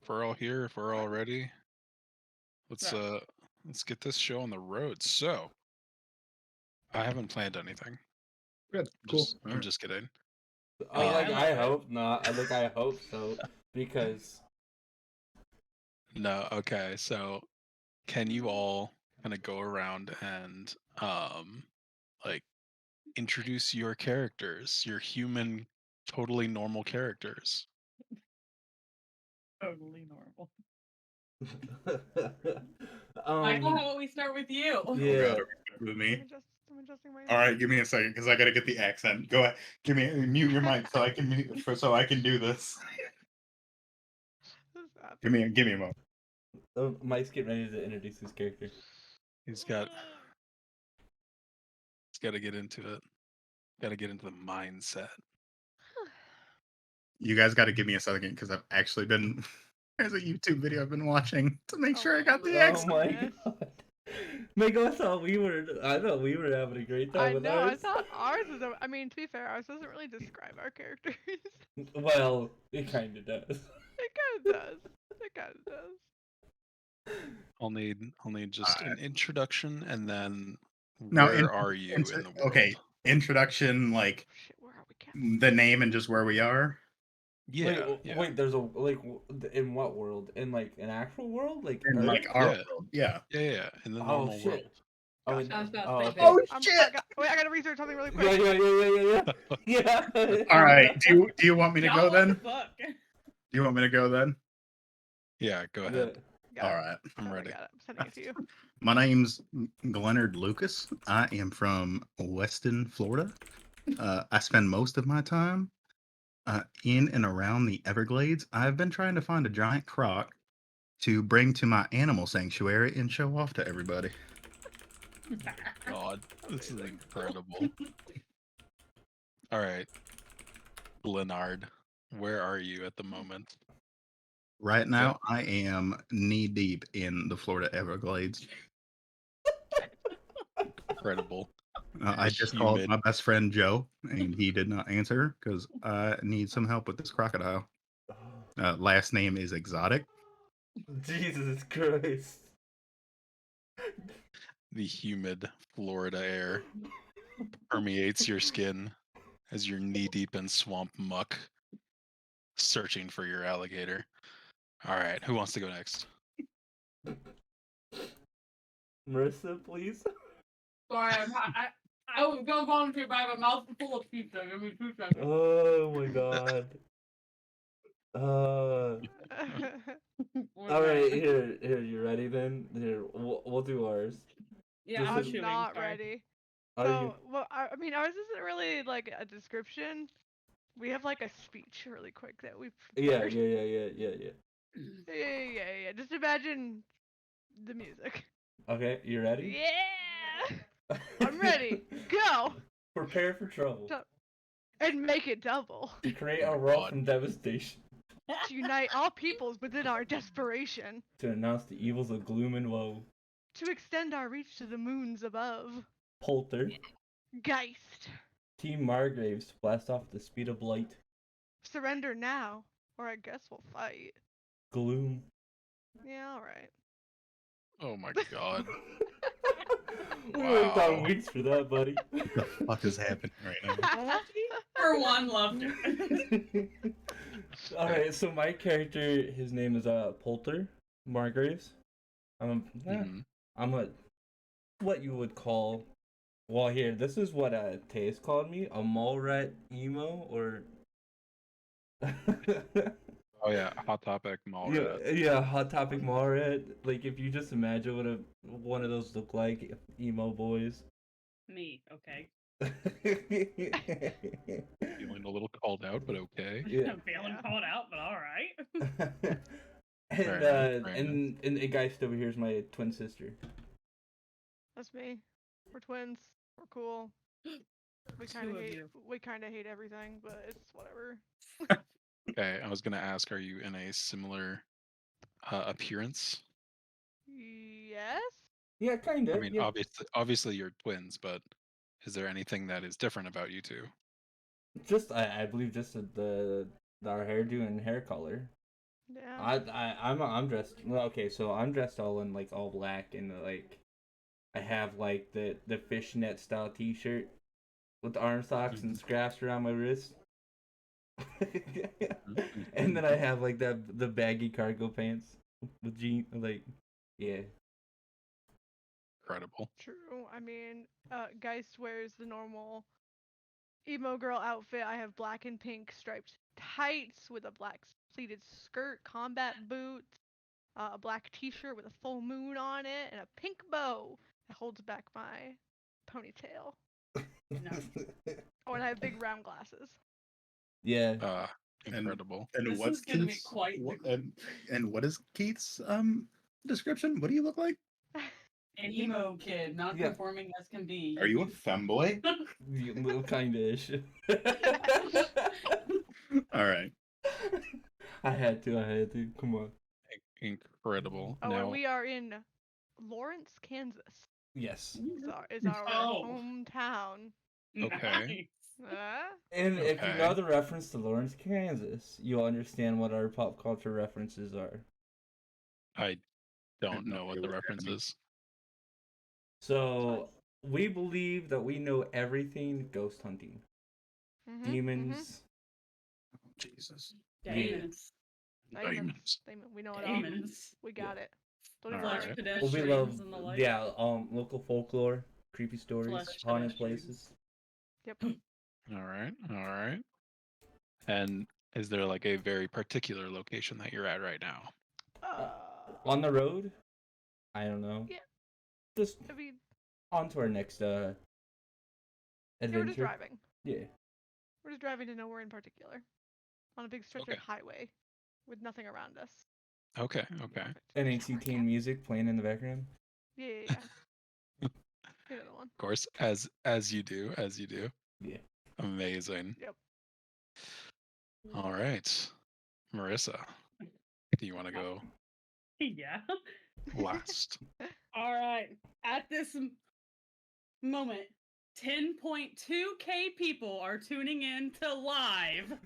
If we're all here, if we're all Fine. ready, let's So, uh let's get this show on the road. So I haven't planned anything. Good. I'm Cool. just All I'm right. just kidding. I love I it. hope not. I hope so because No, okay, so can you all kind of go around and like introduce your characters, your human, totally normal characters? Totally normal. um Michael, how about we start with you? Oh yeah. God, are we with me? I'm adjusting my. All right, give me a second because I gotta get the accent. Go ahead. Give me mute your mic so I can so I can do this. Give me a moment. Mike's getting ready to introduce his character. He's got to get into it. Got to get into the mindset. You guys got to give me a second because I've actually been. There's a YouTube video I've been watching to make sure I got the Oh accent. my Yes. god. Mego, I thought we were having a great time I with know. I ours. thought ours was. I mean, to be fair, ours doesn't really describe our characters. Well, it kinda does. It kind of does. It kind of does. I'll need just an introduction and then Now, where are you in the world? okay, introduction, like Shit, where are we, Captain? the name and just where we are. Yeah, Wait, there's a in what world? In like an actual world? Like In Earth? like our Yeah. world, yeah. yeah, in the Oh normal shit. world. Oh, Gotcha. I was about to oh, say okay. that. Oh shit! I gotta research something really Yeah, quick. yeah. All right. Do you want me to Y'all, go what then? the fuck? Do you want me to go then? Yeah, go Yeah. ahead. Got All it. right. I'm I ready. got it. I'm sending it to you. My name's Glenard Lucas. I am from Weston, Florida. I spend most of my time in and around the Everglades. I've been trying to find a giant croc to bring to my animal sanctuary and show off to everybody. God, this is incredible. All right, Leonard, where are you at the moment? Right now, I am knee deep in the Florida Everglades. Incredible. I just called Humid. my best friend Joe, and he did not answer because I need some help with this crocodile. Last name is Exotic. Jesus Christ. The humid Florida air permeates your skin as you're knee deep in swamp muck, searching for your alligator. All right, who wants to go next? Marissa, please. Sorry, I was gonna volunteer, but I have a mouth full of pizza. Give me 2 seconds. Oh my god. All right, here, you ready then? Here, we'll do ours. Yeah, This I'm is- chewing. Not Sorry. ready. Are So, you? well, I mean, ours isn't really like a description. We have like a speech really quick that we've. Yeah. prepared. Yeah. Just imagine the music. Okay, you ready? Yeah. I'm ready. Go. Prepare for trouble. And make it double. To create a roar from devastation. To unite all peoples within our desperation. To announce the evils of gloom and woe. To extend our reach to the moons above. Polter. Geist. Team Margraves blast off at the speed of light. Surrender now, or I guess we'll fight. Gloom. Yeah, alright. Oh my god. We worked on Wow. weeks for that, buddy. What the fuck is happening right now? For one, loved it. Alright, so my character, his name is Polter Margraves. Mhm. I'm a what you would call, well, here, this is what Taze called me, a mole rat emo, or Oh yeah, hot topic mall rat. yeah, hot topic mole rat. Like, if you just imagine what one of those look like, emo boys. Me, okay. Feeling a little called out, but okay. Yeah. I'm feeling called out, but alright. And Brandon. and the guy over here is my twin sister. That's me. We're twins. We're cool. We kind Two of of hate. you. We kind of hate everything, but it's whatever. Okay, I was gonna ask, are you in a similar appearance? Yes. Yeah, kind of. I mean, obviously you're twins, but is there anything that is different about you two? Just I believe just our hairdo and hair color. Yeah. I'm dressed. Well, okay, so I'm dressed all in like all black and like I have like the fishnet style T-shirt with the arm socks and straps around my wrist. And then I have like the baggy cargo pants with jean like yeah. Incredible. True. I mean, Geist wears the normal emo girl outfit. I have black and pink striped tights with a black pleated skirt, combat boots, a black t-shirt with a full moon on it, and a pink bow that holds back my ponytail. Oh, and I have big round glasses. Yeah. Incredible. And This what's is gonna be Keith's quite and what is Keith's description? What do you look like? an emo kid, not Yeah. conforming as can be. Are you a femboy? Little kind-ish. All right. I had to. Come on. Incredible. Oh, and Now, we are in Lawrence, Kansas. Yes. Is our Oh. hometown. Okay. And if you Okay. know the reference to Lawrence, Kansas, you'll understand what our pop culture references are. I don't no know what idea the what reference that is. So we believe that we know everything ghost hunting. Mhm, Demons. Jesus. Demons. Diamonds. Demons. We know it all. Demons. We got it. Don't even All Flesh worry. right. Well, we pedestrians love and the like. yeah, local folklore, creepy stories, Flesh haunted pedestrians. places. Yep. All right. All right. And is there like a very particular location that you're at right now? On the road? I don't know. Yeah. Just I mean, on to our next we're adventure. just driving. Yeah. We're just driving to nowhere in particular. On a big stretch Okay. of highway with nothing around us. Okay. Okay. Perfect. And Just NC Teen music playing in the background. Yeah. You know the one. Of course, as you do. Yeah. Amazing. Yep. All right. Marissa, do you want to go Yeah. last? All right. At this moment, 10.2K people are tuning in to live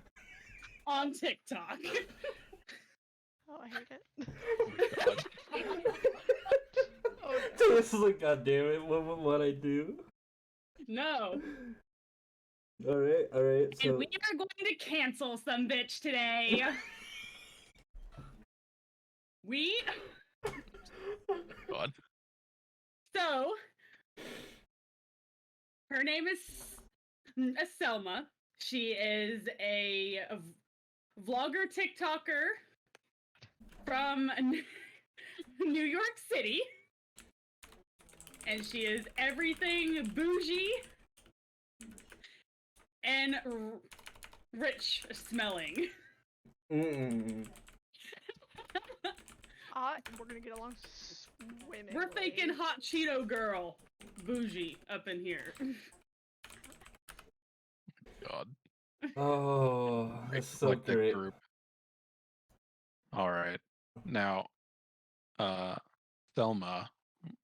on TikTok. Oh, I hate it. God. Oh, So this is like, God damn it, what I do? No. All right. So And we are going to cancel some bitch today. God. So, her name is Selma. She is a vlogger TikToker from New York City. And she is everything bougie and rich smelling. Mm-mm. we're gonna get along swimmingly. We're thinking hot Cheeto girl bougie up in here. God. Oh, that's so Eclectic great. group. All right. Now, Thelma,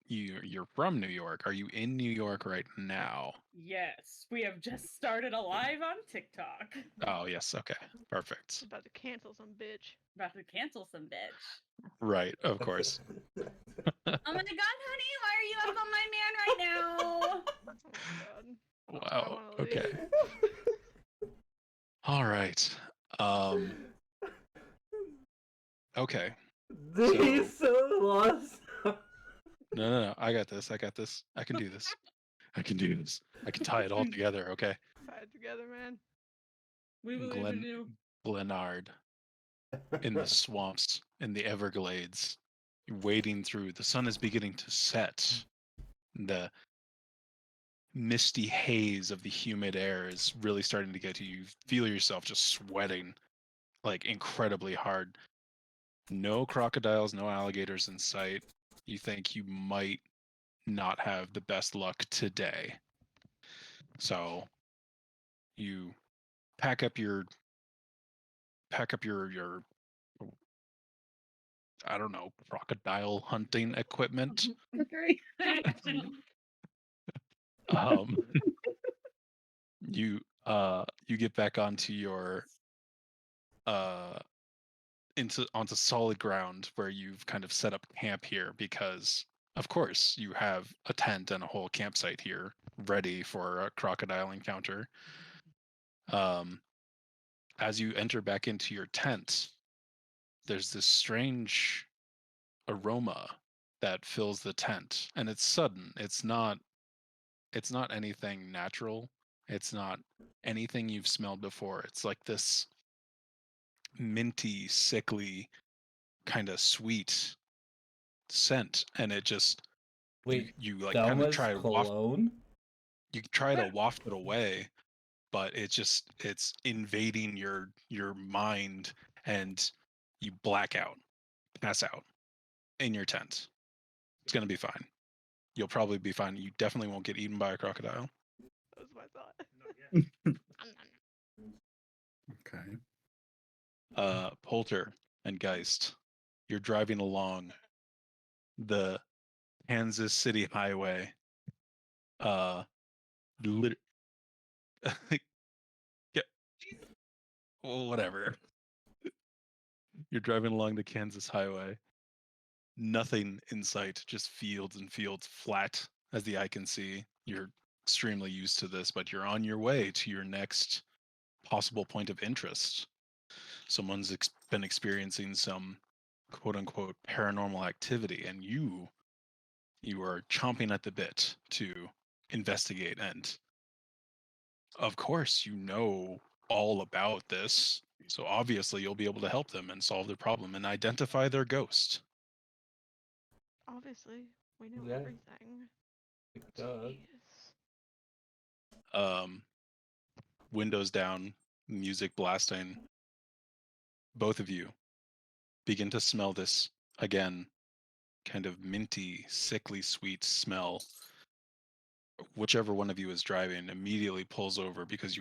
you're from New York. Are you in New York right now? Yes, we have just started a live on TikTok. Oh, yes. Okay. Perfect. About to cancel some bitch. About to cancel some bitch. Right. Of course. Oh my god, honey, why are you up on my man right now? Oh my god. Wow. I wanna leave. Okay. All right. Okay. He's so lost. No. I got this. I can do this. I can do this. I can tie it all together. Okay. Tie it together, man. We believe in you. Glenard in the swamps, in the Everglades, wading through. The sun is beginning to set. The misty haze of the humid air is really starting to get to you. You feel yourself just sweating like incredibly hard. No crocodiles, no alligators in sight. You think you might not have the best luck today. So you pack up your I don't know, crocodile hunting equipment. Okay. Um you get back onto your onto solid ground where you've kind of set up camp here because, of course, you have a tent and a whole campsite here ready for a crocodile encounter. As you enter back into your tent, there's this strange aroma that fills the tent, and it's sudden. It's not anything natural. It's not anything you've smelled before. It's like this minty, sickly, kind of sweet scent, and it just Wait, you like kind of Thelma's cologne? you try to waft it away, but it's invading your mind, and you black out, pass out in your tent. It's gonna be fine. You'll probably be fine. You definitely won't get eaten by a crocodile. That was my thought. Okay. Polter and Geist, you're driving along the Kansas City highway. Lit- yeah, well, whatever. You're driving along the Kansas highway. Nothing in sight, just fields and fields, flat as the eye can see. You're extremely used to this, but you're on your way to your next possible point of interest. Someone's been experiencing some quote unquote paranormal activity, and you are chomping at the bit to investigate. And of course, you know all about this. So obviously, you'll be able to help them and solve their problem and identify their ghost. Obviously, we know Yeah. everything. Duh. Jeez. Windows down, music blasting. Both of you begin to smell this again, kind of minty, sickly sweet smell. Whichever one of you is driving immediately pulls over because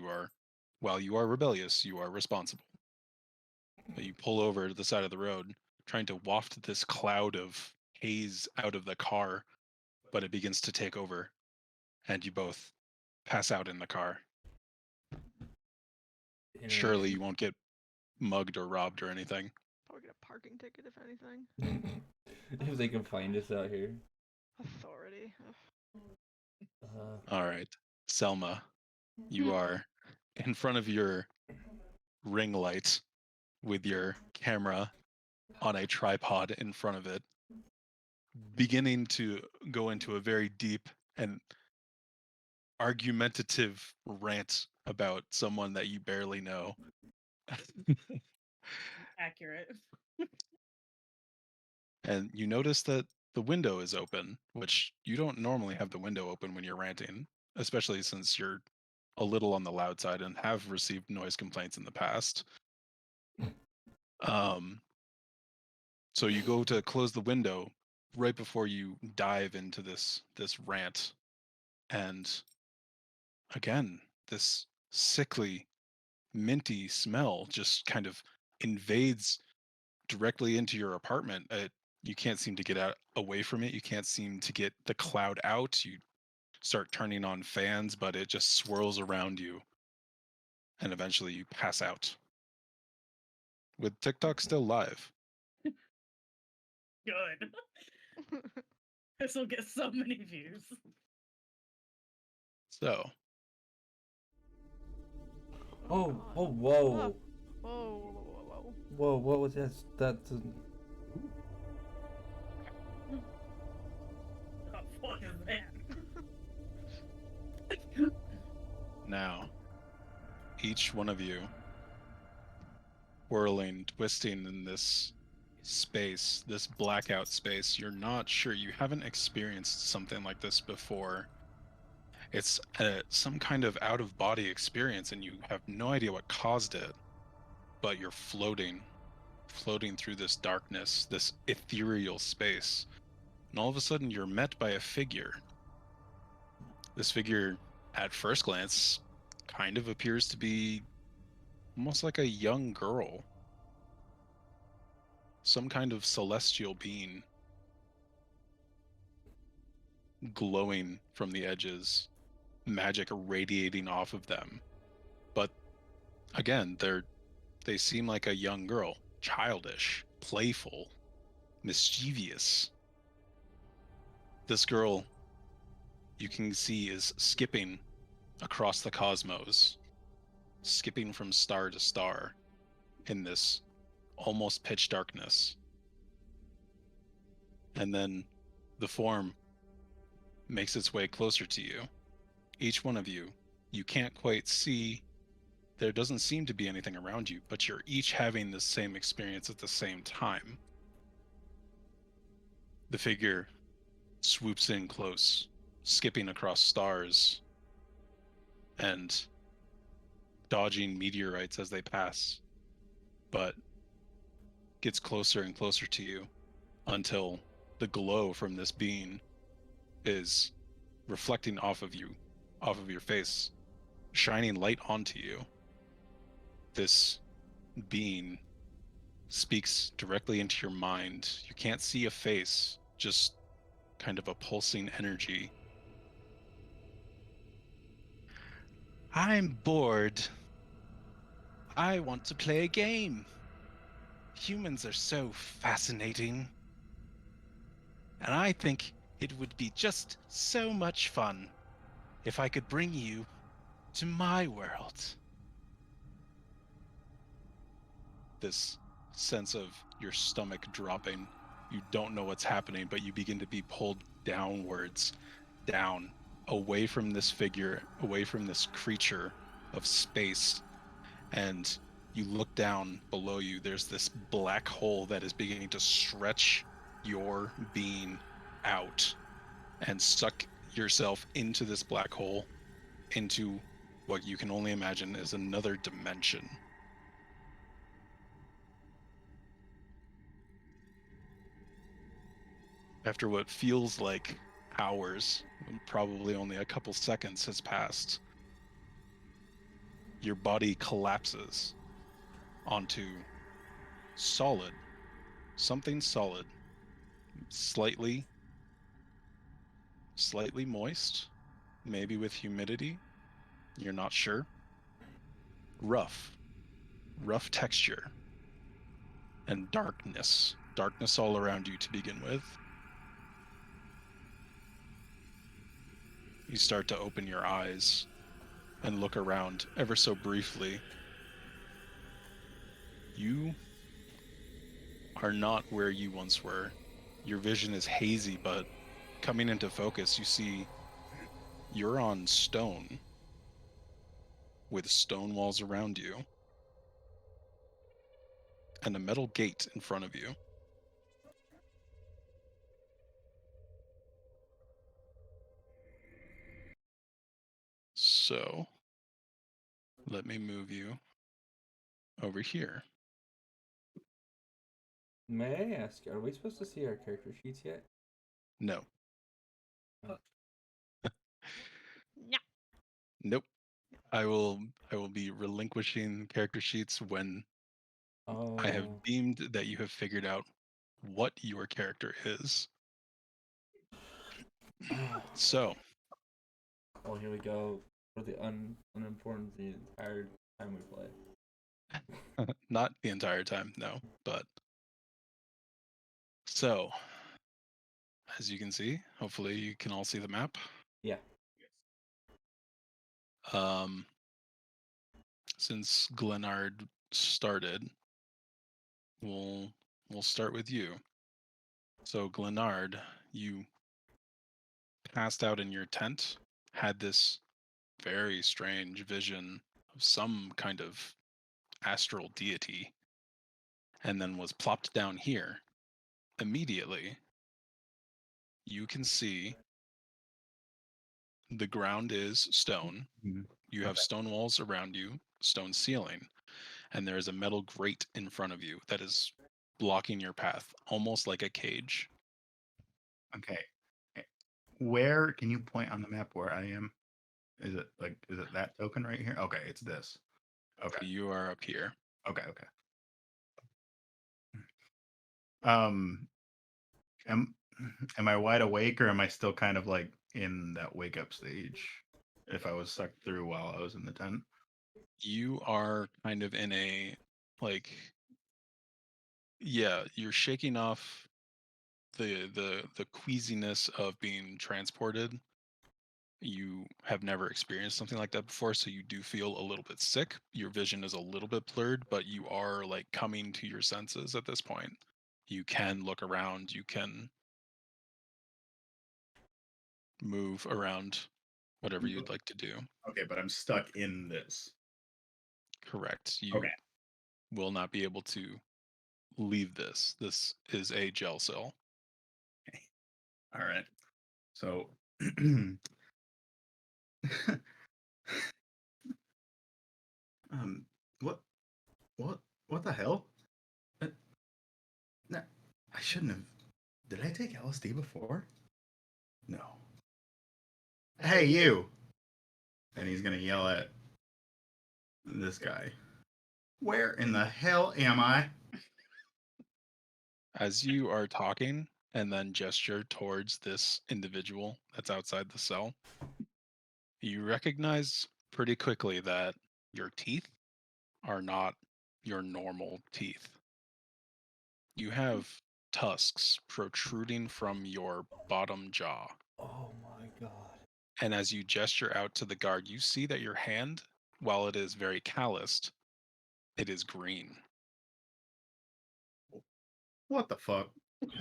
while you are rebellious, you are responsible. But you pull over to the side of the road, trying to waft this cloud of haze out of the car, but it begins to take over, and you both pass out in the car. Surely you won't get mugged or robbed or anything. Probably get a parking ticket if anything. If they can find us out here. Authority. Ugh. All right, Selma, you are in front of your ring light with your camera on a tripod in front of it, beginning to go into a very deep and argumentative rant about someone that you barely know. Accurate. And you notice that the window is open, which you don't normally have the window open when you're ranting, especially since you're a little on the loud side and have received noise complaints in the past. So you go to close the window right before you dive into this rant, and again, this sickly, minty smell just kind of invades directly into your apartment. You can't seem to get away from it. You can't seem to get the cloud out. You start turning on fans, but it just swirls around you, and eventually you pass out. With TikTok still live. Good. This will get so many views. So, Oh, God. oh, whoa. Whoa, whoa, whoa, whoa. Whoa, what was that? That's. Oh, fuck is that? now, each one of you whirling, twisting in this space, this blackout space, you're not sure. You haven't experienced something like this before. It's some kind of out-of-body experience, and you have no idea what caused it, but you're floating through this darkness, this ethereal space. And all of a sudden, you're met by a figure. This figure, at first glance, kind of appears to be almost like a young girl. Some kind of celestial being, glowing from the edges, magic radiating off of them. But again, they seem like a young girl, childish, playful, mischievous. This girl, you can see, is skipping across the cosmos, skipping from star to star in this almost pitch darkness. And then the form makes its way closer to you. Each one of you, you can't quite see. There doesn't seem to be anything around you, but you're each having the same experience at the same time. The figure swoops in close, skipping across stars and dodging meteorites as they pass, but gets closer and closer to you until the glow from this being is reflecting off of you, off of your face, shining light onto you. This being speaks directly into your mind. You can't see a face, just kind of a pulsing energy. I'm bored. I want to play a game. Humans are so fascinating. And I think it would be just so much fun if I could bring you to my world. This sense of your stomach dropping. You don't know what's happening, but you begin to be pulled downwards, down, away from this figure, away from this creature of space. And you look down below you, there's this black hole that is beginning to stretch your being out and suck yourself into this black hole, into what you can only imagine is another dimension. After what feels like hours, probably only a couple seconds has passed, your body collapses onto solid, something solid, slightly moist, maybe with humidity, you're not sure. Rough texture, and darkness all around you to begin with. You start to open your eyes and look around ever so briefly. You are not where you once were. Your vision is hazy, but coming into focus, you see you're on stone with stone walls around you and a metal gate in front of you. So, let me move you over here. May I ask, are we supposed to see our character sheets yet? No. Yeah. Nope. I will be relinquishing character sheets when I have Oh. deemed that you have figured out what your character is. So, Oh, here we go. For the unimportant the entire time we play. not the entire time, no, but so as you can see, hopefully you can all see the map. Yeah. Since Glenard started, we'll start with you. So Glenard, you passed out in your tent, had this very strange vision of some kind of astral deity, and then was plopped down here. Immediately, you can see the ground is stone. Mhm. You have Okay. stone walls around you, stone ceiling, and there is a metal grate in front of you that is blocking your path, almost like a cage. Okay. Where can you point on the map where I am? Is it that token right here? Okay, it's this. Okay. You are up here. Okay. Um, am am I wide awake or am I still kind of like in that wake up stage? If I was sucked through while I was in the tent. You are kind of in a like Yeah, you're shaking off the queasiness of being transported. You have never experienced something like that before, so you do feel a little bit sick. Your vision is a little bit blurred, but you are like coming to your senses at this point. You can look around, you can move around, whatever you'd like to do. Okay, but I'm stuck in this. Correct. You Okay. will not be able to leave this. This is a jail cell. All right. So um what what what the hell? Uh, no, I shouldn't have. Did I take LSD before? No. Hey you. And he's going to yell at this guy. Where in the hell am I? As you are talking and then gesture towards this individual that's outside the cell, you recognize pretty quickly that your teeth are not your normal teeth. You have tusks protruding from your bottom jaw. Oh my god. And as you gesture out to the guard, you see that your hand, while it is very calloused, it is green. What the fuck?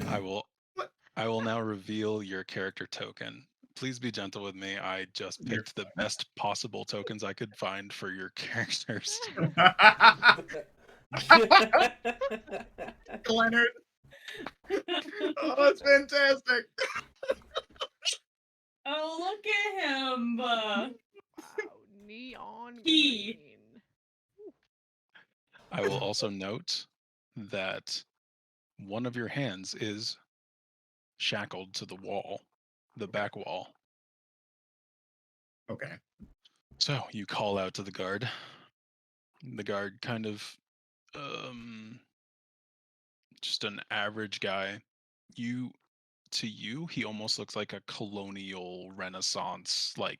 I will What? I will now reveal your character token. Please be gentle with me. I just You're picked the best possible tokens I could find for your characters. Leonard. Oh, that's fantastic. Oh, look at him. Wow, neon Key. green. I will also note that one of your hands is shackled to the wall, the back wall. Okay. So you call out to the guard. The guard kind of um just an average guy. To you, he almost looks like a colonial renaissance like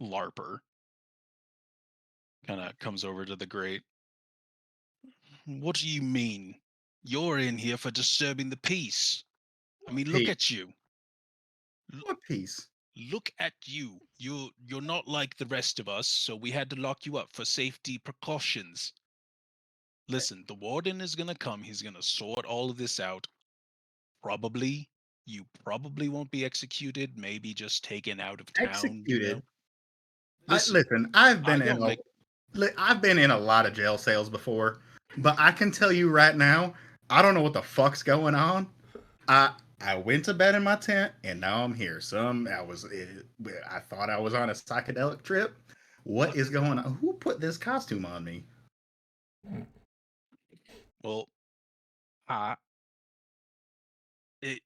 larper. Kind of comes over to the grate. What do you mean? You're in here for disturbing the peace. I mean, look Peace. at you. What piece? Look at you. You're not like the rest of us, so we had to lock you up for safety precautions. Listen, the warden is gonna come. He's gonna sort all of this out. Probably, you probably won't be executed. Maybe just taken out of town. Executed. Listen, Listen, I've I been in don't make. I've been in a lot of jail cells before, but I can tell you right now, I don't know what the fuck's going on. I went to bed in my tent and now I'm here. I thought I was on a psychedelic trip. What is going on? Who put this costume on me? Well, I it,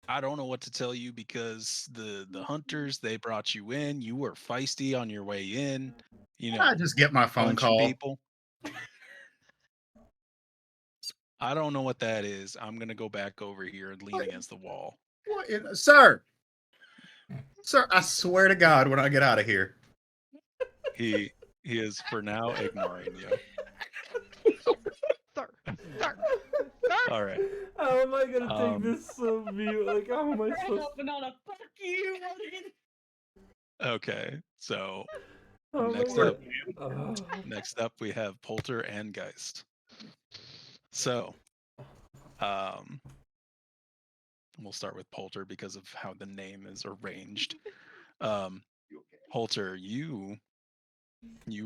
I don't know what to tell you because the hunters they brought you in. You were feisty on your way in. You know, I just get my phone bunch of call. people. I don't know what that is. I'm gonna go back over here and lean What? against the wall. What sir? Sir, I swear to God, when I get out of here. He is for now ignoring you. Sir, sir, sir. All right. How am I gonna take Um, this so mute? Like, how am I Right supposed up and on a fuck you. Okay. So how am I next gonna- up, next up we have Polter and Geist. So, um, we'll start with Polter because of how the name is arranged. Polter, you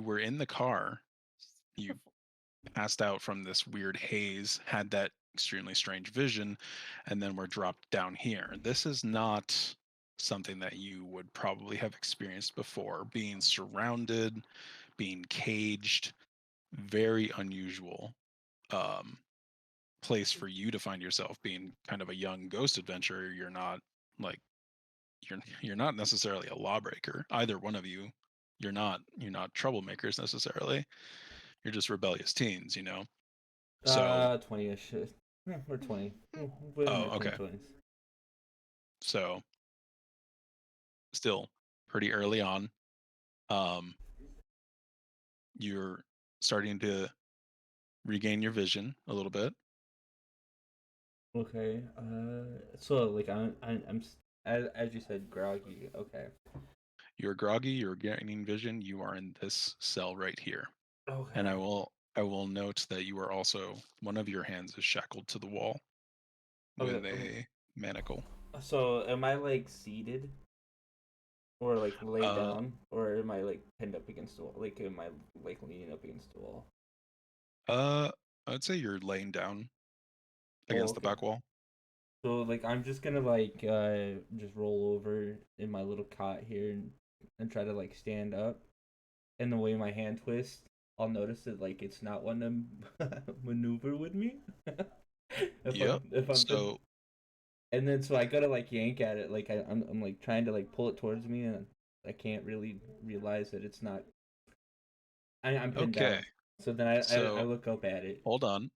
were in the car. You passed out from this weird haze, had that extremely strange vision, and then were dropped down here. This is not something that you would probably have experienced before. Being surrounded, being caged, very unusual place for you to find yourself. Being kind of a young ghost adventurer, you're not like you're not necessarily a lawbreaker. Either one of you, you're not troublemakers necessarily. You're just rebellious teens, you know. So 20-ish. Yeah, we're 20. We're in Oh, our okay. 20s. So still pretty early on. You're starting to regain your vision a little bit. Okay. So like as you said, groggy. Okay. You're groggy, you're gaining vision, you are in this cell right here. Okay. And I will note that you are also, one of your hands is shackled to the wall with Okay. a manacle. So am I like seated or like laid Uh down, or am I like pinned up against the wall? Like am I like leaning up against the wall? uh I'd say you're laying down Oh, against the okay. back wall. So like I'm just gonna like just roll over in my little cot here and try to like stand up. And the way my hand twists, I'll notice that like it's not one to maneuver with me. Yep. If I'm So and then so I gotta like yank at it, like I'm like trying to like pull it towards me, and I can't really realize that it's not. I'm pinned okay. down. So then I So look up at it. hold on.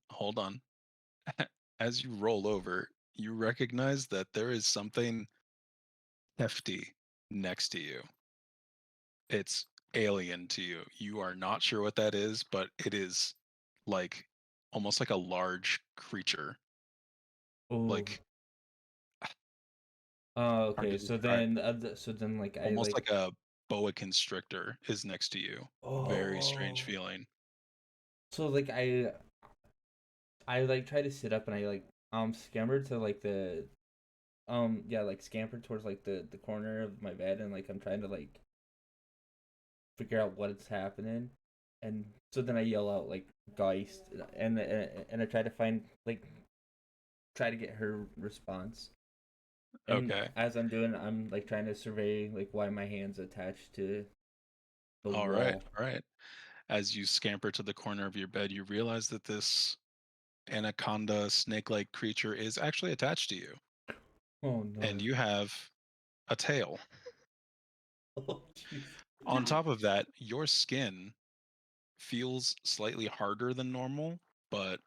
As you roll over, you recognize that there is something hefty next to you. It's alien to you. You are not sure what that is, but it is like almost like a large creature. Oh, Like hard okay. to So describe. then like I Almost like like a boa constrictor is next to you. Very strange oh. feeling. So like I like try to sit up and I like scamper to like the yeah like scamper towards like the corner of my bed, and like I'm trying to like figure out what's happening, and so then I yell out like Geist, and I try to find like try to get her response. And Okay. as I'm doing, I'm like trying to survey like why my hands attached to the All right. wall. All right. As you scamper to the corner of your bed, you realize that this anaconda snake like creature is actually attached to you. Oh no! And you have a tail. Oh jeez! On top of that, your skin feels slightly harder than normal, but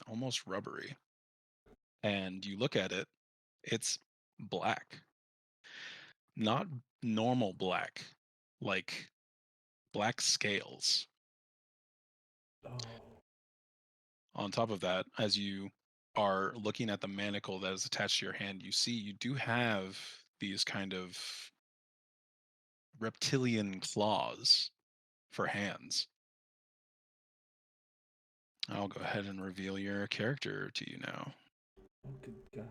almost rubbery. And you look at it, it's black. Not normal black, like black scales. Oh, On top of that, as you are looking at the manacle that is attached to your hand, you see you do have these kind of reptilian claws for hands. I'll go ahead and reveal your character to you now. oh good God!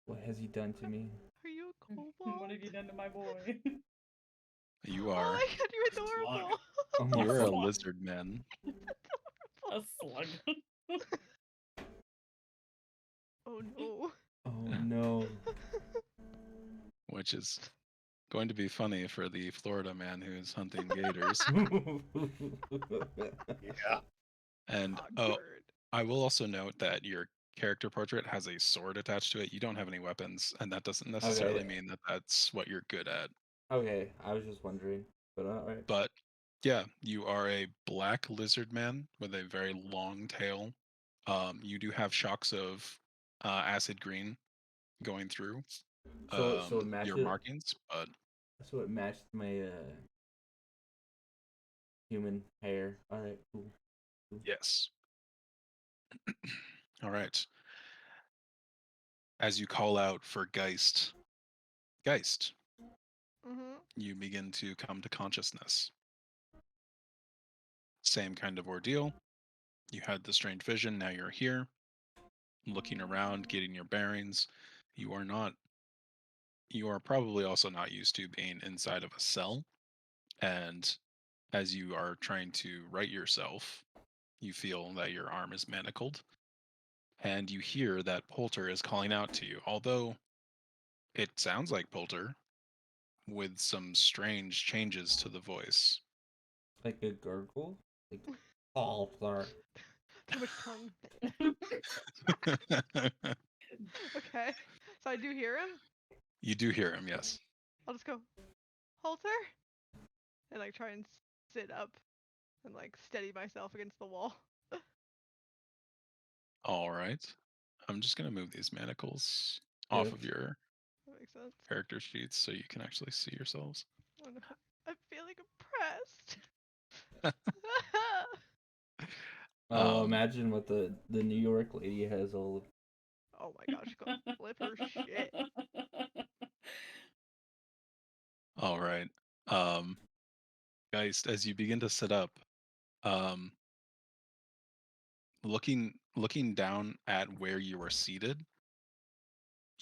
What has he done to me? Are you a kobold? What have you done to my boy? You Oh are my god, you're Slug. adorable. I'm a you're a Slug. lizard man, A slug. Oh no. Oh no! which is going to be funny for the Florida man who's hunting gators. Yeah. And Awkward. I will also note that your character portrait has a sword attached to it. You don't have any weapons, and that doesn't necessarily Okay. mean that that's what you're good at. Okay, I was just wondering, but all right. But yeah, you are a black lizard man with a very long tail. You do have shocks of acid green going through So it your matches. markings, but So it matched my human hair. All right, cool. yes. All right. As you call out for Geist, Mhm. you begin to come to consciousness. Same kind of ordeal. You had the strange vision, now you're here, looking around, getting your bearings. You are not, you are probably also not used to being inside of a cell. And as you are trying to right yourself, you feel that your arm is manacled. And you hear that Poulter is calling out to you, although it sounds like Poulter with some strange changes to the voice. Like a gurgle. Like all flar. Too much tongue. Okay. So I do hear him. You do hear him, yes. I'll just go, Halter? And like try and sit up and like steady myself against the wall. All right. I'm just going to move these manacles Yeah. off of your That makes sense. character sheets so you can actually see yourselves. Oh no. I'm feeling oppressed. Oh, imagine what the New York lady has all of. Oh my gosh, go flip her shit. All right. Guys, as you begin to sit up, um, looking down at where you are seated,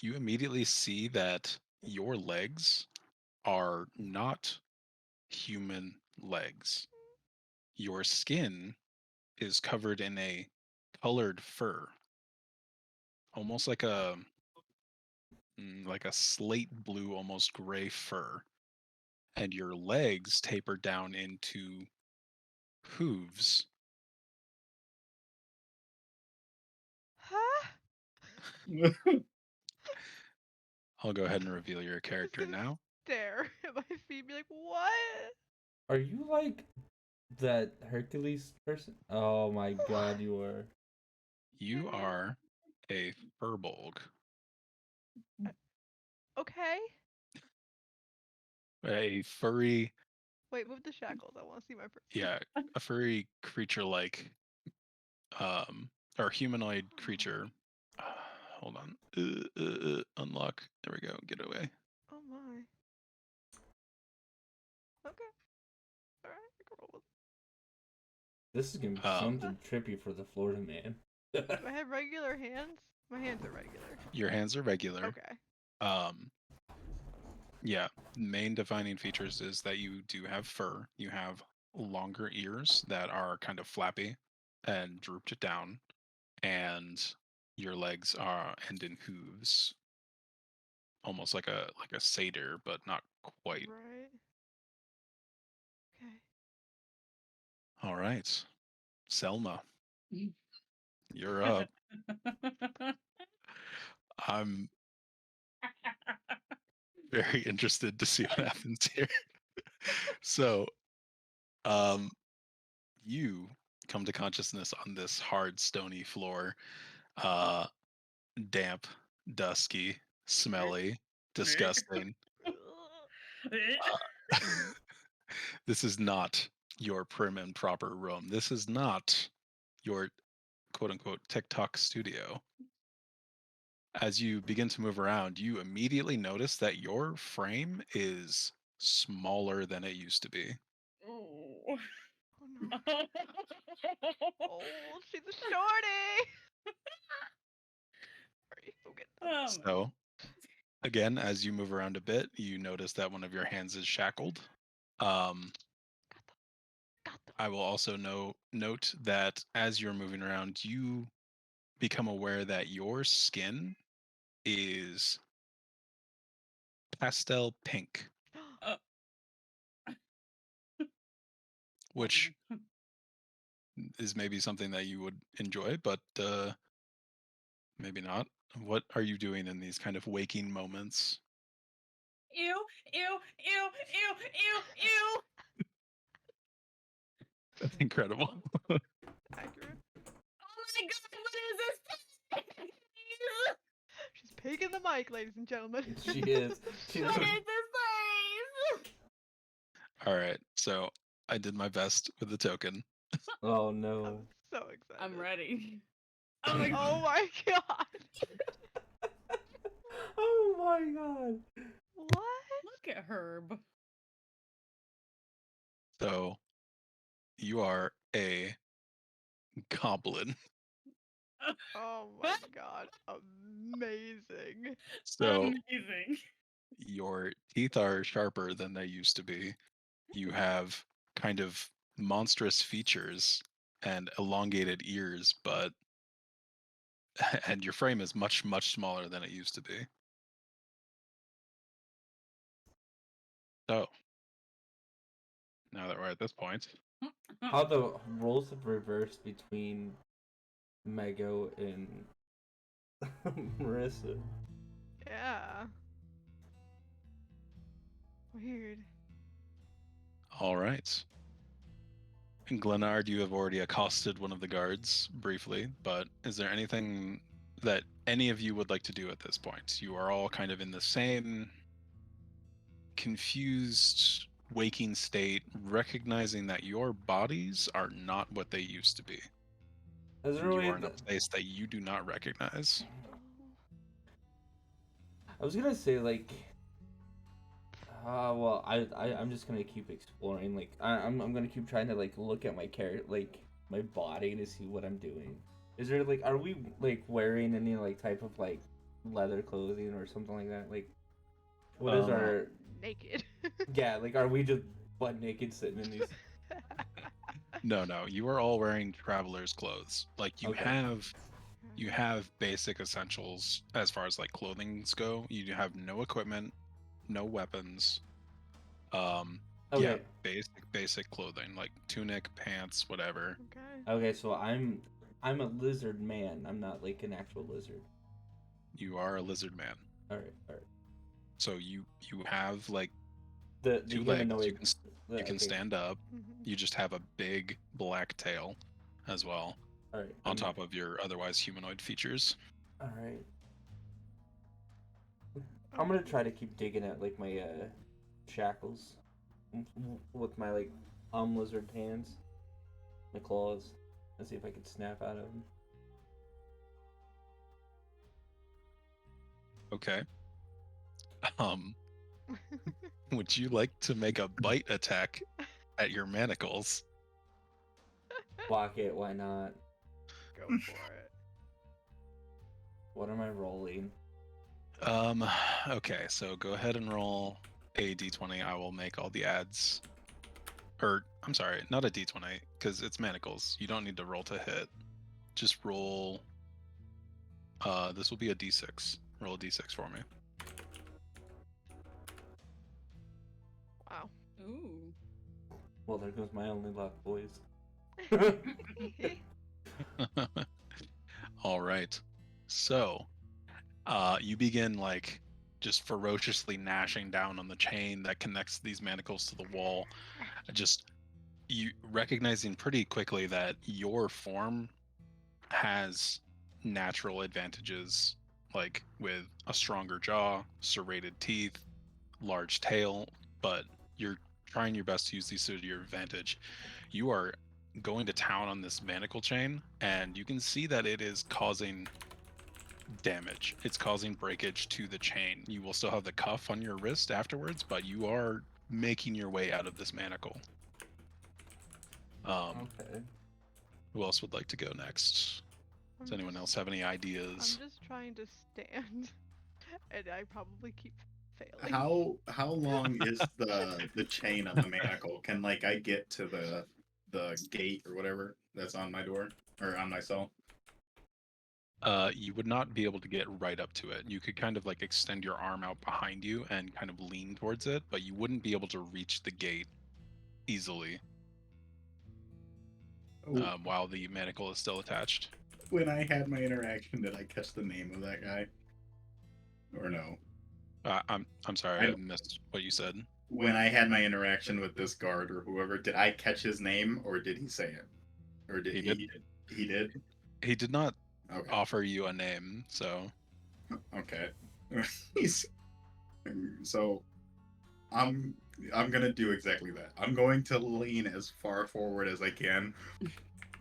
you immediately see that your legs are not human legs. Your skin is covered in a colored fur, almost like a slate blue, almost gray fur, and your legs taper down into hooves. Huh? I'll go ahead and reveal your I'm just character gonna now. stare at my feet, be like, what? Are you like that Hercules person? Oh my god, you are. You are a furbolg, Okay. a furry, Wait, move the shackles. I want to see my person. yeah, a furry creature like, or humanoid creature. Hold on. Unlock. There we go. Get away. Oh my. Okay. Alright, I can roll with This is gonna be something trippy for the Florida man. Do I have regular hands? My hands are regular. Your hands are regular. Okay. Yeah, main defining features is that you do have fur. You have longer ears that are kind of flappy and drooped down, and your legs are end in hooves, almost like a satyr, but not quite. Right. Okay. All right, Selma, you're up. I'm very interested to see what happens here. So, um, you come to consciousness on this hard, stony floor, uh, damp, dusky, smelly, disgusting. Uh, this is not your prim and proper room. This is not your quote unquote TikTok studio. As you begin to move around, you immediately notice that your frame is smaller than it used to be. Oh. Oh no. Oh, she's a shorty. Sorry. Okay. So, again, as you move around a bit, you notice that one of your hands is shackled. Got them. I will also note that as you're moving around, you become aware that your skin is pastel pink, which is maybe something that you would enjoy, but maybe not. What are you doing in these kind of waking moments? Ew, ew, ew, ew, ew, ew. That's incredible. Accurate. Oh my god, what is this? She's peeking the mic, ladies and gentlemen. She is. She's What is this place? All right, so I did my best with the token. Oh I'm no. so excited. I'm ready. Oh my god. Oh my god. Oh my god. What? Look at Herb. So you are a goblin. Oh my god. Amazing. So Amazing. your teeth are sharper than they used to be. You have kind of monstrous features and elongated ears, but and your frame is much, much smaller than it used to be. So now that we're at this point, How the roles have reversed between Mego and Marissa. Yeah. Weird. all right. And Glenard, you have already accosted one of the guards briefly, but is there anything that any of you would like to do at this point? You are all kind of in the same confused, waking state, recognizing that your bodies are not what they used to be. Is there And a you way are in a that... place that you do not recognize. I was gonna say like, well, I'm just gonna keep exploring. Like, I'm gonna keep trying to like look at my character, like my body, to see what I'm doing. Is there like, are we like wearing any like type of like leather clothing or something like that? Like, what is our... Naked. Yeah, like, are we just butt naked sitting in these? No, you are all wearing traveler's clothes. Like Okay. you have basic essentials as far as like clothings go. You have no equipment, no weapons. Yeah, Okay. basic clothing like tunic, pants, whatever. Okay. Okay, so I'm a lizard man. I'm not like an actual lizard. You are a lizard man. All right, all right. So you have like The two legs. humanoid. You can Okay. stand up. Mhm. You just have a big black tail as well All right. on top of your otherwise humanoid features. All right. I'm gonna try to keep digging at like my shackles with my like lizard hands, my claws, and see if I can snap out of them. Okay. Would you like to make a bite attack at your manacles? Block it. Why not? Go for it. What am I rolling? Okay, so go ahead and roll a d20. I will make all the ads. Or, I'm sorry, not a d20, because it's manacles. You don't need to roll to hit. Just roll. This will be a d6. Roll a d6 for me. Wow. Ooh. Well, there goes my only luck, boys. All right. So, you begin like just ferociously gnashing down on the chain that connects these manacles to the wall. Just you recognizing pretty quickly that your form has natural advantages, like with a stronger jaw, serrated teeth, large tail, but you're trying your best to use these to your advantage. You are going to town on this manacle chain, and you can see that it is causing damage. It's causing breakage to the chain. You will still have the cuff on your wrist afterwards, but you are making your way out of this manacle. Okay. Who else would like to go next? Does anyone else have any ideas? I'm just trying to stand, and I probably keep failing. How long is the chain of the manacle? Can like I get to the gate or whatever that's on my door or on my cell? You would not be able to get right up to it. You could kind of like extend your arm out behind you and kind of lean towards it, but you wouldn't be able to reach the gate easily while the manacle is still attached. When I had my interaction, did I catch the name of that guy? Or no? I'm sorry, I missed what you said. When I had my interaction with this guard or whoever, did I catch his name or did he say it? Or did He did. He did? He did not Okay. offer you a name, so Okay. So I'm gonna do exactly that. I'm going to lean as far forward as I can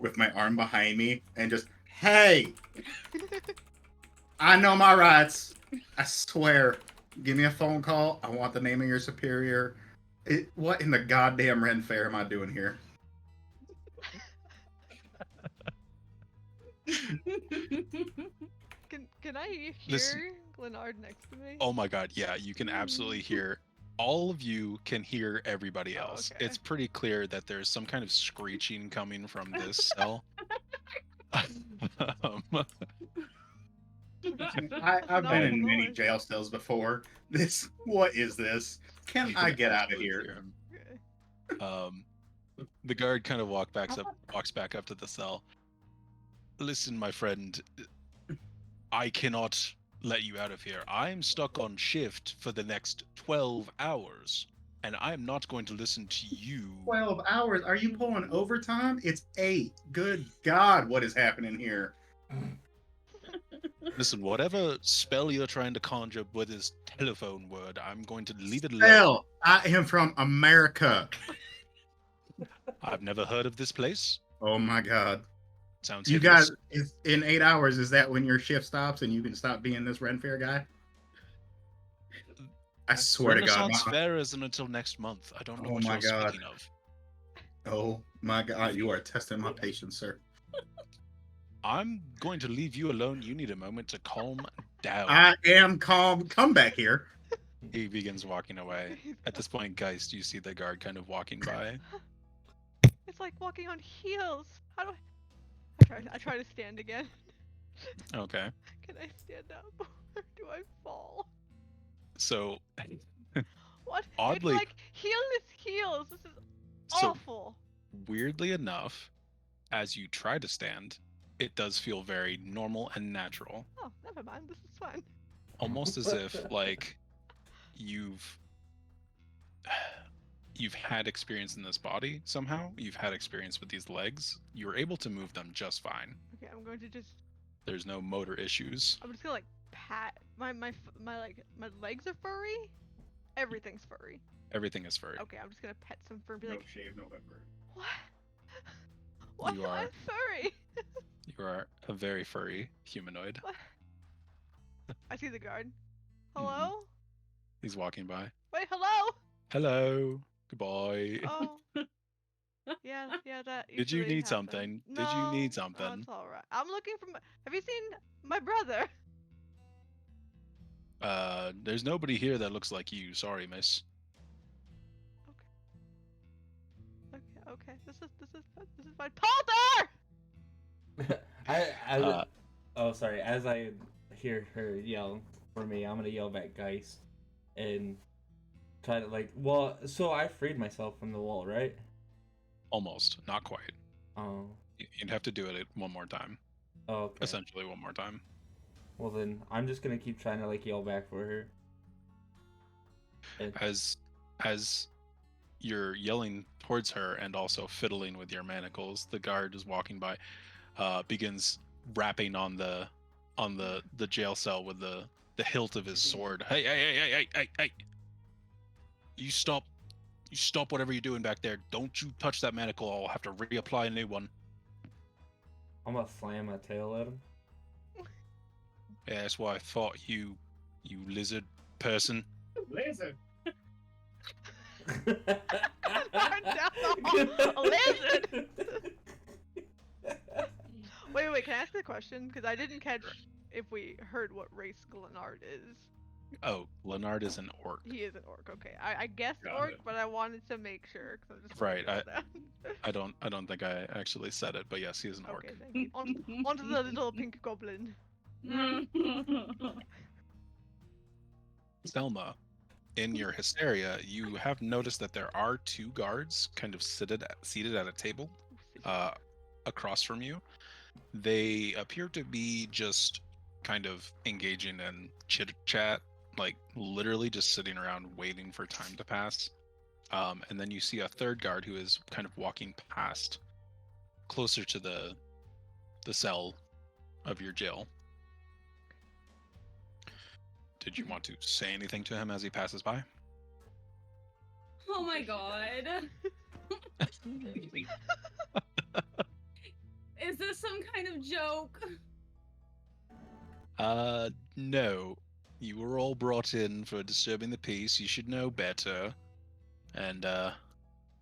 with my arm behind me and just, hey, I know my rights. I swear. Give me a phone call. I want the name of your superior. What in the goddamn Ren Fair am I doing here? Can I hear Listen. Glenard next to me? oh my god, yeah, you can absolutely hear. All of you can hear everybody else. Okay. It's pretty clear that there's some kind of screeching coming from this cell. I've been in many jail cells before. What is this? Can I get out of here? Okay. The guard kind of walks back up to the cell. Listen, my friend, I cannot let you out of here. I'm stuck on shift for the next 12 hours, and I'm not going to listen to you. 12 hours? Are you pulling overtime? It's 8. Good God, what is happening here? Listen, whatever spell you're trying to conjure with this telephone word, I'm going to leave it alone. Hell, I am from America. I've never heard of this place. Oh my God. Sounds You hideous. guys, in 8 hours, is that when your shift stops and you can stop being this Ren Fair guy? I swear to God. Renaissance Fair isn't until next month. I don't know Oh what my you're God. speaking of. Oh my God, you are testing my patience, sir. I'm going to leave you alone. You need a moment to calm down. I am calm. Come back here. He begins walking away. At this point, Geist, you see the guard kind of walking by. It's like walking on heels. How do I try to stand again. Okay. Can I stand up or do I fall? So, What? Oddly- It's like heelless heels. This is so awful. weirdly enough, as you try to stand, it does feel very normal and natural. Oh, never mind. This is fun. Almost as if like you've had experience in this body somehow. You've had experience with these legs. You were able to move them just fine. Okay, I'm going to just. There's no motor issues. I'm just gonna like pat my legs are furry. Everything's furry. Everything is furry. Okay, I'm just gonna pet some fur and be like, shave November. what? What? You are- I'm furry. You are a very furry humanoid. What? I see the guard. Hello? He's walking by. Wait, hello? Hello. Goodbye. Oh. Yeah, that. Did you usually need happens. something? No, Did you need no, something? it's all right. I'm looking for. Have you seen my brother? There's nobody here that looks like you. Sorry, miss. Okay. This is my Polter. Oh, sorry. As I hear her yell for me, I'm gonna yell back, Geist, and try to like. Well, so I freed myself from the wall, right? Almost. Not quite. Oh. You'd have to do it one more time. Oh, okay. Essentially one more time. Well then, I'm just gonna keep trying to like yell back for her. And- As you're yelling towards her and also fiddling with your manacles, the guard is walking by, begins rapping on the jail cell with the hilt of his sword. Hey! You stop whatever you're doing back there. Don't you touch that manacle. I'll have to reapply a new one. I'm gonna slam my tail at him. Yeah, that's why I thought you lizard person. Lizard. A lizard. Wait. Can I ask a question? Because I didn't catch if we heard what race Glenard is. Oh, Leonard is an orc. He is an orc. Okay, I guessed Got orc, it. but I wanted to make sure. 'Cause I'm just Right, writing it down. I don't think I actually said it, but yes, he is an orc. Okay, thank you. On to the little pink goblin. Selma, in your hysteria, you have noticed that there are two guards kind of seated at a table across from you. They appear to be just kind of engaging in chit chat, like literally just sitting around waiting for time to pass. And then you see a third guard who is kind of walking past, closer to the cell of your jail. Did you want to say anything to him as he passes by? Oh my god. Is this some kind of joke? No. You were all brought in for disturbing the peace. You should know better. And,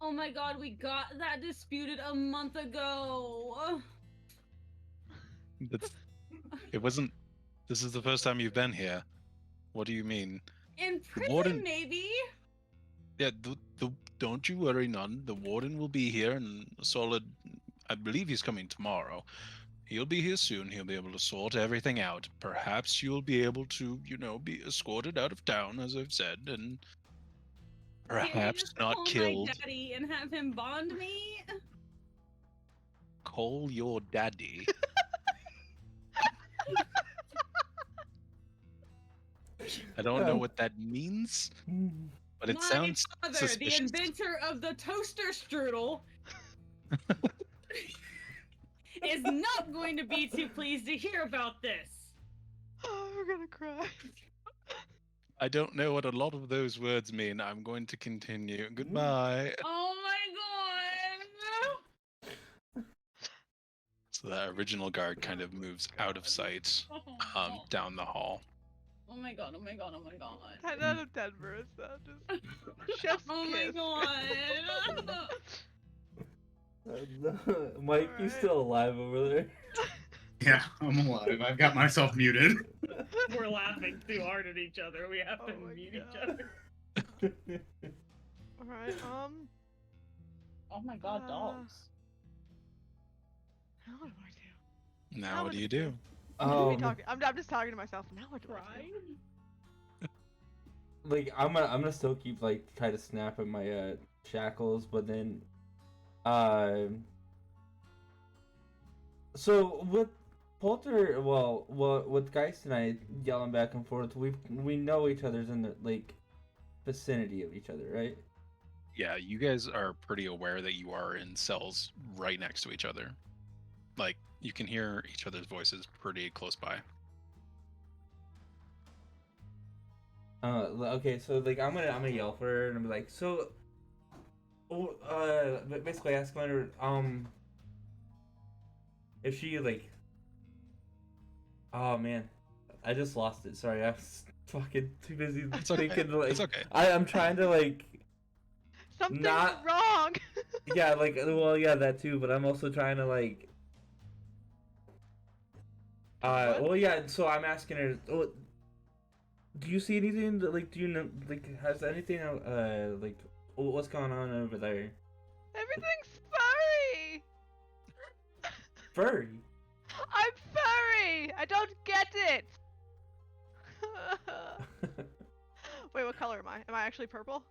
Oh my god, we got that disputed a month ago. it wasn't. This is the first time you've been here. What do you mean? In prison, warden- maybe? Yeah, don't you worry none. The warden will be here in a solid. I believe he's coming tomorrow. He'll be here soon. He'll be able to sort everything out. Perhaps you'll be able to, be escorted out of town, as I've said, and Can't you perhaps just not call killed. my daddy and have him bond me? Call your daddy. I don't know what that means, but it My sounds father, suspicious. the inventor of the toaster strudel, is not going to be too pleased to hear about this. Oh, we're gonna cry. I don't know what a lot of those words mean. I'm going to continue. Goodbye. Oh my god! So that original guard kind of moves out of sight down the hall. Oh my god, oh my god, oh my god. 10 out of 10, Marissa. Just chef's Oh my kiss. god. Mike, you Alright. still alive over there? Yeah, I'm alive. I've got myself muted. We're laughing too hard at each other. We have to Oh my mute God. each other. Alright, Oh my god, dogs. now what do I do? Now what do you do? I'm just talking to myself. Now what do I Cry? do? Like I'm gonna still keep like try to snap at my shackles, but then so with with Geist and I yelling back and forth, we know each other's in the like vicinity of each other, right? Yeah, you guys are pretty aware that you are in cells right next to each other. Like, you can hear each other's voices pretty close by. Okay, so like I'm gonna yell for her and I'm like, so basically ask her if she like, oh man, I just lost it. Sorry, I was fucking too busy It's okay. thinking like It's okay. I'm trying to like Something's not- wrong. yeah, like well yeah that too, but I'm also trying to like What? well yeah, so I'm asking her, oh, do you see anything that, like, do you know, like, has anything like what's going on over there? Everything's furry. Furry? I'm furry. I don't get it. Wait, what color am I? Am I actually purple?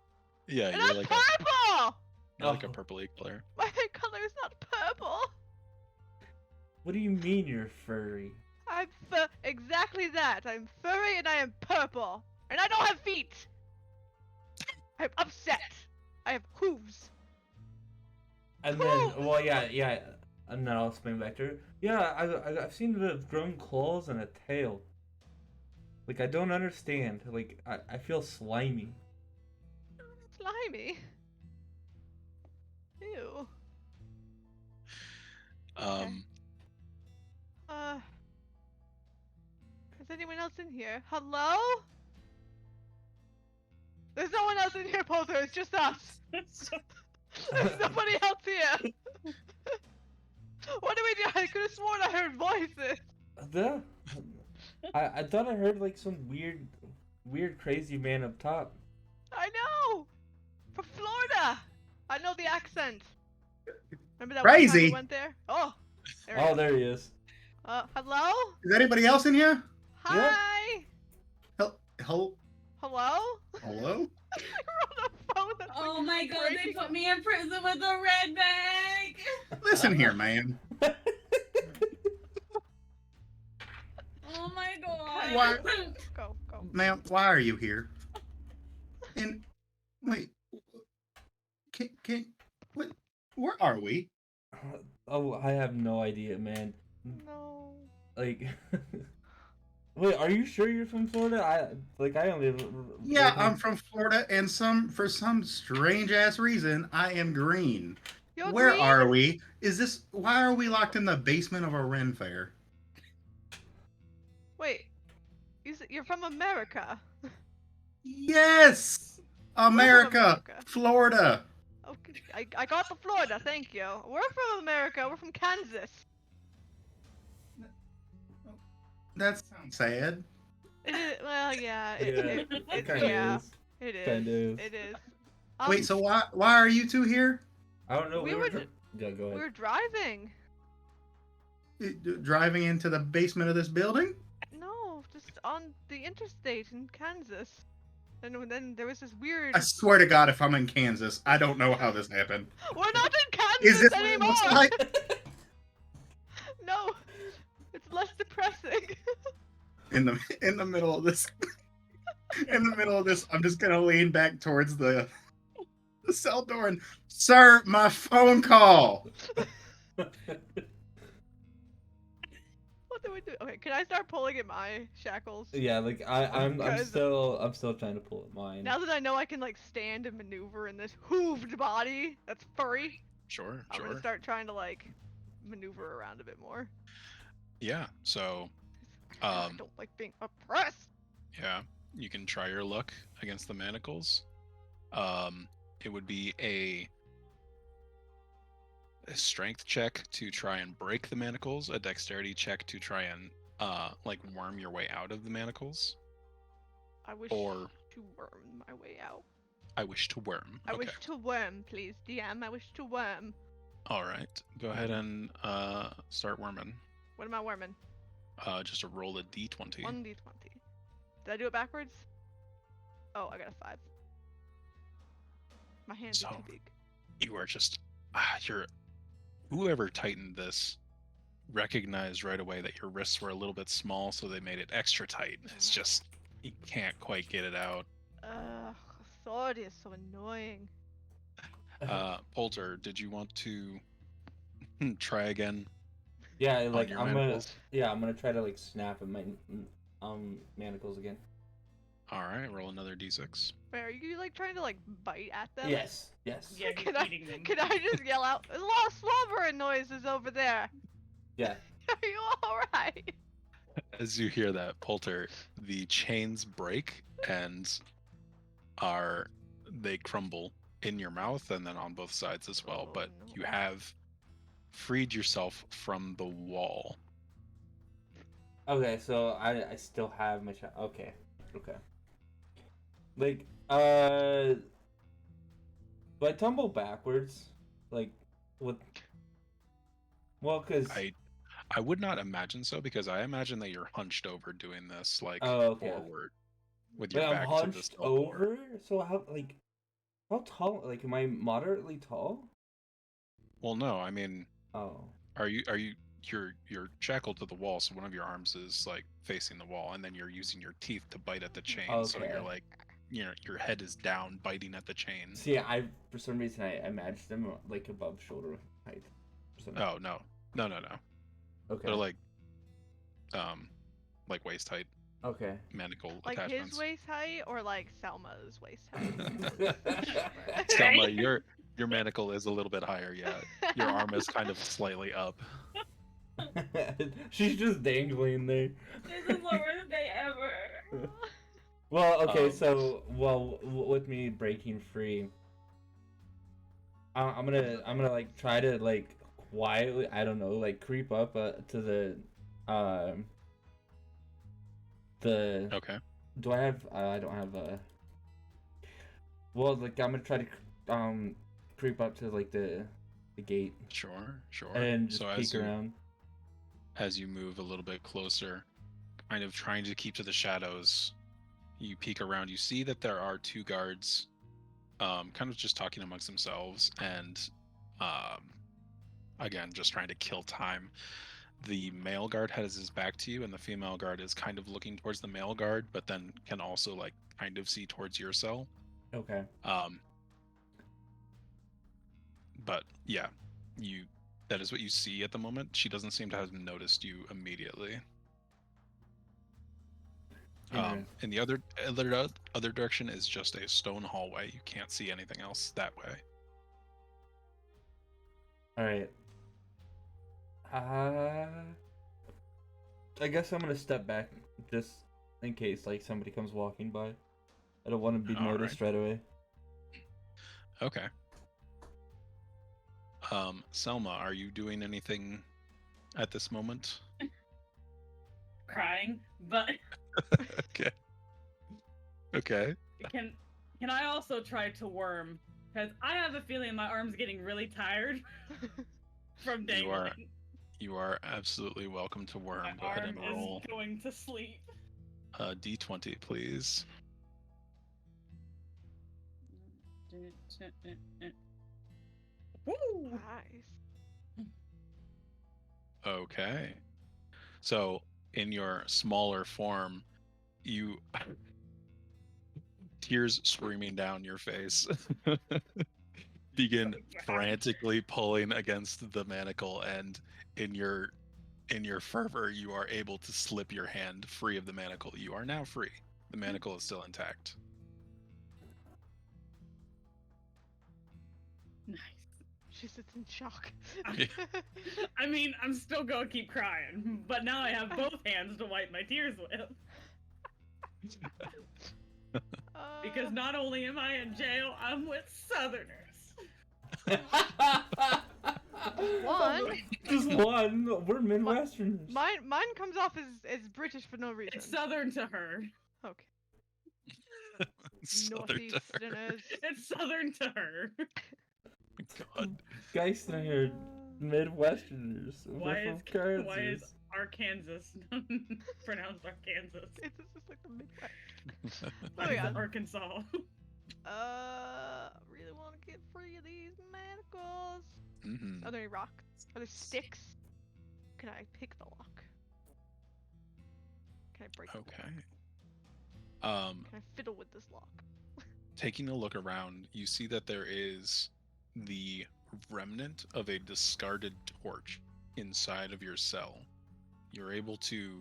Yeah, And you're I'm like purple. you're like a Oh. purpley color. My color is not purple. What do you mean you're furry? I'm exactly that. I'm furry and I am purple. And I don't have feet. I'm upset. I have hooves. And then, well, yeah, and then I'll explain back to her. Yeah, I've seen the grown claws and a tail. Like, I don't understand. Like, I feel slimy. Slimy. Ew. Is anyone else in here? Hello? There's no one else in here, Poser. It's just us. There's nobody else here. What do we do? I could have sworn I heard voices. The, I thought I heard like some weird crazy man up top. I know. From Florida. I know the accent. Remember that one time Crazy. we went there? Oh. There he Oh, is. there he is. Hello? Is anybody else in here? Hi. Hello? Hello? Hello? You're on the phone. That's Oh like my god, they breaking- put me in prison with a red bag! Listen here, man. Oh my god. What? Go. Ma'am, why are you here? And wait, what? Where are we? Oh, I have no idea, man. No. Like, wait, are you sure you're from Florida? I only. Yeah, I'm from Florida, and for some strange ass reason, I am green. You're Where green? are we? Why are we locked in the basement of a Ren fair? Wait. You're from America. Yes! America! America? Florida! Okay, I got the Florida, thank you. We're from America, we're from Kansas. That sounds sad. It is, well, yeah, Yeah, it kinda yeah, is. it is. Kinda is. It is. Wait, so why are you two here? I don't know. We were were dri- Yeah, go we ahead. were driving. Driving into the basement of this building? No, just on the interstate in Kansas. And then there was this weird. I swear to God, if I'm in Kansas, I don't know how this happened. We're not in Kansas Is this what it anymore. looks like? No, it's less depressing. In the middle of this, I'm just gonna lean back towards the cell door and, sir, my phone call. What do we do? Okay, can I start pulling at my shackles? Yeah, like I'm Guys- still trying to pull at mine. Now that I know I can like stand and maneuver in this hooved body that's furry, Sure, I'm sure. gonna start trying to like maneuver around a bit more. Yeah. So, I don't like being oppressed. yeah, you can try your luck against the manacles. It would be a strength check to try and break the manacles, a dexterity check to try and like worm your way out of the manacles. I wish Or- to worm my way out. I wish to worm. I Okay. wish to worm, please, DM. I wish to worm. All right. Go ahead and start worming. What am I worming? Just to roll a d20. 1d20. Did I do it backwards? Oh, I got a 5. My hands are So- too big. You are just whoever tightened this recognized right away that your wrists were a little bit small, so they made it extra tight. It's just you can't quite get it out. Ugh, authority is so annoying. Polter, did you want to try again? Yeah, on like your I'm manacles? gonna try to like snap at my manacles again. All right, roll another d6. Wait, are you like trying to like bite at them? Yes, yes. Yeah, Can he's I- eating them. Can I just yell out, "There's a lot of slobbering noises over there"? Yeah. Are you alright? As you hear that, Polter, the chains break and they crumble in your mouth and then on both sides as well. Oh, But no. you have freed yourself from the wall. Okay, so I still have my shot. Okay. Like do I tumble backwards? Like what? Well, cause I would not imagine so, because I imagine that you're hunched over doing this, like Oh, okay. forward with your Wait, I'm back to the hunched cell door. over. So how tall? Like, am I moderately tall? Well, no, I mean, Oh. you're shackled to the wall, so one of your arms is like facing the wall, and then you're using your teeth to bite at the chain. So Okay. you're like, your head is down, biting at the chain. See, for some reason I imagined them like above shoulder height. Oh no. Okay. They're like waist height Okay. manacle Like attachments. his waist height or like Selma's waist height? Selma, your manacle is a little bit higher. Yeah, your arm is kind of slightly up. She's just dangling there. This is the worst day ever. Well, okay, Um, so with me breaking free, I'm gonna like try to like quietly, I don't know, like creep up to the Okay. Do I have? I don't have Well, like I'm gonna try to creep up to like the gate Sure. and just So peek around. as you move a little bit closer, kind of trying to keep to the shadows, you peek around. You see that there are two guards, kind of just talking amongst themselves, and again, just trying to kill time. The male guard has his back to you, and the female guard is kind of looking towards the male guard, but then can also like kind of see towards your cell. Okay. But yeah, that is what you see at the moment. She doesn't seem to have noticed you immediately. Alright. And the other direction is just a stone hallway. You can't see anything else that way. All right. I guess I'm gonna step back just in case like somebody comes walking by. I don't want to be All noticed right away. Okay. Selma, are you doing anything at this moment? Crying, but Okay. Okay. can I also try to worm? Because I have a feeling my arm's getting really tired from You are dangling. You are absolutely welcome to worm. My Go ahead arm and roll is going to sleep. d20, please. Woo! Nice. Okay. So, in your smaller form, you tears streaming down your face begin frantically pulling against the manacle, and in your fervor you are able to slip your hand free of the manacle. You are now free. The manacle is still intact. Nice. She sits in shock. I mean, I'm still gonna keep crying, but now I have both hands to wipe my tears with. Because not only am I in jail, I'm with Southerners. One. Just one. We're Midwesterners. Mine comes off as British for no reason. It's Southern to her. Okay. Southern to her. Northeasterners. It's Southern to her. God. Guys, are Midwesterners. Why We're is from Kansas. why is Arkansas pronounced Arkansas? It's just like the Midwest. Oh Oh, yeah. Arkansas. Really want to get free of these manacles. Mm-hmm. Are there any rocks? Are there sticks? Can I pick the lock? Can I break the lock? Okay. Can I fiddle with this lock? Taking a look around, you see that there is the remnant of a discarded torch inside of your cell. You're able to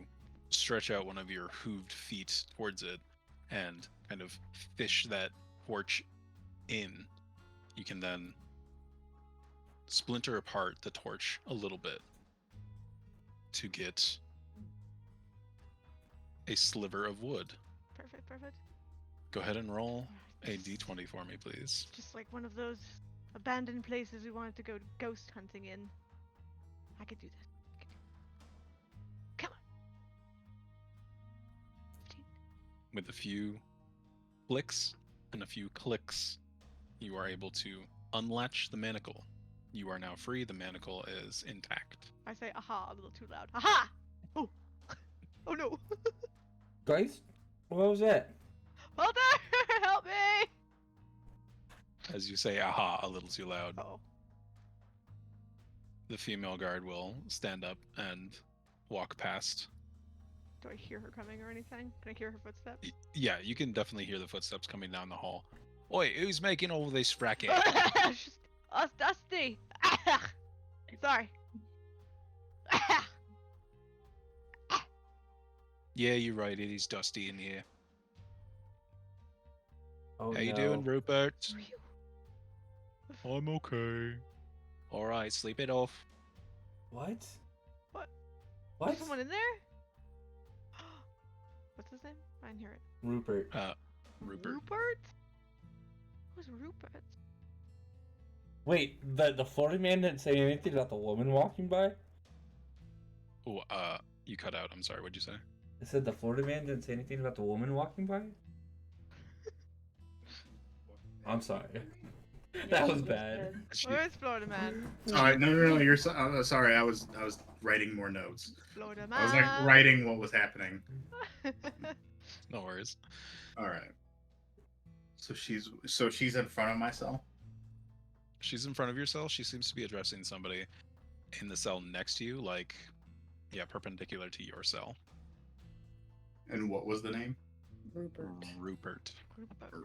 stretch out one of your hooved feet towards it and kind of fish that torch in. You can then splinter apart the torch a little bit to get a sliver of wood. Perfect. Go ahead and roll a d20 for me, please. Just like one of those abandoned places we wanted to go ghost hunting in. I could do this. Come on. 15. With a few flicks and a few clicks, you are able to unlatch the manacle. You are now free. The manacle is intact. I say aha a little too loud. Aha! Oh! Oh no! Guys, what was that? Hold on! Help me! As you say aha a little too loud, Oh. the female guard will stand up and walk past. Do I hear her coming or anything? Can I hear her footsteps? Yeah, you can definitely hear the footsteps coming down the hall. Oi, who's making all this racket? Us Dusty! Sorry. Yeah, you're right. It is dusty in here. Oh, How you no. doing, Rupert? Were you? I'm okay. All right, sleep it off. What? What? What? Is someone in there? What's his name? I didn't hear it. Rupert. Rupert. Rupert? Who's Rupert? Wait, the Florida man didn't say anything about the woman walking by? Oh, you cut out. I'm sorry. What'd you say? I said the Florida man didn't say anything about the woman walking by? I'm sorry. That was bad. Where's Florida man? All right, no. You're sorry. I was writing more notes. Florida man. I was like writing what was happening. No worries. All right. So she's in front of my cell. She's in front of your cell. She seems to be addressing somebody in the cell next to you, like, yeah, perpendicular to your cell. And what was the name? Rupert.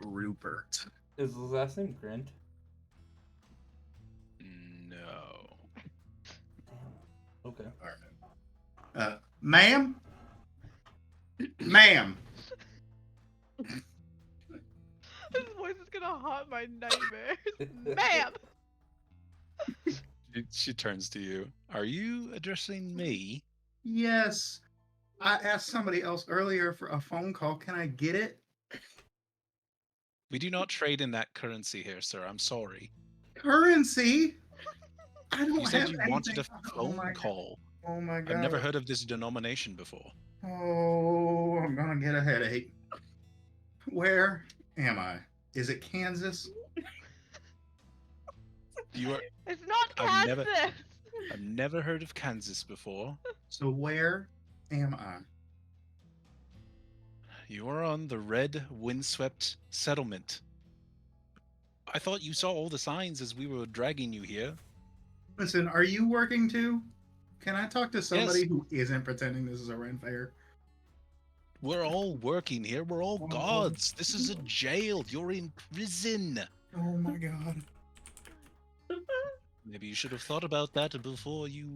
Rupert. Is his last name Grant? No. Okay. All right. Ma'am. Ma'am. This voice is gonna haunt my nightmares. Ma'am! She turns to you. Are you addressing me? Yes. I asked somebody else earlier for a phone call. Can I get it? We do not trade in that currency here, sir. I'm sorry. Currency? I don't You said have you wanted a anything. phone call. Oh my god. I've never heard of this denomination before. Oh, I'm gonna get a headache. Where am I? Is it Kansas? You are. It's not I've never- Kansas! I've never heard of Kansas before. So where am I? You are on the red windswept settlement. I thought you saw all the signs as we were dragging you here. Listen, are you working too? Can I talk to somebody Yes. who isn't pretending this is a rent fair? We're all working here. We're all Oh. guards. This is a jail. You're in prison. Oh my god. Maybe you should have thought about that before you.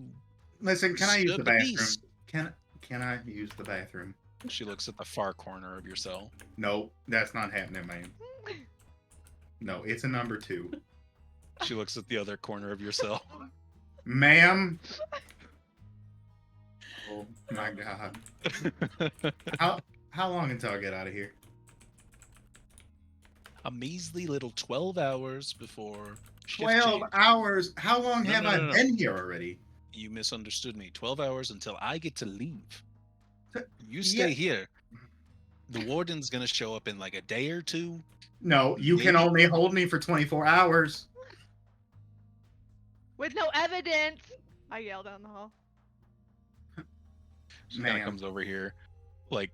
Listen, can I use Disturb the the bathroom? peace. Can I use the bathroom? She looks at the far corner of your cell. No, that's not happening, man. No, it's a number 2. She looks at the other corner of your cell. Ma'am. Oh my god. How long until I get out of here? A measly little 12 hours before shift 12 change. hours. How long No, have no, I no, no. been here already? You misunderstood me. 12 hours until I get to leave. T- You stay yeah. here. The warden's gonna show up in like a day or two. No, you can Maybe- only hold me for 24 hours. With no evidence! I yell down the hall. She kind of Ma'am. comes over here, like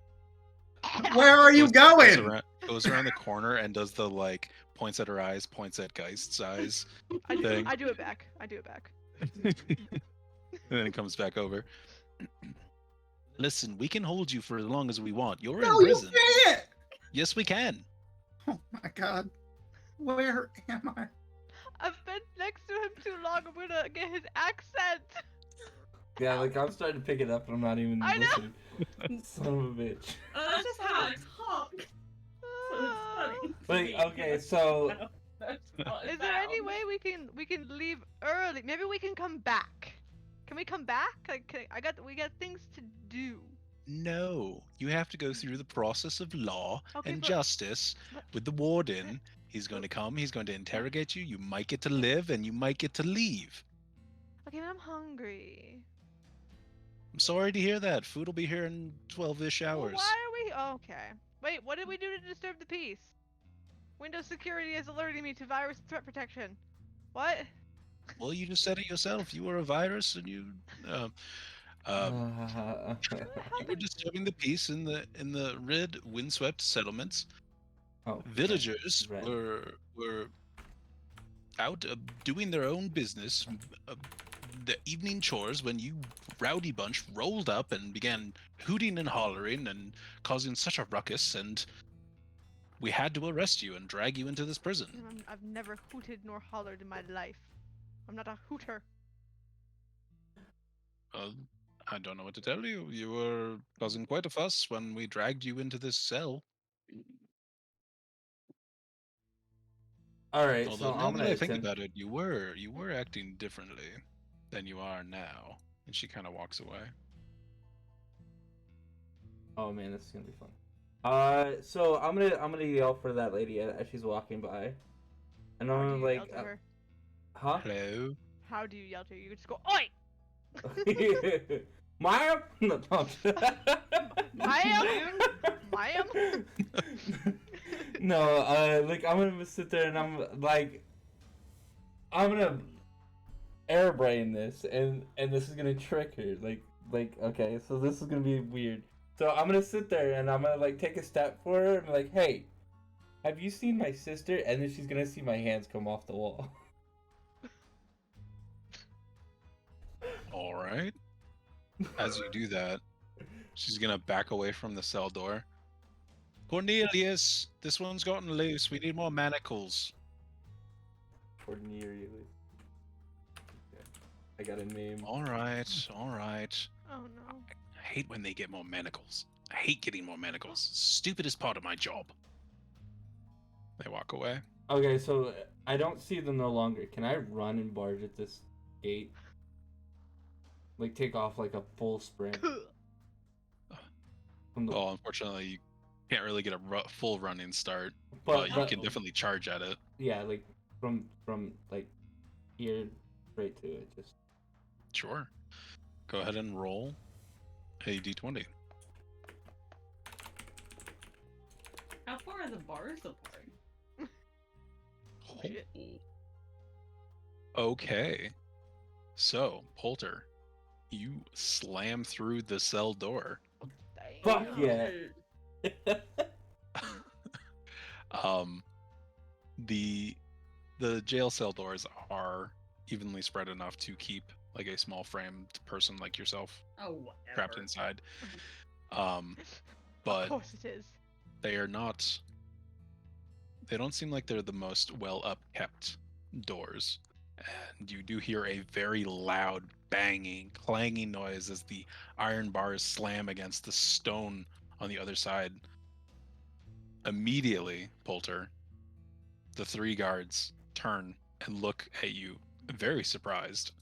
Where are you going? goes around the corner and does the like points at her eyes, points at Geist's eyes I do, thing. I do it back. I do it back. And then it comes back over. Listen, we can hold you for as long as we want. You're No, in you prison. can't. Yes, we can. Oh my god. Where am I? I've been next to him too long. I'm gonna get his accent. Yeah, like I'm starting to pick it up, and I'm not even I know. listening. Son of a bitch. That's just how I talk. So it's funny. Like, okay, so Is there any way we can leave early? Maybe we can come back. Can we come back? Like, we got things to do. No, you have to go through the process of law Okay, and but- justice with the warden. He's going to come, he's going to interrogate you. You might get to live and you might get to leave. Okay, but I'm hungry. I'm sorry to hear that. Food will be here in 12-ish Well, hours. why are we? Okay. Wait, what did we do to disturb the peace? Windows security is alerting me to virus threat protection. What? Well, you just said it yourself. You were a virus and you you were disturbing the peace in the red windswept settlements. Oh, Villagers right. were out doing their own business, the evening chores, when you rowdy bunch rolled up and began hooting and hollering and causing such a ruckus, and we had to arrest you and drag you into this prison. I've never hooted nor hollered in my life. I'm not a hooter. I don't know what to tell you. You were causing quite a fuss when we dragged you into this cell. All right, Although so now I'm that gonna I think attempt. about it, you were acting differently than you are now. And she kind of walks away. Oh man, this is gonna be fun. So I'm gonna yell for that lady as she's walking by, and How do I'm you like, yell to her? huh? Hello. How do you yell to her? You just go, oi! Ma'am? No, no. Ma'am? Ma'am? No, like I'm gonna sit there and I'm gonna airbrain this, and this is gonna trick her. Like okay, so this is gonna be weird. So I'm gonna sit there and I'm gonna like take a step for her and be like, hey, have you seen my sister? And then she's gonna see my hands come off the wall. All right. As you do that, she's gonna back away from the cell door. Cornelius, this one's gotten loose. We need more manacles. Cornelius. Okay. I got a name. All right, all right. Oh no. I hate when they get more manacles. I hate getting more manacles. Stupidest part of my job. They walk away. Okay, so I don't see them no longer. Can I run and barge at this gate? Like take off like a full sprint. From the, Oh, unfortunately, you can't really get a full running start, but you can definitely charge at it. yeah, like from like here straight to it. Just Sure. Go ahead and roll a d20. How far are the bars apart? Shit. Okay. So, Polter, you slam through the cell door. fuck yeah. The jail cell doors are evenly spread enough to keep like a small framed person like yourself Oh, whatever. trapped inside. Of But course it is. they are not. They don't seem like they're the most well upkept doors. And you do hear a very loud banging, clanging noise as the iron bars slam against the stone on the other side. Immediately, Polter, the three guards turn and look at you, very surprised.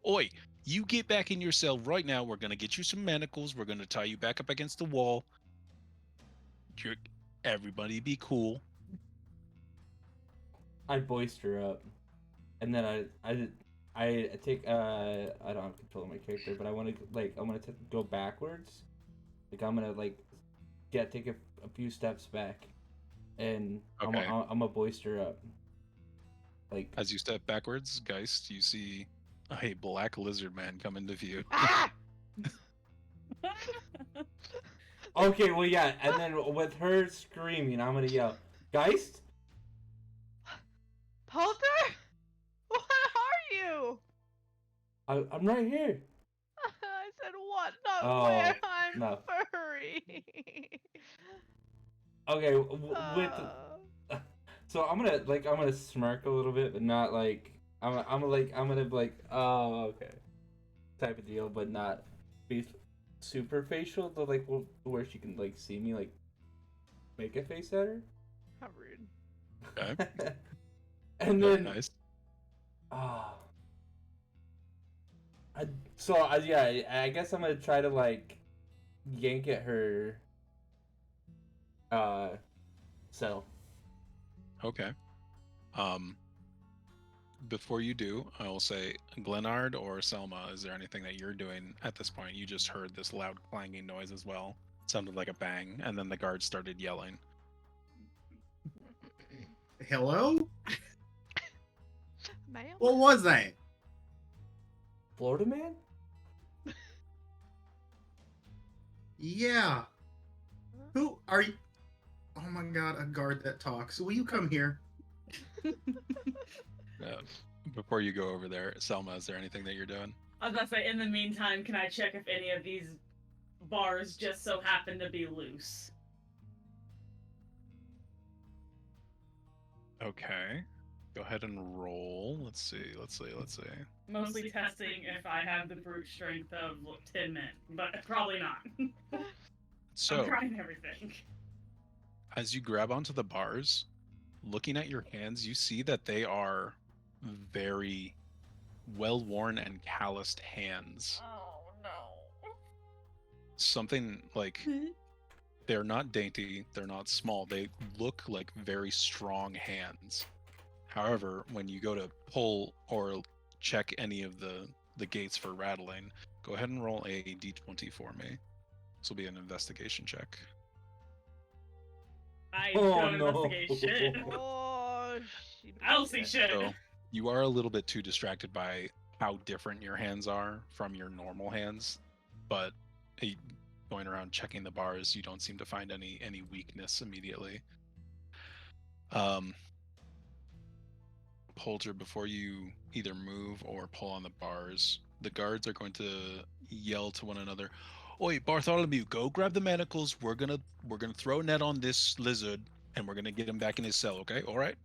Oi, you get back in your cell right now. We're gonna get you some manacles. We're gonna tie you back up against the wall. You're, everybody be cool. I boist her up, and then I take I don't have control of my character, but I want to go backwards. Like I'm gonna like take a few steps back, and Okay. I'm gonna boist her up. Like As you step backwards, Geist, you see a black lizard man come into view. Ah! okay, well yeah, and then with her screaming, I'm gonna yell, Geist. Polter? What are you? I'm right here. I said what, not Oh, where. I'm no. furry. Okay, with so I'm gonna smirk a little bit, but not like I'm gonna be like oh okay type of deal, but not be super facial to like where she can like see me like make a face at her. How rude. Okay. And Very then nice. yeah, I guess I'm gonna try to like yank at her cell. Okay. Before you do, I will say, Glenard or Selma, is there anything that you're doing at this point? You just heard this loud clanging noise as well. It sounded like a bang, and then the guards started yelling. Hello? Ma'am? What was that? Florida man? Yeah. Who are you? Oh my god, a guard that talks. Will you come here? Before you go over there, Selma, is there anything that you're doing? I was about to say, in the meantime, can I check if any of these bars just so happen to be loose? Okay. Go ahead and roll. Let's see. Mostly testing if I have the brute strength of 10 men, but probably not. So, I'm trying everything. as you grab onto the bars, looking at your hands, you see that they are very well-worn and calloused hands. Oh, no. Something like they're not dainty, they're not small, they look like very strong hands. However, when you go to pull or check any of the gates for rattling, go ahead and roll a d20 for me. This will be an investigation check. I Oh, don't no. investigate shit. Oh, she I don't see shit. So you are a little bit too distracted by how different your hands are from your normal hands, but going around checking the bars, you don't seem to find any weakness immediately. Polter, before you either move or pull on the bars, the guards are going to yell to one another, "Oi, Bartholomew, go grab the manacles. We're gonna throw a net on this lizard, and we're gonna get him back in his cell. Okay, all right?"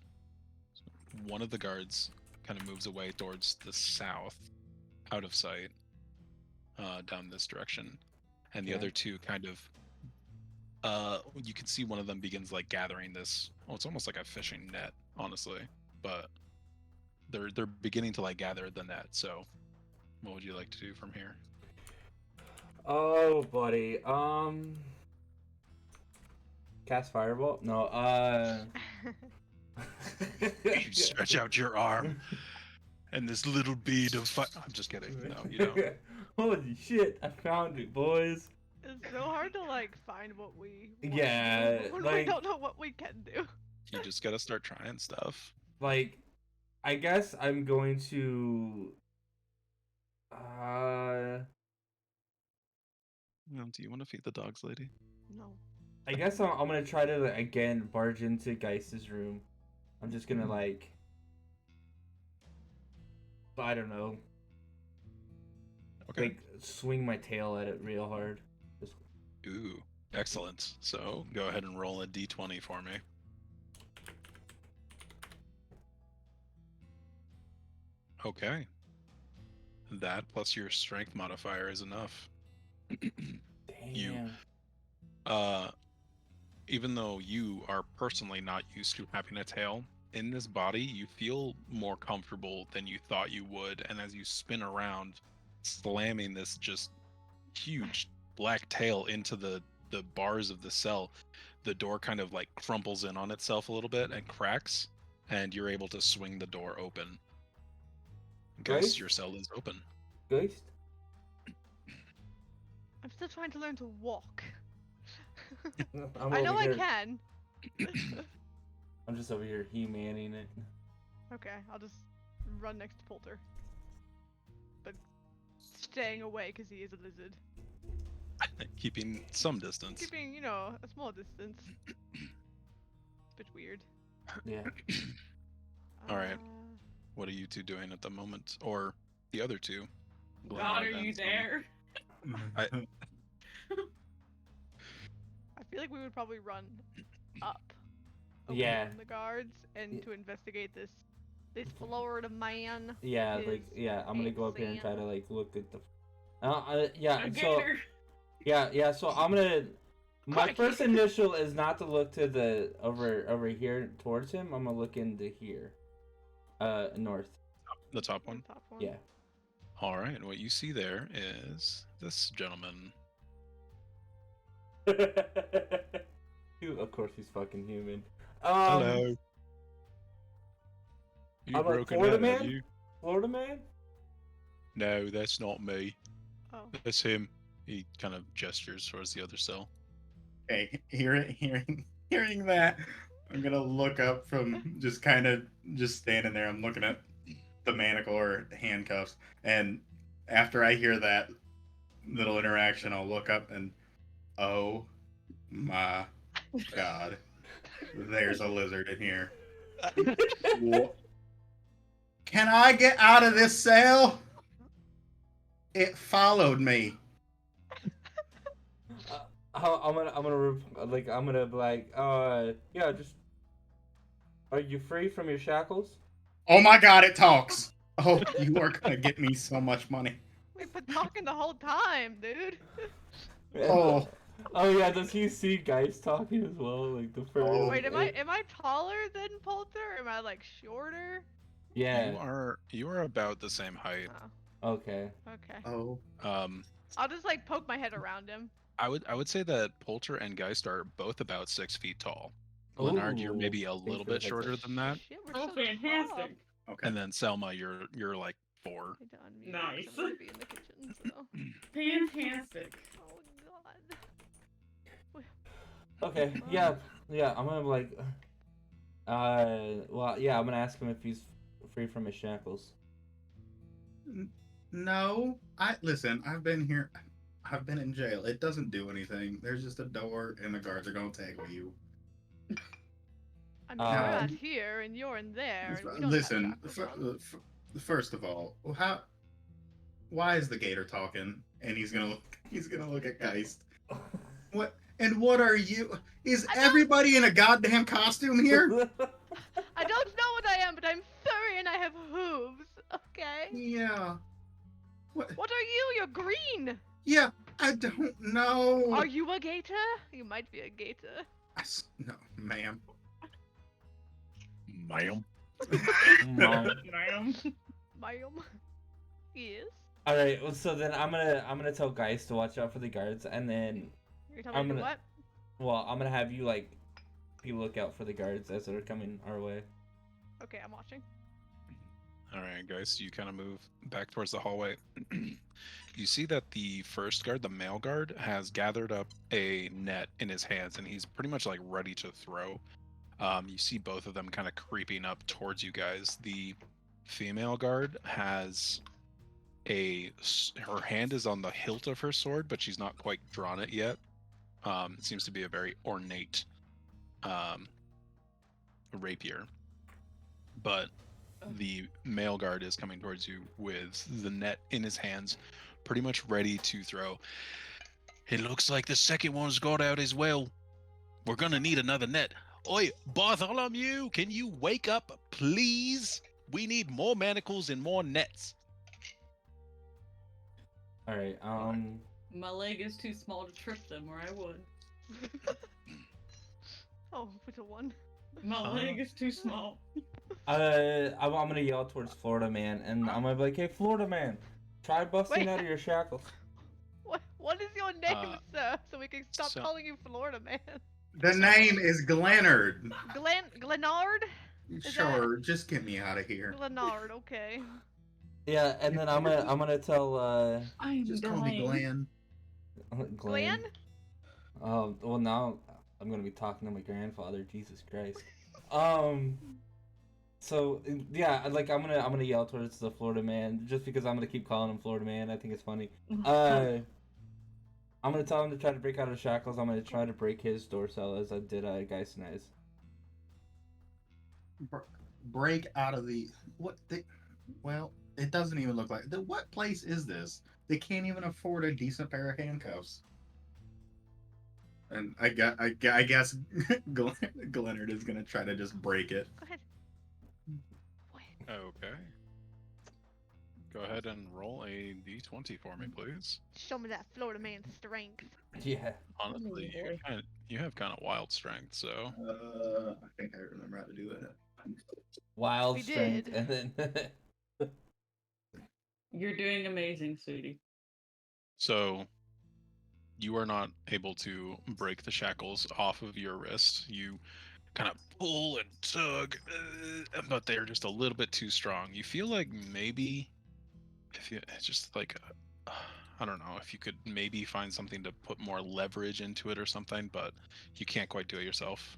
One of the guards kind of moves away towards the south, out of sight, down this direction, and the Okay. other two kind of, you can see one of them begins like gathering this. Oh, it's almost like a fishing net, honestly, but they're beginning to like gather the net. So, what would you like to do from here? Oh, buddy. Cast fireball? No. You stretch out your arm, and this little bead of fire. I'm just kidding. No, you don't. Holy shit! I found it, boys. It's so hard to like find what we want to Yeah, do when we like- don't know what we can do. You just gotta start trying stuff. Like, I guess I'm going to. Do you want to feed the dogs, lady? No. I guess I'm gonna try to like, again barge into Geist's room. I'm just gonna like. I don't know. Okay. Like swing my tail at it real hard. Just... Ooh, excellent. So go ahead and roll a d20 for me. Okay. That plus your strength modifier is enough. Damn. Even though you are personally not used to having a tail, in this body, you feel more comfortable than you thought you would. And as you spin around, slamming this just huge black tail into the bars of the cell, the door kind of like crumples in on itself a little bit and cracks, and you're able to swing the door open. Ghost, Right? your cell is open. Ghost? I'm still trying to learn to walk. I'm I know over I here- can. I'm just over here He-Manning it. Okay, I'll just run next to Polter. But staying away because he is a lizard. Keeping some distance. Keeping, you know, a small distance. It's a bit weird. Yeah. All right. Uh, What are you two doing at the moment? Or the other two? God, are Glenn you and Summer. there? I feel like we would probably run up. Yeah. From the guards and Yeah. to investigate this Florida man. Yeah, His like, yeah, I'm gonna go up here and try accent. to, like, look at the... yeah, A so... gator. Yeah, so I'm gonna... My Crikey. first initial is not to look to the... Over here towards him. I'm gonna look into here. North. The top one? Top one. Yeah. All right. What you see there is this gentleman. Of course he's fucking human. Hello. You I'm like, broken Florida out, man? have you? Florida man? No, that's not me. Oh. That's him. He kind of gestures towards the other cell. Okay, hearing that, I'm gonna look up from just kind of just standing there. I'm looking at the manacle or handcuffs, and after I hear that little interaction, I'll look up and, oh my god, there's a lizard in here. Can I get out of this cell? It followed me. I'm gonna be like, yeah, just... Are you free from your shackles? Oh my god, it talks. Oh, you are gonna get me so much money. We've been talking the whole time, dude. Oh. Oh yeah, does he see guys talking as well? Like the first... Oh. Wait, am I taller than Polter? Or am I like shorter? Yeah. You are about the same height. Oh, Okay. okay. Oh. I'll just like poke my head around him. I would say that Polter and Geist are both about 6 feet tall. Leonard, you're Ooh, maybe a thanks little for the bit heads shorter up. than that, Shit, we're Oh, so close. fantastic. Okay. and then Selma, you're like 4. I need to unmute Nice. because I'm gonna be in the kitchen. So. Fantastic. Oh god. Okay. Yeah. I'm gonna like. Well, yeah. I'm gonna ask him if he's free from his shackles. No, listen. I've been here. I've been in jail. It doesn't do anything. There's just a door, and the guards are gonna tackle you. I'm you're not here and you're in there. And we don't Listen, have shackles on. first of all, why is the gator talking? And he's gonna look at Geist. What? And what are you? Is everybody in a goddamn costume here? I don't know what I am, but I'm furry and I have hooves. Okay. Yeah. What? What are you? You're green. Yeah, I don't know. Are you a gator? You might be a gator. No, ma'am. Ma'am. Mom. Ma'am. Ma'am. Yes. All right. Well, so then I'm gonna tell guys to watch out for the guards, and then You're telling I'm me to gonna- what? well, I'm gonna have you like, you look out for the guards as they're coming our way. Okay, I'm watching. All right, guys, you kind of move back towards the hallway. You see that the first guard, the male guard, has gathered up a net in his hands, and he's pretty much like ready to throw. You see both of them kind of creeping up towards you guys. The female guard has her hand is on the hilt of her sword, but she's not quite drawn it yet. It seems to be a very ornate rapier. But the male guard is coming towards you with the net in his hands, pretty much ready to throw. It looks like the second one's got out as well. We're gonna need another net. Oi, Bartholomew, can you wake up, please? We need more manacles and more nets. All right. My leg is too small to trip them, or I would. Oh, with a one. My leg is too small. I'm gonna yell towards Florida Man, and I'm gonna be like, "Hey, Florida Man, try busting Wait. out of your shackles." What is your name, Uh, sir? So we can stop so- calling you Florida Man. The name is Glennard. Glenard? Is Sure, just get me out of here. Glenard, okay. Yeah, and then I'm gonna tell I'm Just call me Glenn. Glenn. Well now I'm gonna be talking to my grandfather. Jesus Christ. So yeah, like I'm gonna yell towards the Florida Man just because I'm gonna keep calling him Florida Man. I think it's funny. I'm gonna tell him to try to break out of the shackles. I'm gonna try to break his door cell as I did Geisnez. Break out of the what? Well, it doesn't even look like. What place is this? They can't even afford a decent pair of handcuffs. And I guess Glennard is gonna try to just break it. Go ahead. Okay. Go ahead and roll a d20 for me, please. Show me that Florida Man strength. Yeah. Honestly, boy. you have kind of wild strength, so I think I remember how to do that. Wild We strength, did. and then You're doing amazing, sweetie. so you are not able to break the shackles off of your wrist. You kind of pull and tug, but they're just a little bit too strong. You feel like maybe if you it's just like I don't know if you could maybe find something to put more leverage into it or something, but you can't quite do it yourself.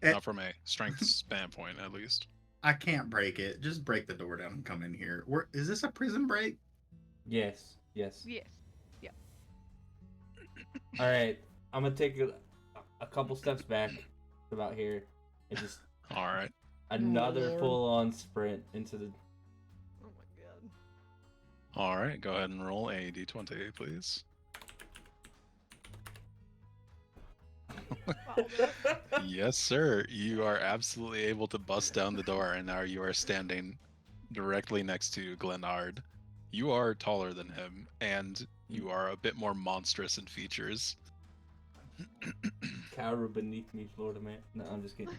Not from a strength standpoint, at least. I can't break it. Just break the door down and come in here. Is this a prison break? yes. Yes. All right, I'm gonna take a couple steps back about here and just All right. another Lord. full-on sprint into the. Oh my god. All right. Go ahead and roll a d20, please. Yes, sir. You are absolutely able to bust down the door, and now you are standing directly next to Glenard. You are taller than him, and you are a bit more monstrous in features. Cower beneath me, Florida Man. No, I'm just kidding.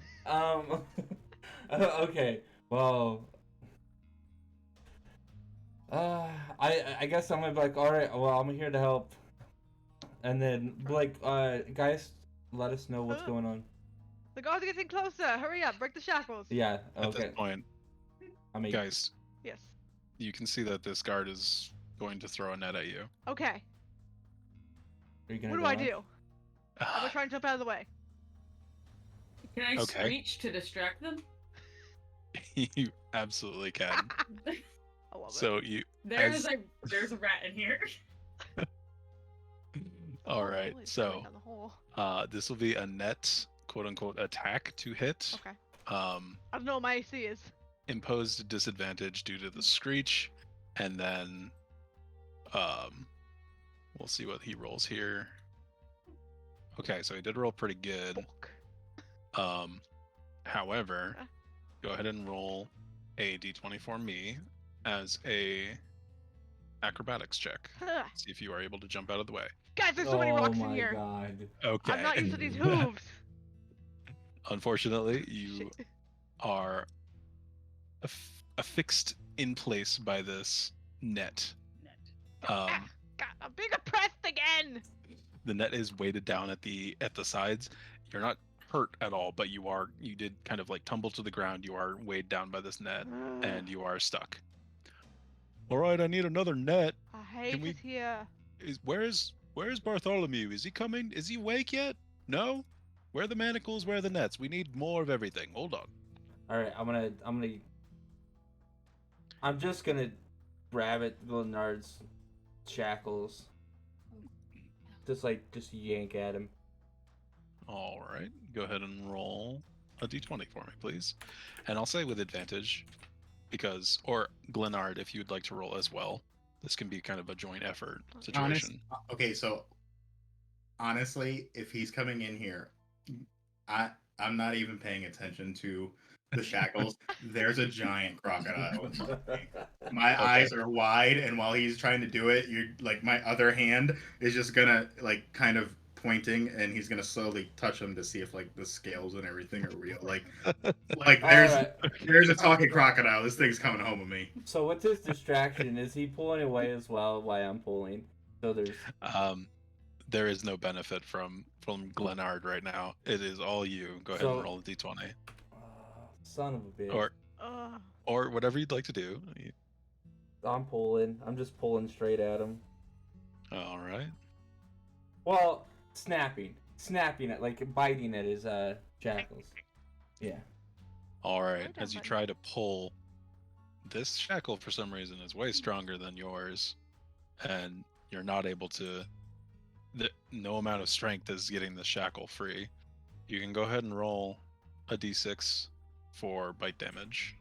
Okay. Well. I guess I'm gonna be like, all right. Well, I'm here to help. And then, like, guys, let us know what's going on. The guards are getting closer. Hurry up. Break the shackles. Yeah. At Okay. this point, I mean, guys, Yes. you can see that this guard is going to throw a net at you. Okay. are you gonna What do go I on? do? I'm gonna try and jump out of the way. Can I Okay. screech to distract them? You absolutely can. I love it. So you. There's a rat in here. All Oh, right. it's So going down the hole. this will be a net, quote unquote, attack to hit. Okay. I I don't know what my AC is. imposed disadvantage due to the screech, and then we'll see what he rolls here. Okay, so he did roll pretty good. Fuck. However, go ahead and roll a d20 for me as a acrobatics check. Huh. See if you are able to jump out of the way. Guys, there's so many rocks Oh in my here. god. Okay. I'm not used to these hooves. Unfortunately, you Shit. are affixed in place by this net. God, I'm being oppressed again. The net is weighted down at the sides. You're not hurt at all, but you did kind of like tumble to the ground. You are weighed down by this net, and you are stuck. All right, I need another net. I hate we- it here. Where's Bartholomew? Is he coming? Is he awake yet? No. Where are the manacles? Where are the nets? We need more of everything. Hold on. All right, I'm just gonna grab at Glenard's shackles. Just yank at him. All right, go ahead and roll a d20 for me, please. And I'll say with advantage, or Glenard, if you'd like to roll as well. This can be kind of a joint effort situation. Okay, so honestly, if he's coming in here, I'm not even paying attention to the shackles. There's a giant crocodile. My eyes are wide, and while he's trying to do it, you're like my other hand is just gonna like kind of pointing, and he's gonna slowly touch them to see if like the scales and everything are real. Like All there's right. there's a talking crocodile. This thing's coming home with me. So with this distraction, is he pulling away as well while I'm pulling? So there's There is no benefit from Glenard right now. It is all you. Go ahead and roll a d20, son of a bitch. or whatever you'd like to do. I'm pulling. I'm just pulling straight at him. All right. Well, snapping at, like biting at his shackles. Yeah. All right. Right As you on, try to pull, this shackle for some reason is way stronger than yours, and you're not able to. No amount of strength is getting the shackle free. You can go ahead and roll a d6 for bite damage.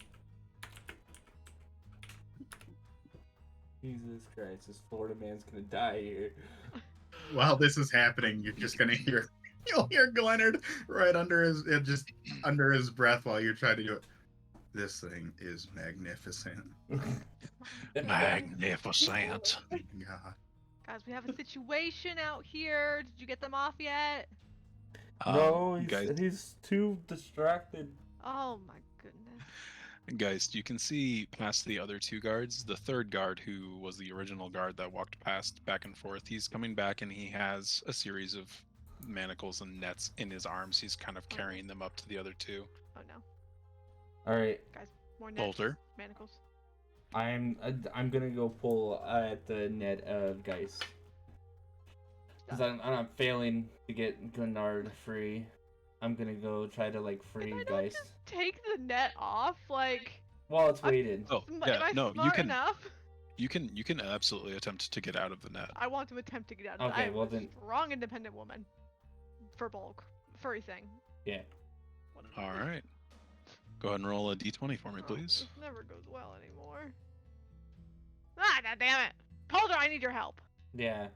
Jesus Christ, this Florida man's gonna die here. While this is happening, you're just gonna you'll hear Glenard right under his breath while you're trying to do it. This thing is magnificent. Magnificent. God. Guys, we have a situation out here. Did you get them off yet? No, guys, he's too distracted. Oh my goodness. guys, you can see past the other two guards. The third guard, who was the original guard that walked past back and forth, he's coming back, and he has a series of manacles and nets in his arms. He's kind of carrying them up to the other two. Oh no. All right, Guys, more nets, Bolter. manacles. I'm gonna go pull at the net of Geist. Cause I'm failing to get Glenard free. I'm gonna go try to like free Can I not Geist. just take the net off? Like, Well, it's weighted. Oh, am yeah, I no, smart you can enough? you can absolutely attempt to get out of the net. I want to attempt to get out of it. Okay, I'm well a then- strong, independent woman. For bulk. Furry thing. Yeah. All right. Go ahead and roll a d20 for me, Oh, please. this never goes well anymore. Ah, god damn it! Polder, I need your help. Yeah.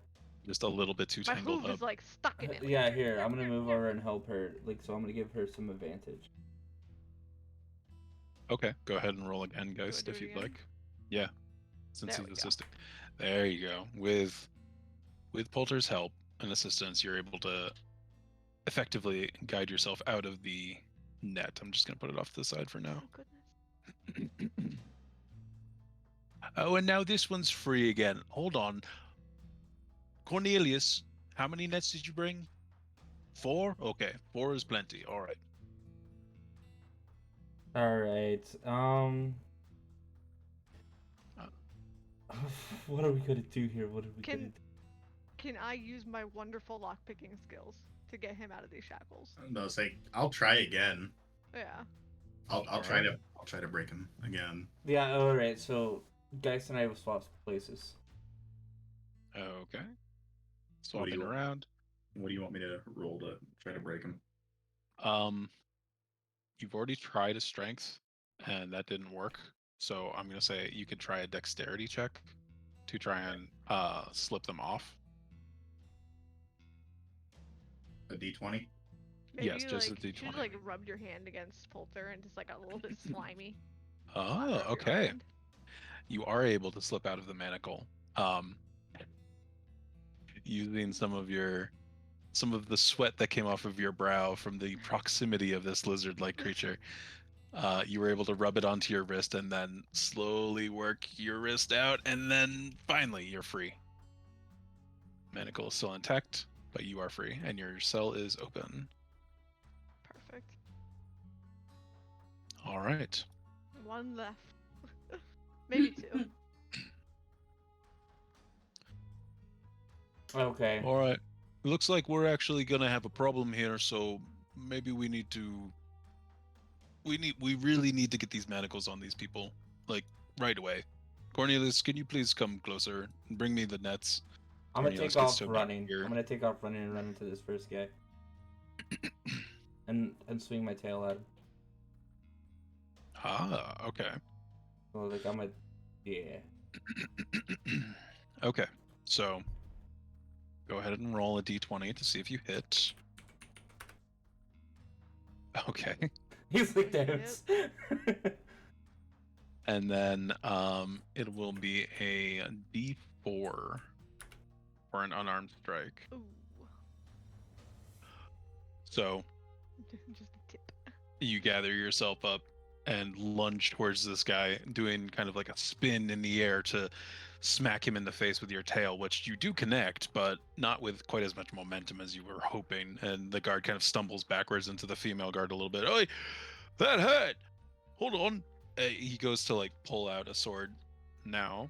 Just a little bit too My tangled hoof up. is like stuck in it. like, Yeah, here, I'm gonna move over and help her. Like, so I'm gonna give her some advantage. Okay, go ahead and roll again, guys, do if it you'd again? like. Yeah, since There he's we go. assisting. There you go. With Poulter's help and assistance, you're able to effectively guide yourself out of the net. I'm just gonna put it off to the side for now. Oh goodness. Oh, and now this one's free again. Hold on. Cornelius, how many nets did you bring? 4? Okay, 4 is plenty. All right. All right. What are we gonna do here? What are we gonna do? Can I use my wonderful lockpicking skills to get him out of these shackles? No, say I'll try again. Yeah. I'll try to break him again. Yeah. All right. So, Geist and I will swap places. Okay. What do Swapping you- around. What do you want me to roll to try to break him? You've already tried a strength, and that didn't work. So I'm gonna say you could try a dexterity check to try and slip them off. A D20? Maybe Yes, you, just a like, you should, D20. like rubbed your hand against Polter and just like a little bit slimy. Oh, Lather of your okay. hand. You are able to slip out of the manacle. Using some of the sweat that came off of your brow from the proximity of this lizard-like creature. You were able to rub it onto your wrist and then slowly work your wrist out, and then finally you're free. Manacle is still intact, but you are free, and your cell is open. Perfect. All right. One left. Maybe two. Okay. All right. Looks like we're actually gonna have a problem here, so maybe we need to. We really need to get these manacles on these people, like right away. Cornelius, can you please come closer and bring me the nets? I'm gonna Cornelius take gets off to about running. here. I'm gonna take off running and run into this first guy. and swing my tail at him. Ah, okay. So like yeah. Okay, so go ahead and roll a d20 to see if you hit. Okay, He's like that. and then it will be a d4 for an unarmed strike. Ooh. So Just a tip. you gather yourself up and lunge towards this guy, doing kind of like a spin in the air to smack him in the face with your tail, which you do connect, but not with quite as much momentum as you were hoping. And the guard kind of stumbles backwards into the female guard a little bit. Oi, that hurt! Hold on. He goes to like pull out a sword. Now,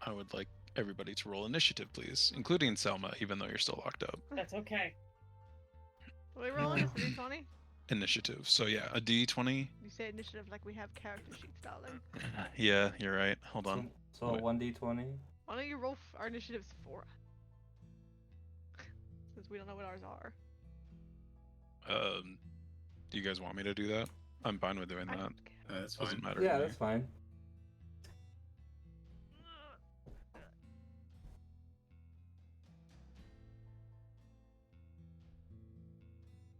I would like everybody to roll initiative, please, including Selma, even though you're still locked up. That's okay. Are we rolling? Is it D20? Initiative. So yeah, a D20. You say initiative like we have character sheets, darling. Yeah, you're right. Hold on. So Wait. 1d20. Why don't you roll our initiatives for us? Since we don't know what ours are. Do you guys want me to do that? I'm fine with doing I that. don't care. That's fine. Doesn't matter. Yeah, to me. that's fine.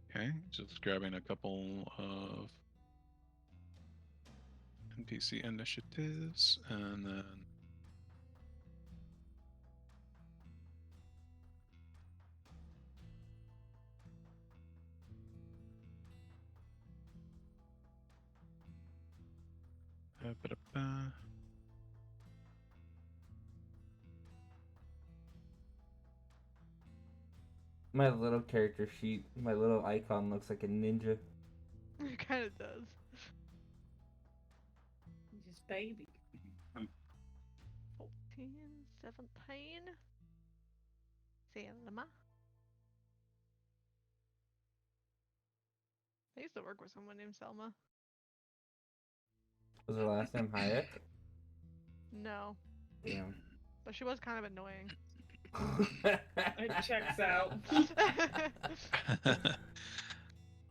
Okay, just grabbing a couple of NPC initiatives, and then ba-da-ba. My little character sheet, my little icon looks like a ninja. It kind of does. Just baby. 14, 17. Selma. I used to work with someone named Selma. Was her last name Hayek? No, Damn. but she was kind of annoying. It checks out.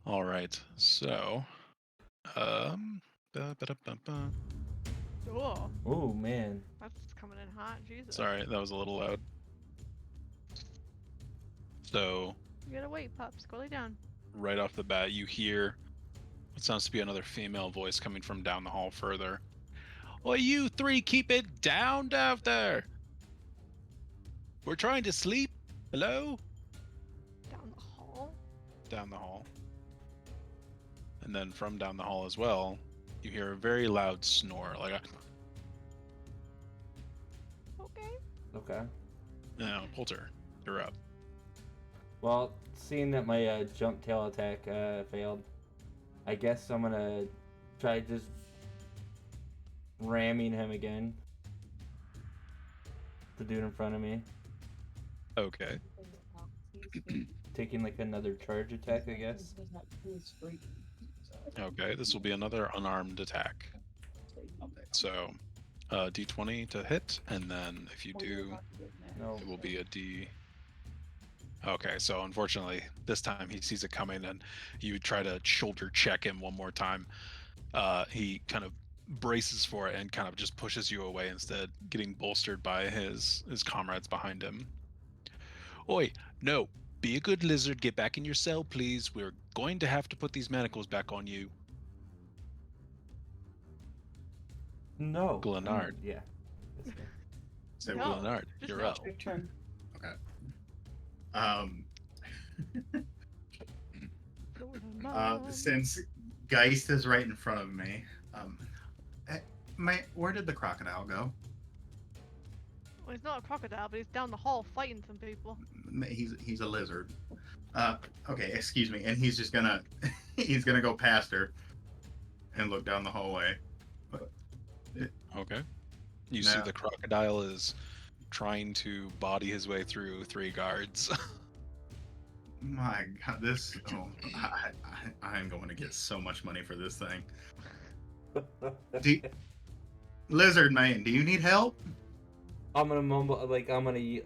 All right, so ba-ba-da-ba-ba. Oh, Oh man. that's coming in hot. Jesus. Sorry, that was a little loud. So You gotta wait, pups. Go lay down. right off the bat, you hear what sounds to be another female voice coming from down the hall further. Well, you three keep it down there. We're trying to sleep. Hello? Down the hall. Down the hall. And then from down the hall as well, you hear a very loud snore, like a Okay. Okay. no, Poulter, you're up. Well, seeing that my jump tail attack failed, I guess I'm gonna try just ramming him again. The dude in front of me. Okay. Taking like another charge attack, I guess. Okay, this will be another unarmed attack. So, D20 to hit, and then if you do, No. it will be a D. Okay, so unfortunately, this time he sees it coming, and you try to shoulder check him one more time. He kind of braces for it and kind of just pushes you away instead, getting bolstered by his comrades behind him. Oi, no, be a good lizard, get back in your cell, please. We're going to have to put these manacles back on you. No. Glenard. Yeah. So, No. Glenard, just you're no. up. Your turn. Since Geist is right in front of me, where did the crocodile go? Well, he's not a crocodile, but he's down the hall fighting some people. He's a lizard. Okay, excuse me, and he's just gonna he's gonna go past her and look down the hallway. Okay. You see Now- the crocodile is trying to body his way through 3 guards. My God, I'm going to get so much money for this thing. Lizard man, do you need help? I'm gonna mumble like I'm gonna.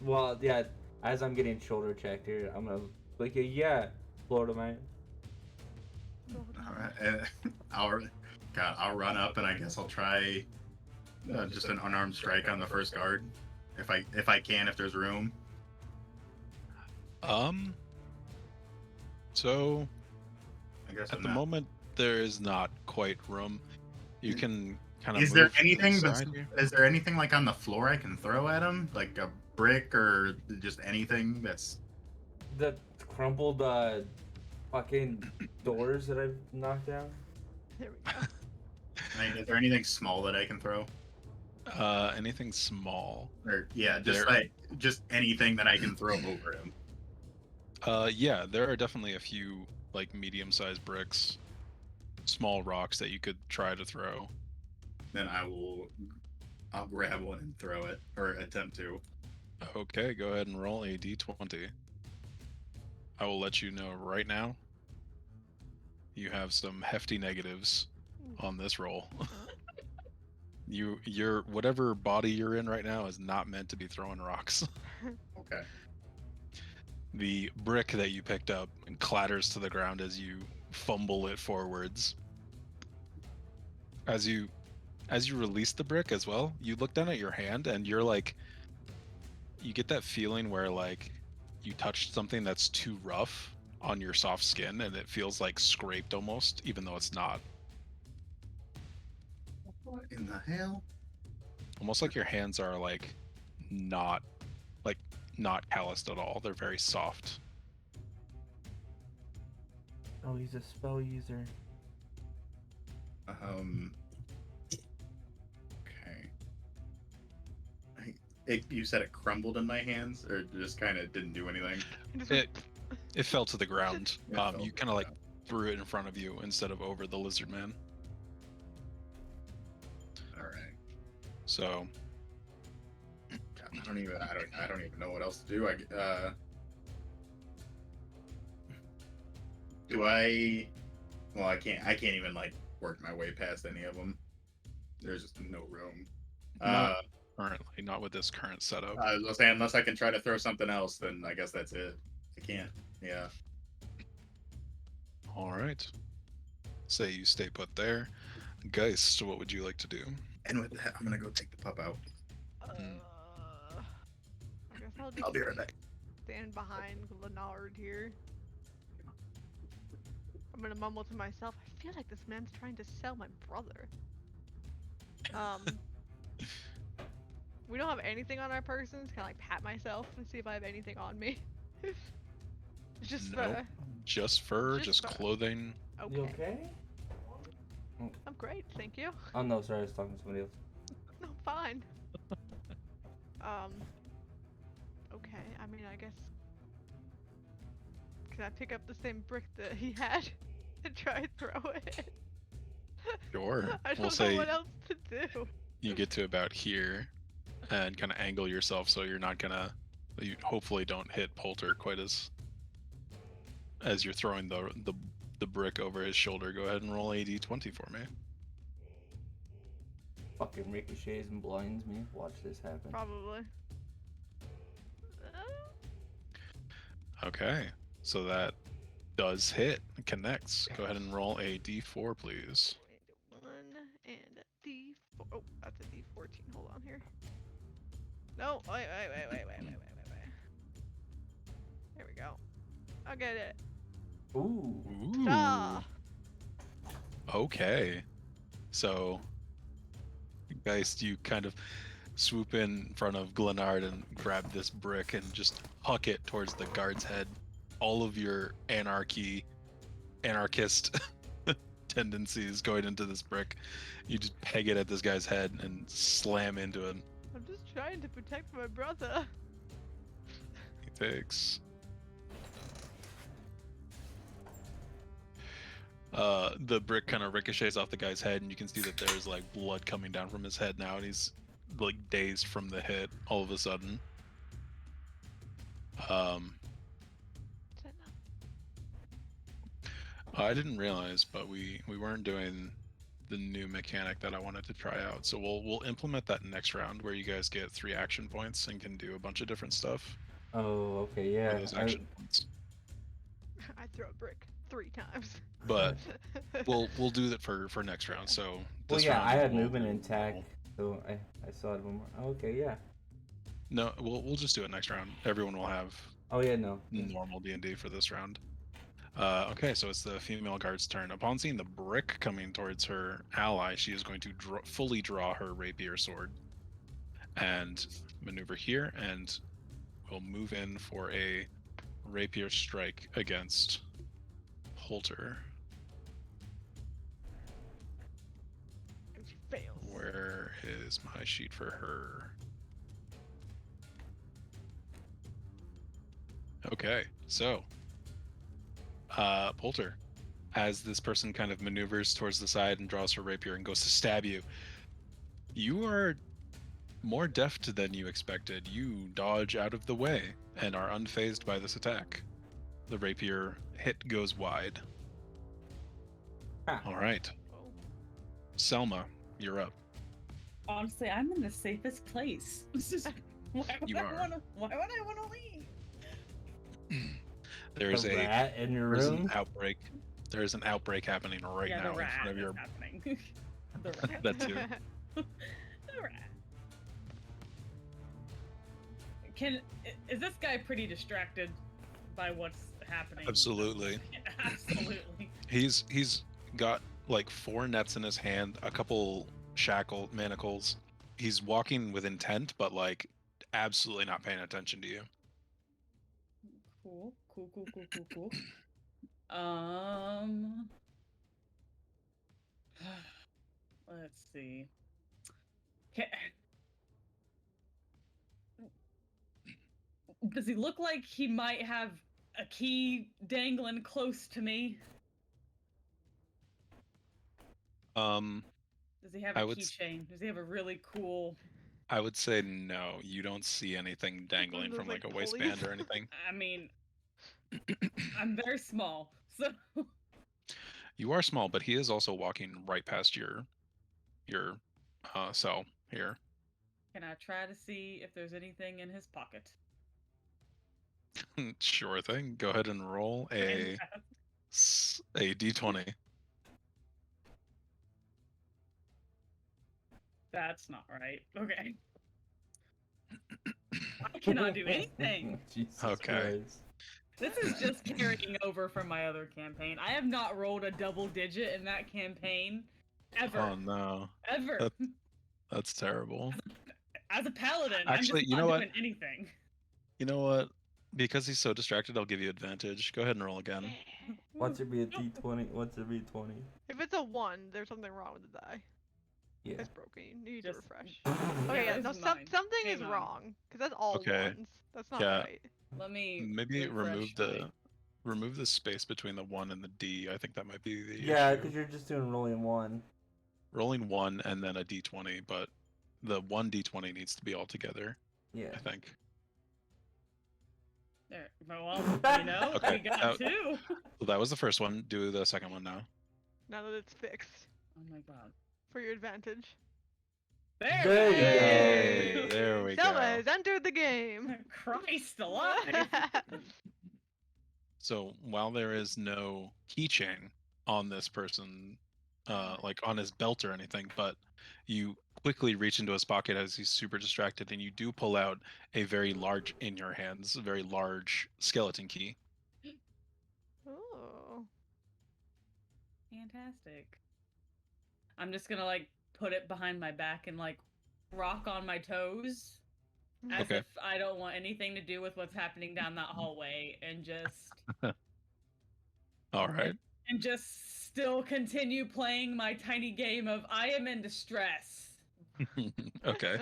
Well, yeah. As I'm getting shoulder checked here, I'm gonna like yeah, Florida man. All right, I'll run up and I guess I'll try just an unarmed strike on the first guard, if I can, if there's room. So I guess at the moment there is not quite room. You can kind of Is there move to the anything side here. is there anything like on the floor I can throw at him, like a brick or just anything that's The crumpled fucking doors that I've knocked down. There we go. I mean, is there anything small that I can throw? Anything small? Or yeah, just There- just anything that I can throw over him. Yeah, there are definitely a few like medium-sized bricks, small rocks that you could try to throw. Then I'll grab one and throw it, or attempt to. Okay, go ahead and roll a d20. I will let you know right now. You have some hefty negatives on this roll. Your whatever body you're in right now is not meant to be throwing rocks. Okay. The brick that you picked up clatters to the ground as you fumble it forwards. As you release the brick as well, you look down at your hand and you're like, you get that feeling where like you touched something that's too rough on your soft skin and it feels like scraped almost, even though it's not. What in the hell? Almost like your hands are like not calloused at all. They're very soft. Oh, he's a spell user. Okay. You said it crumbled in my hands, or just kind of didn't do anything? It fell to the ground. It fell You to kind the of like ground. threw it in front of you instead of over the lizard man. All right. So God, I don't even know what else to do. Do I? Well, I can't even like work my way past any of them. There's just no room. Not currently, not with this current setup. I was gonna say, unless I can try to throw something else, then I guess that's it. I can't. Yeah. All right. Say you stay put there. Geist, what would you like to do? And with that, I'm gonna go take the pup out. I guess I'll just I'll be right back. stand behind Leonard here. I'm gonna mumble to myself, I feel like this man's trying to sell my brother. We don't have anything on our persons. Can I like pat myself and see if I have anything on me? Just Nope. Just fur, Just just fur. clothing. okay. You okay? I'm great, thank you. Oh no, sorry, I was talking to somebody else. No, fine. Okay, I mean, I guess. Can I pick up the same brick that he had and try and throw it? Sure. I don't We'll know say what else to do. you get to about here and kind of angle yourself so you're not gonna, you hopefully don't hit Poulter quite as you're throwing the brick over his shoulder. Go ahead and roll a d20 for me. Fucking ricochets and blinds me. Watch this happen. Probably. Okay, so that does hit, connects. Go ahead and roll a d4, please. 1 and a D4. Oh, that's a D14. Hold on here. No, wait. There we go. I'll get it. Ooh. Ooh. Ah. Okay. So, Geist, you kind of swoop in front of Glenard and grab this brick and just huck it towards the guard's head. All of your anarchist tendencies going into this brick. You just peg it at this guy's head and slam into him. I'm just trying to protect my brother. He takes. The brick kind of ricochets off the guy's head, and you can see that there's like blood coming down from his head now, and he's like dazed from the hit all of a sudden. Is that not- I didn't realize, but we weren't doing the new mechanic that I wanted to try out. So we'll implement that next round, where you guys get 3 action points and can do a bunch of different stuff. Oh, okay, with yeah. those action points. I threw a brick 3 times. But we'll do that for next round. So Well, this yeah, round I had we'll- movement and attack, so I saw it one more. Oh, okay, yeah. No, we'll just do it next round. Everyone will have Oh yeah, no. normal D&D for this round. Okay, so it's the female guard's turn. Upon seeing the brick coming towards her ally, she is going to fully draw her rapier sword and maneuver here, and will move in for a rapier strike against Poulter. And she fails. Where is my sheet for her? Okay, so Poulter, as this person kind of maneuvers towards the side and draws her rapier and goes to stab you, you are more deft than you expected. You dodge out of the way and are unfazed by this attack. The rapier hit goes wide. Ah. All right, Oh. Selma, you're up. Honestly, I'm in the safest place. This is why would You I are. wanna why would I wanna leave? There's a a rat in your there's room. an outbreak. There's an outbreak happening right Yeah, now the in rat front of is your. happening. The rat. That too. The rat. Is this guy pretty distracted by what's happening? Absolutely. Absolutely. He's got like 4 nets in his hand, a couple manacles. He's walking with intent, but like absolutely not paying attention to you. Cool. Let's see. Does he look like he might have a key dangling close to me? Does he have I a would s- keychain? Does he have a really cool? I would say no. You don't see anything dangling those, from like a like, waistband pulleys? or anything. I mean, I'm very small, so You are small, but he is also walking right past your cell here. can I try to see if there's anything in his pocket? Sure thing. Go ahead and roll a d20. That's not right. Okay. I cannot do anything. Jesus Okay. Christ. This is just carrying over from my other campaign. I have not rolled a double digit in that campaign ever. Oh no, Ever. that's terrible. As a paladin, Actually, I'm just you not know what? doing anything. You know what? Because he's so distracted, I'll give you advantage. Go ahead and roll again. Watch it be a D20. Watch it be 20. If it's a 1, there's something wrong with the die. Yeah. It's broken. You need to Just- refresh. Yeah, Okay, yeah, this no, is mine. something Hey, is mine. wrong. Because that's all Okay. ones. That's not Yeah. right. Let me Maybe refresh remove the space between the 1 and the D. I think that might be the Yeah, issue. because you're just doing rolling 1. Rolling 1 and then a D20, but the 1 D20 needs to be all together, Yeah. I think. There. Well, you know, Okay, we got that- 2. Well, that was the first one. Do the second one now. Now that it's fixed. Oh my god. For your advantage. There, There we you go. Hey, there we Selma go. has entered the game. Christ alive. So while there is no keychain on this person, like on his belt or anything, but you quickly reach into his pocket as he's super distracted, and you do pull out a very large in your hands, a very large skeleton key. Oh. Fantastic. I'm just gonna like put it behind my back and like rock on my toes as Okay. if I don't want anything to do with what's happening down that hallway and just All right. and just still continue playing my tiny game of I am in distress. Okay.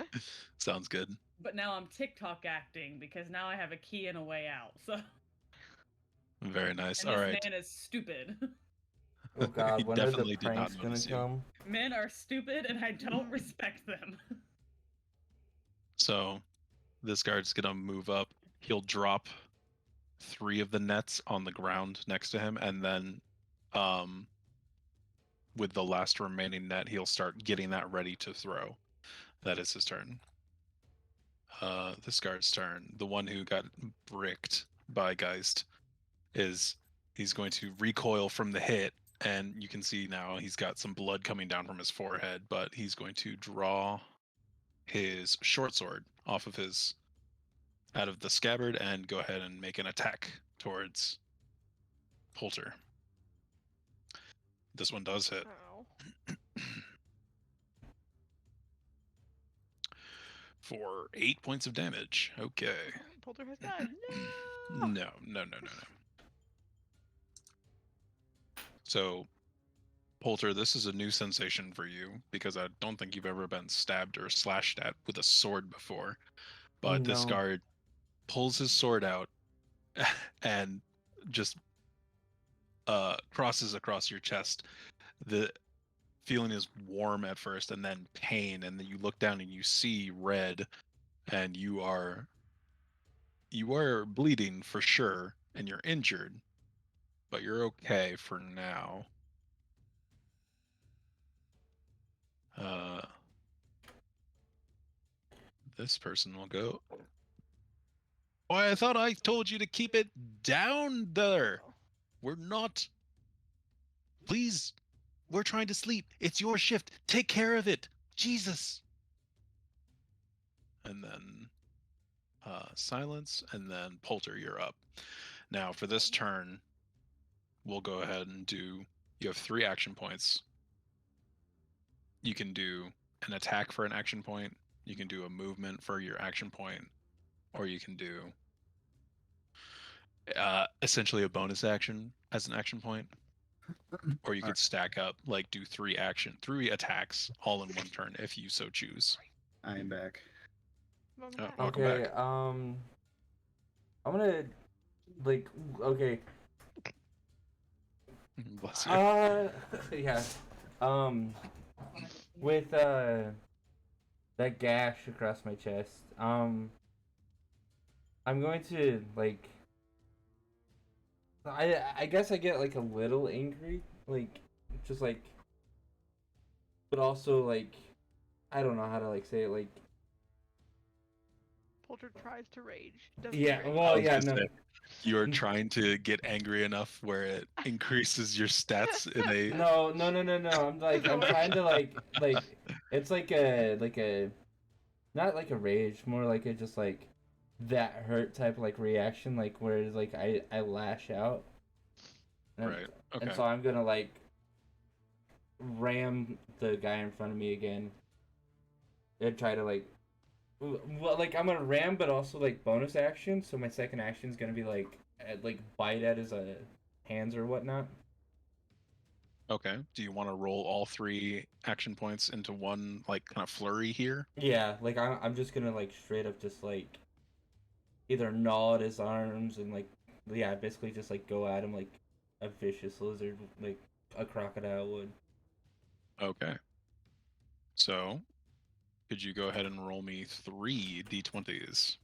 Sounds good. But now I'm TikTok acting because now I have a key and a way out. So Very nice. and All this right. man is stupid. Oh god, He when are the definitely did not pranks gonna notice you. come? Men are stupid and I don't respect them. So this guard's gonna move up. He'll drop 3 of the nets on the ground next to him, and then with the last remaining net, he'll start getting that ready to throw. That is his turn. This guard's turn. The one who got bricked by Geist he's going to recoil from the hit, and you can see now he's got some blood coming down from his forehead, but he's going to draw his short sword out of the scabbard and go ahead and make an attack towards Poulter. This one does hit. Oh. For 8 points of damage. Okay. Poltergeist died. No, No. no. So, Polter, this is a new sensation for you because I don't think you've ever been stabbed or slashed at with a sword before. But this No. guard pulls his sword out and just crosses across your chest. The feeling is warm at first and then pain, and then you look down and you see red, and you are bleeding for sure, and you're injured, but you're okay for now. This person will go. Why, I thought I told you to keep it down there. We're not. Please, we're trying to sleep. It's your shift. Take care of it. Jesus. And then silence, and then Polter, you're up. Now, for this turn, we'll go ahead and do. You have 3 action points. You can do an attack for an action point. You can do a movement for your action point, or you can do essentially a bonus action as an action point, or you could stack up, like do 3 attacks all in one turn if you so choose. I am back. Welcome back. Welcome Okay, back. I'm gonna okay. Bless you. Yeah. With that gash across my chest, I'm going to I guess I get like a little angry, just but also I don't know how to say it, Polter tries to rage. Doesn't yeah, rage. well, yeah, gonna no. say, you're trying to get angry enough where it increases your stats in a. No. I'm trying to it's like a not like a rage, more like a just that hurt type of reaction, where it's I lash out. And, Right. and Okay. so I'm gonna ram the guy in front of me again. And try to I'm gonna ram, but also bonus action. So my second action is gonna be bite at his hands or whatnot. Okay. Do you want to roll all 3 action points into one kind of flurry here? Yeah, I'm just gonna straight up just either gnaw at his arms and basically just go at him like a vicious lizard, like a crocodile would. Okay. So, could you go ahead and roll me 3 d20s?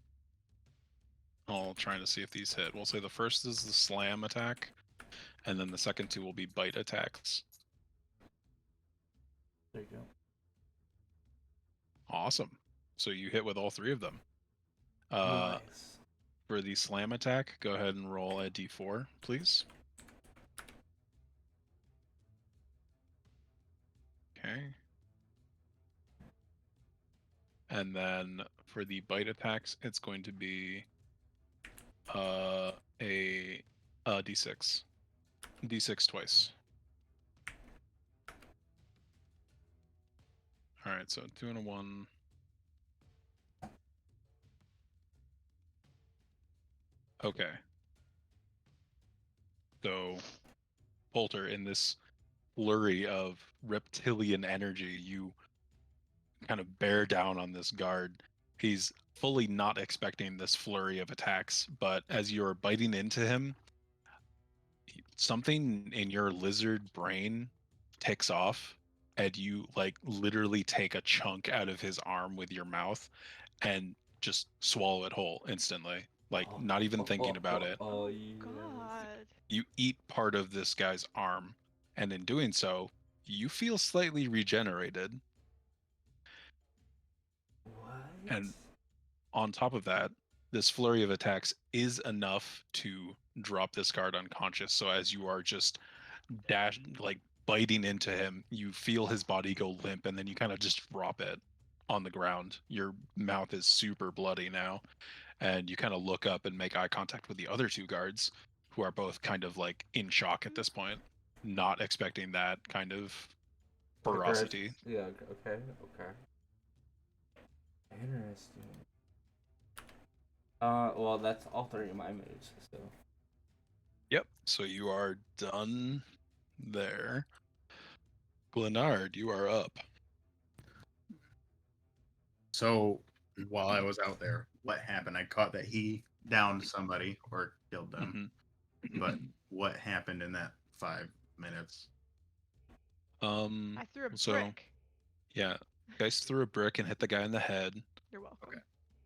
I'll try to see if these hit. We'll say the first is the slam attack, and then the second 2 will be bite attacks. There you go. Awesome. So you hit with all 3 of them. Nice. For the slam attack, go ahead and roll a d4, please. Okay. And then for the bite attacks, it's going to be a d6. D6 twice. All right, so 2 and a 1. Okay. So, Polter, in this flurry of reptilian energy, you kind of bear down on this guard. He's fully not expecting this flurry of attacks, but as you're biting into him, something in your lizard brain ticks off, and you literally take a chunk out of his arm with your mouth and just swallow it whole instantly, not even thinking about it. Oh, God. You eat part of this guy's arm, and in doing so, you feel slightly regenerated. What? And on top of that, this flurry of attacks is enough to drop this guard unconscious. So as you are just biting into him, you feel his body go limp, and then you kind of just drop it on the ground. Your mouth is super bloody now, and you kind of look up and make eye contact with the other 2 guards, who are both kind of in shock at this point, not expecting that kind of ferocity. Yeah, okay. Interesting. Well, that's all 3 of my moves, so. Yep. So you are done there. Glenard, you are up. So while I was out there, what happened? I caught that he downed somebody or killed them. Mhm. But what happened in that 5 minutes? I threw a So brick. yeah, guys threw a brick and hit the guy in the head. You're welcome. Okay.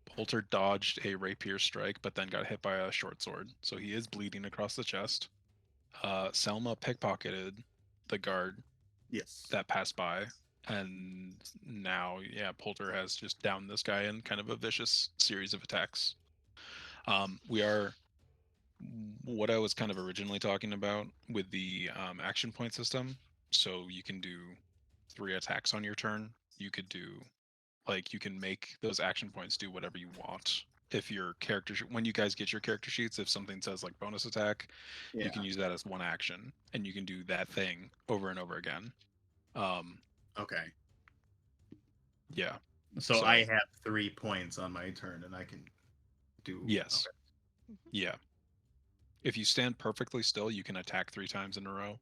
Poulter dodged a rapier strike, but then got hit by a short sword, so he is bleeding across the chest. Selma pickpocketed the guard Yes. that passed by, and now, yeah, Poulter has just downed this guy in kind of a vicious series of attacks. We are what I was kind of originally talking about with the action point system. So you can do 3 attacks on your turn. You could do you can make those action points do whatever you want. If your character when you guys get your character sheets, if something says like bonus attack, Yeah. you can use that as 1 action, and you can do that thing over and over again. Okay. Yeah. So I have 3 points on my turn, and I can do. Yes. Mhm. Yeah. If you stand perfectly still, you can attack 3 times in a row.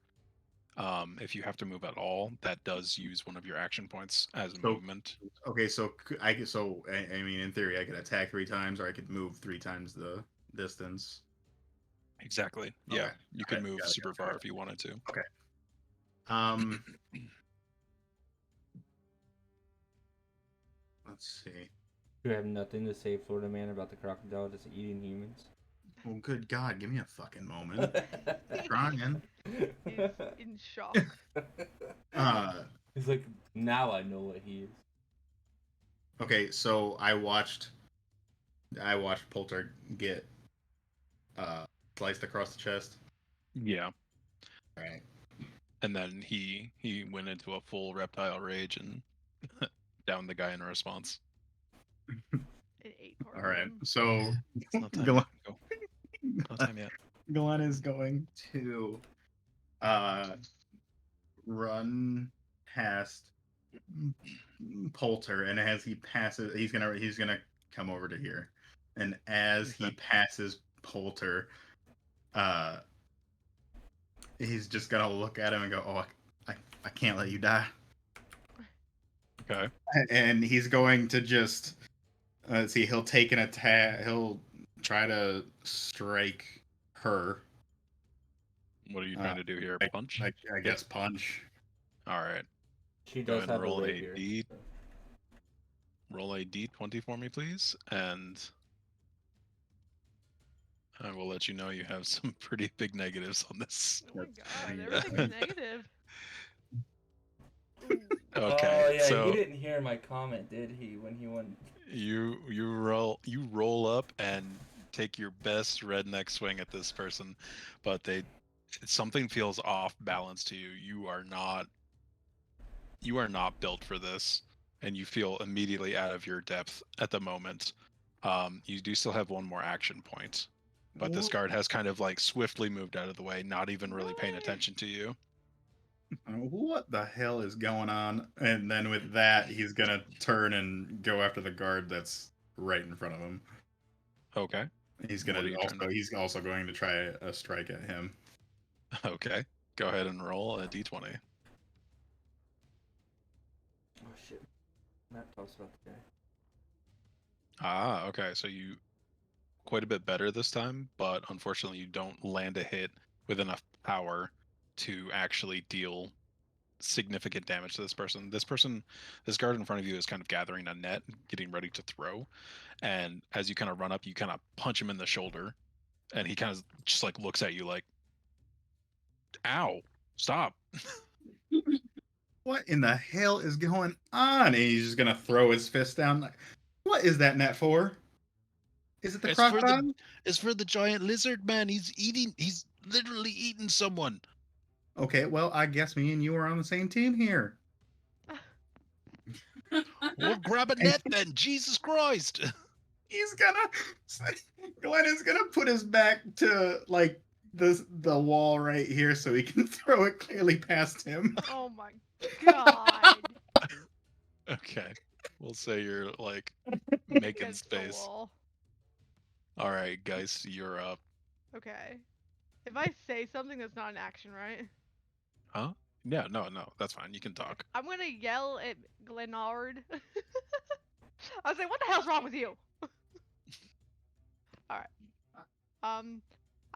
If you have to move at all, that does use one of your action points as So- movement. Okay, so I mean, in theory, I could attack 3 times, or I could move 3 times the distance. Exactly. Yeah. Okay. You could Okay, move got it, super got it, far got it. if you wanted to. Let's see. You have nothing to say, Florida man, about the crocodile just eating humans. Well, good God, give me a fucking moment. Trying. He's in shock. He's like, now I know what he is. Okay, so I watched Poulter get sliced across the chest. Yeah. Right. And then he went into a full reptile rage and downed the guy in response. It ate part All of right. him. So It's not time Glenn, yet. Go. Not time yet. Glenn is going to run past Poulter, and as he passes, he's gonna come over to here, and as he Okay. passes Poulter, he's just gonna look at him and go, "Oh, I can't let you die," Okay. and he's going to just let's see, he'll take an attack, he'll try to strike her. What are you trying to do here? Punch? I guess punch. All right. She Go does ahead and have a roll a rapier. D. Roll a D20 for me, please, and I will let you know you have some pretty big negatives on this. Oh my god, That's everything's negative. Ooh. Okay. Oh yeah, So he didn't hear my comment, did he? When he went. you roll up and take your best redneck swing at this person, but something feels off balance to you. You are not built for this, and you feel immediately out of your depth at the moment. You do still have 1 more action point, but this guard has kind of like swiftly moved out of the way, not even really paying Why? attention to you. What the hell is going on? And then with that, he's gonna turn and go after the guard that's right in front of him. Okay. He's What gonna are you trying to- he's also going to try a strike at him. Okay. Go ahead and roll a d20. Oh shit. Matt talks about the guy. Ah, okay. So you quite a bit better this time, but unfortunately you don't land a hit with enough power to actually deal significant damage to this person. This guard in front of you is kind of gathering a net, getting ready to throw. And as you kind of run up, you kind of punch him in the shoulder, and he kind of just like looks at you like, "Ow, stop." What in the hell is going on? And he's just gonna throw his fist down. Like, what is that net for? Is it the It's for crocodile? It's for the giant lizard man. He's literally eating someone. Okay, well, I guess me and you are on the same team here. Well, grab a net then. Jesus Christ. He's gonna Glenn is gonna put his back to like the wall right here so he can throw it clearly past him. Oh my god. Okay. We'll say you're like making Against the space. wall. All right, guys, you're up. Okay. If I say something, that's not an action, right? Huh? Yeah, no, that's fine. You can talk. I'm gonna yell at Glenard. I was like, "What the hell's wrong with you?" All right.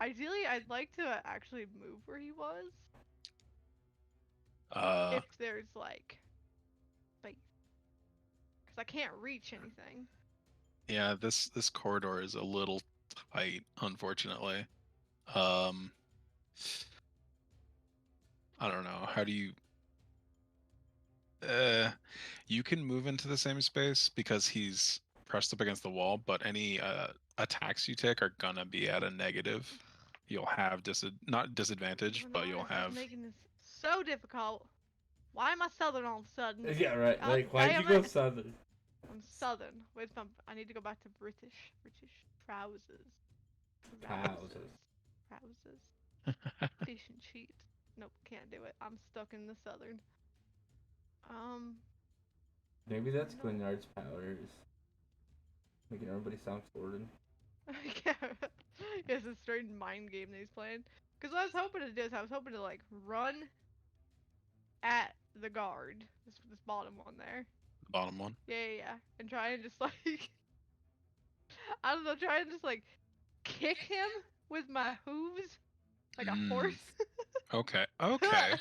Ideally, I'd like to actually move where he was. If there's like space, because I can't reach anything. Yeah, this corridor is a little tight, unfortunately. Um, I don't know. How do you? You can move into the same space because he's pressed up against the wall, but any attacks you take are gonna be at a negative. You'll have not disadvantage, but you'll Glenard is have. making this so difficult. Why am I southern all of a sudden? Yeah, right. God Like, why'd you damn go it. southern? I'm southern. Wait, I need to go back to British trousers. Trousers. Fish and cheats. Nope, can't do it. I'm stuck in the southern. Maybe that's No. Glenard's powers. Making everybody sound Floridan. Yeah, it's a strange mind game that he's playing. Because what I was hoping to do is I was hoping to like run at the guard, this bottom one there. The bottom one. Yeah, and try and just like I don't know, try and just like kick him with my hooves like a horse. Okay. Okay.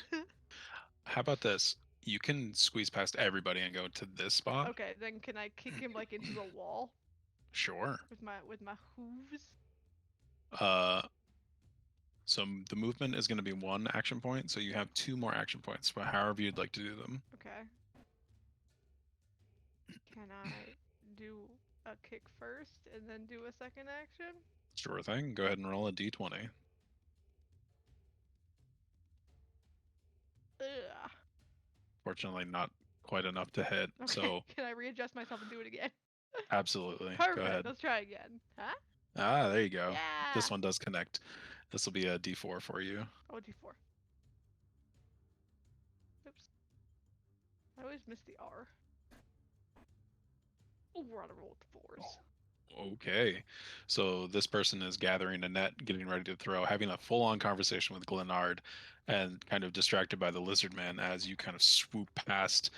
How about this? You can squeeze past everybody and go to this spot. Okay, then can I kick him like into the wall Sure. with my hooves? So the movement is going to be 1 action point, so you have 2 more action points, but however you'd like to do them. Okay. Can I do a kick first and then do a second action? Sure thing. Go ahead and roll a d20. Ugh. Fortunately, not quite enough to hit. Okay. So Can I readjust myself and do it again? absolutely. Perfect. Go ahead. Let's try again. Huh? Ah, there you go. Yeah. This one does connect. This will be a d4 for you. Oh, D4. Oops. I always miss the R. Oh, we're on a roll with 4s. Okay. So this person is gathering a net, getting ready to throw, having a full-on conversation with Glenard, and kind of distracted by the lizard man as you kind of swoop past.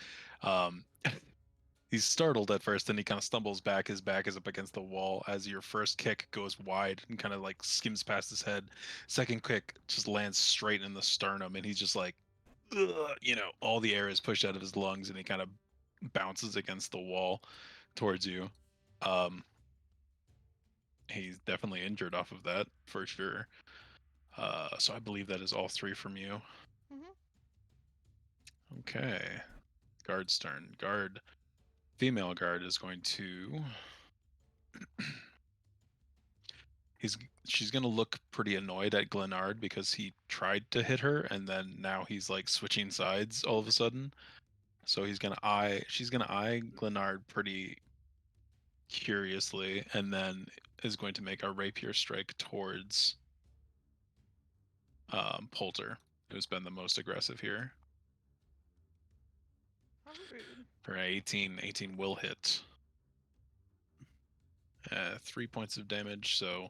He's startled at first, and he kind of stumbles back. His back is up against the wall as your first kick goes wide and kind of like skims past his head. Second kick just lands straight in the sternum, and he's just like, ugh, all the air is pushed out of his lungs, and he kind of bounces against the wall towards you. He's definitely injured off of that for sure. So I believe that is all 3 from you. Okay. Guard's turn. Female guard is going to. She's gonna look pretty annoyed at Glenard because he tried to hit her and then now he's like switching sides all of a sudden. So she's gonna eye Glenard pretty curiously and then is going to make a rapier strike towards Poulter, who's been the most aggressive here. How rude. For 18 will hit. 3 points of damage, so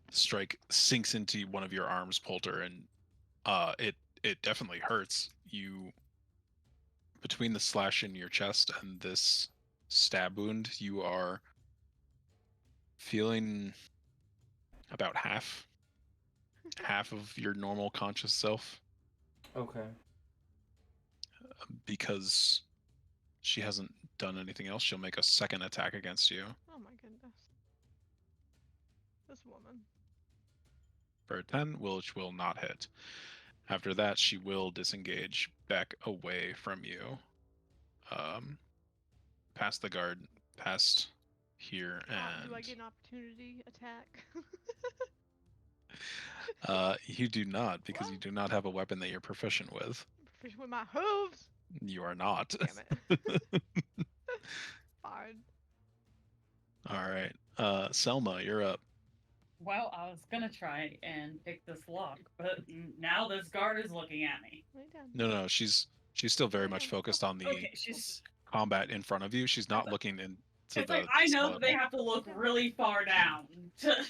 the strike sinks into one of your arms, Poulter, and it definitely hurts. You, between the slash in your chest and this stab wound, you are feeling about half of your normal conscious self. Okay. Because she hasn't done anything else, she'll make a second attack against you. Oh my goodness. This woman. For a 10, which will not hit. After that, she will disengage back away from you. Past the guard, past here, and... Do I get an opportunity attack? You do not, because you do not have a weapon that you're proficient with. Proficient with my hooves? You are not. Damn it. Fine. Alright. Selma, you're up. Well, I was gonna try and pick this lock, but now this guard is looking at me. Lay down. No, she's still very much focused on the Okay, she's. combat in front of you. She's not looking into It's the... like I know that they have to look really far down to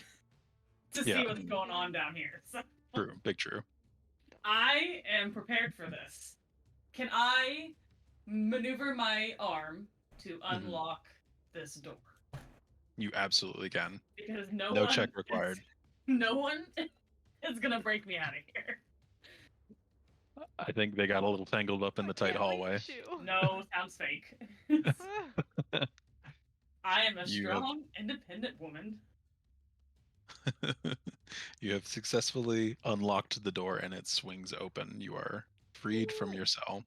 see Yeah. what's going on down here. So True, big true. I am prepared for this. Can I maneuver my arm to unlock this door? You absolutely can. Because No check required. no one is gonna break me out of here. I think they got a little tangled up in the tight Can't reach hallway. you. No, sounds fake. I am a You have- strong, independent woman. You have successfully unlocked the door and it swings open. You are freed from your cell.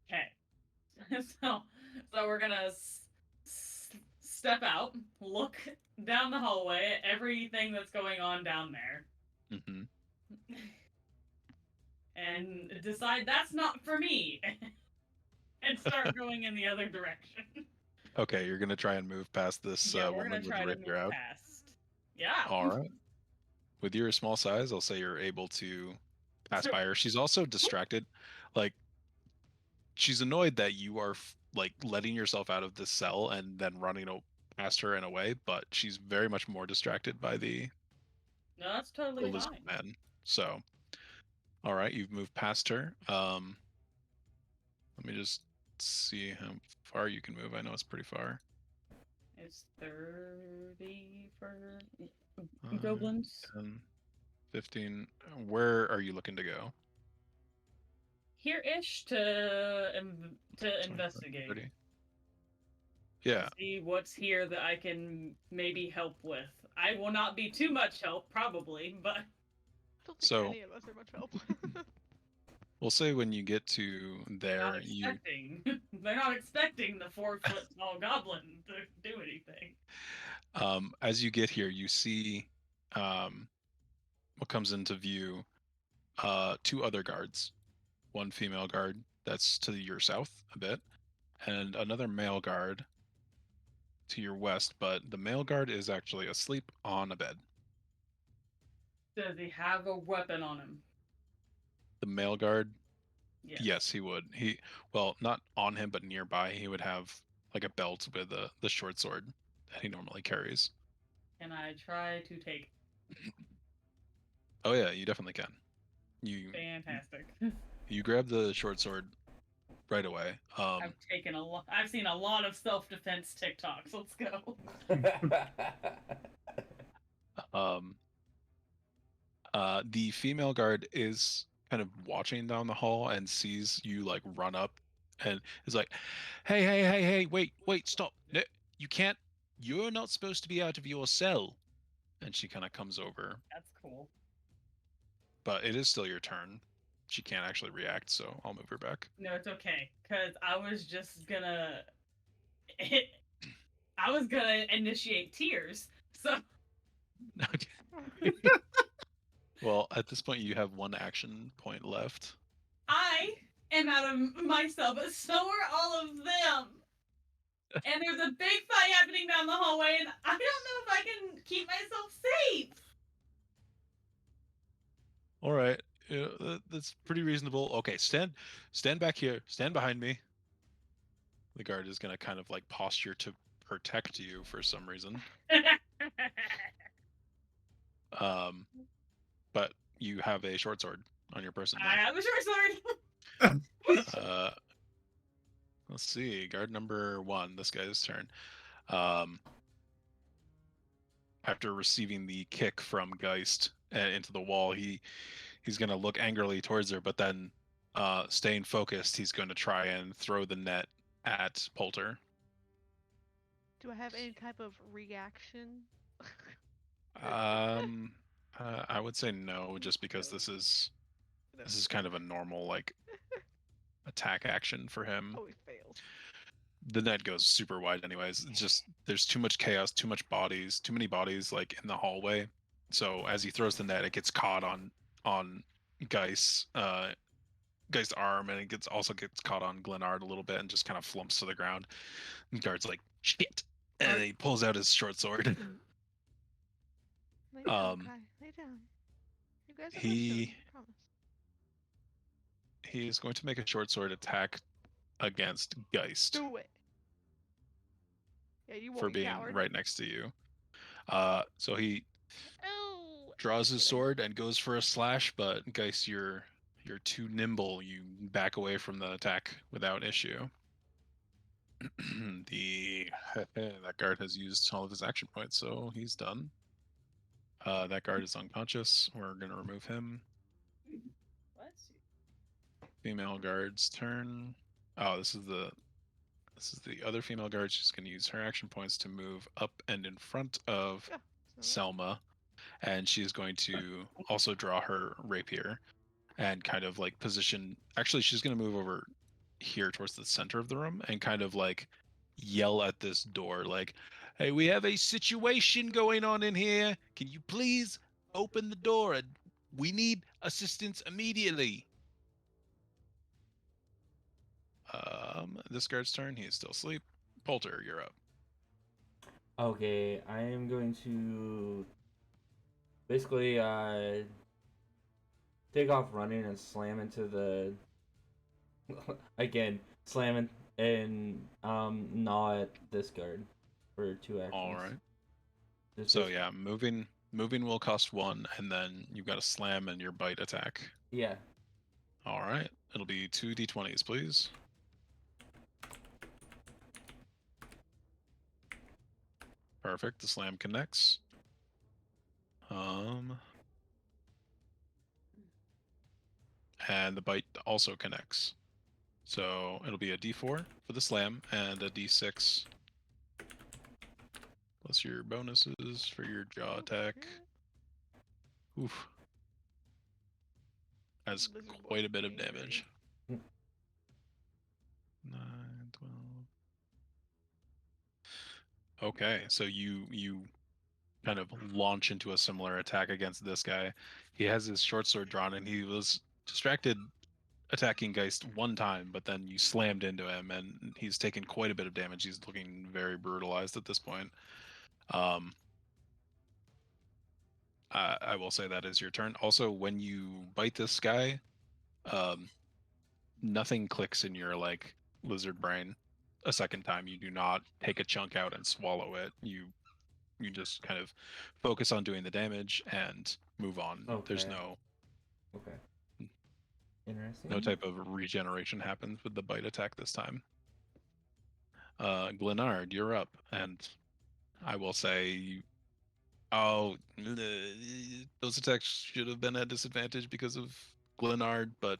Okay. so we're gonna step out, look down the hallway at everything that's going on down there, Hmm and decide that's not for me, and start going in the other direction. Okay, you're gonna try and move past this Yeah, we're woman gonna with try the to rapier move out. past. Yeah. All right. With your small size, I'll say you're able to pass by her. She's also distracted. Like, she's annoyed that you are like letting yourself out of this cell and then running past her and away, but she's very much more distracted by the No, that's totally lizard fine. man. So, all right, you've moved past her. Let me just see how far you can move. I know it's pretty far. It's 30 for Uh, goblins. 10, 15. Where are you looking to go? Here-ish to 25, investigate. 30. Yeah. See what's here that I can maybe help with. I will not be too much help, probably, but Don't think So- any of us are much help. We'll say when you get to they're not there, you expecting. They're not expecting the 4-foot tall goblin to do anything. as you get here, you see what comes into view. Two other guards, one female guard that's to your south a bit, and another male guard to your west. But the male guard is actually asleep on a bed. Does he have a weapon on him? The male guard, Yes. yes, he would. Well, not on him, but nearby. He would have like a belt with the short sword that he normally carries. Can I try to take? Oh yeah, you definitely can. You Fantastic. you grab the short sword right away. I've taken a lot. I've seen a lot of self-defense TikToks. Let's go. The female guard is kind of watching down the hall and sees you like run up and is like, hey, wait, stop. No, you can't. You're not supposed to be out of your cell. And she kind of comes over, That's cool. but it is still your turn. She can't actually react, so I'll move her back. No, it's okay. Cause I was just gonna. I was gonna initiate tears. So Well, at this point, you have one action point left. I am out of myself, but so are all of them. And there's a big fight happening down the hallway, and I don't know if I can keep myself safe. All right, yeah, that's pretty reasonable. Okay, stand back here. Stand behind me. The guard is gonna kind of like posture to protect you for some reason. But you have a short sword on your person I now. have a short sword. Let's see, guard number 1. This guy's turn. After receiving the kick from Geist into the wall, he's gonna look angrily towards her, but then staying focused, he's going to try and throw the net at Poulter. Do I have any type of reaction? I would say no, just because this is kind of a normal like attack action for him. Oh, he fails. The net goes super wide anyways. It's just there's too much chaos, too many bodies like in the hallway. So as he throws the net, it gets caught on Geist's arm, and it also gets caught on Glenard a little bit and just kind of flumps to the ground. And the guard's like, shit. And he pulls out his short sword. Lay down, Kai. Lay down. You guys are He I promise. he is going to make a short sword attack against Geist Do it. Yeah, you won't, for you being coward. right next to you. So he Oh, draws his sword and goes for a slash, but Geist, you're too nimble. You back away from the attack without issue. That guard has used all of his action points, so he's done. That guard is unconscious. We're gonna remove him. What? Female guard's turn. Oh, this is the other female guard. She's gonna use her action points to move up and in front of Yeah, Selma, and she's going to also draw her rapier and kind of like position. Actually, she's gonna move over here towards the center of the room and kind of like yell at this door like, hey, we have a situation going on in here, can you please open the door, we need assistance immediately. This guard's turn, he is still asleep. Poulter, you're up. Okay, I am going to basically take off running and slam into the again slamming and gnaw at this guard for 2 actions. All right. Just So this- yeah, moving will cost 1, and then you've got a slam and your bite attack. Yeah. All right, it'll be 2 d20s, please. Perfect. The slam connects. And the bite also connects. So it'll be a d4 for the slam and a d6 plus your bonuses for your jaw attack. Oof. Has Lizard boy's quite a bit of angry. damage. Hmm. 9, 12. Okay, so you kind of launch into a similar attack against this guy. He has his short sword drawn and he was distracted attacking Geist one time, but then you slammed into him and he's taken quite a bit of damage. He's looking very brutalized at this point. I will say that is your turn. Also, when you bite this guy, nothing clicks in your like lizard brain a second time. You do not take a chunk out and swallow it. You just kind of focus on doing the damage and move on. There's Okay. no Interesting. type of regeneration happens with the bite attack this time. Glenard, you're up, and I will say, those attacks should have been at disadvantage because of Glenard, but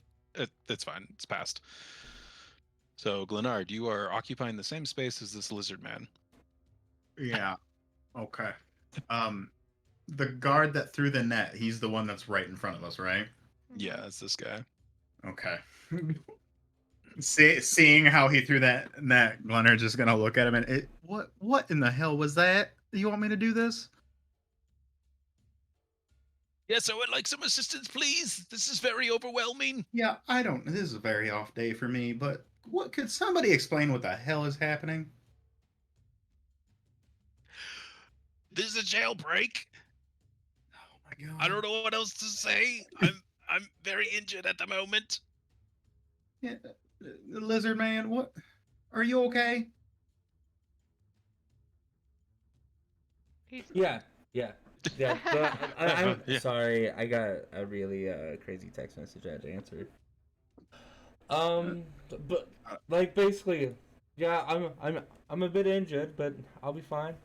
it's fine. It's passed. So, Glenard, you are occupying the same space as this lizard man. Yeah. Okay. The guard that threw the net, he's the one that's right in front of us, right? Yeah, it's this guy. Okay. Seeing how he threw that net, Glenard's just gonna look at him and what in the hell was that? You want me to do this? Yes, I would like some assistance, please. This is very overwhelming. Yeah, I don't. This is a very off day for me, but what could somebody explain what the hell is happening? This is a jailbreak. Oh my god. I don't know what else to say. I'm very injured at the moment. Yeah, lizard man, what? Are you okay? He's Yeah. But I'm Yeah. sorry. I got a really crazy text message I had to answer. But like basically, yeah, I'm a bit injured, but I'll be fine.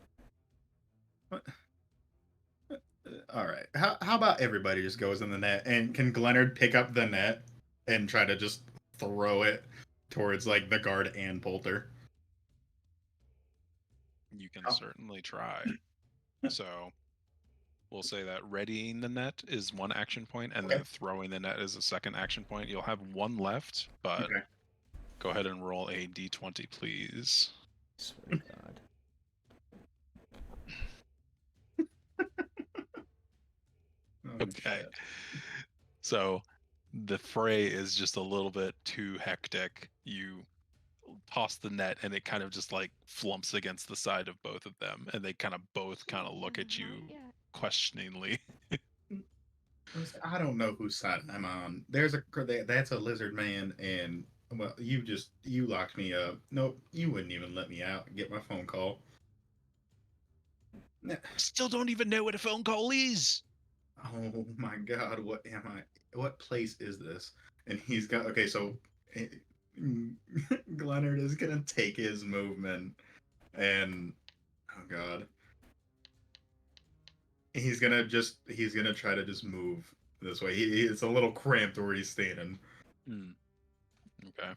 All right. How about everybody just goes in the net, and can Glenard pick up the net and try to just throw it towards like the guard and Poulter? You can Oh. certainly try. So we'll say that readying the net is 1 action point, and then Okay. throwing the net is a 2nd action point. You'll have 1 left, but Okay. go ahead and roll a d20, please. Swear to God. Oh, Okay. shit. So the fray is just a little bit too hectic. You toss the net and it kind of just like flumps against the side of both of them, and they kind of both kind of look at you questioningly. I don't know whose side I'm on. That's a lizard man, and well, you locked me up. Nope, you wouldn't even let me out and get my phone call. Still don't even know what a phone call is. Oh my god, what am I? What place is this? And he's got okay, so eh, Glenard is gonna take his movement and oh god, he's gonna try to just move this way. It's a little cramped where he's standing. Okay.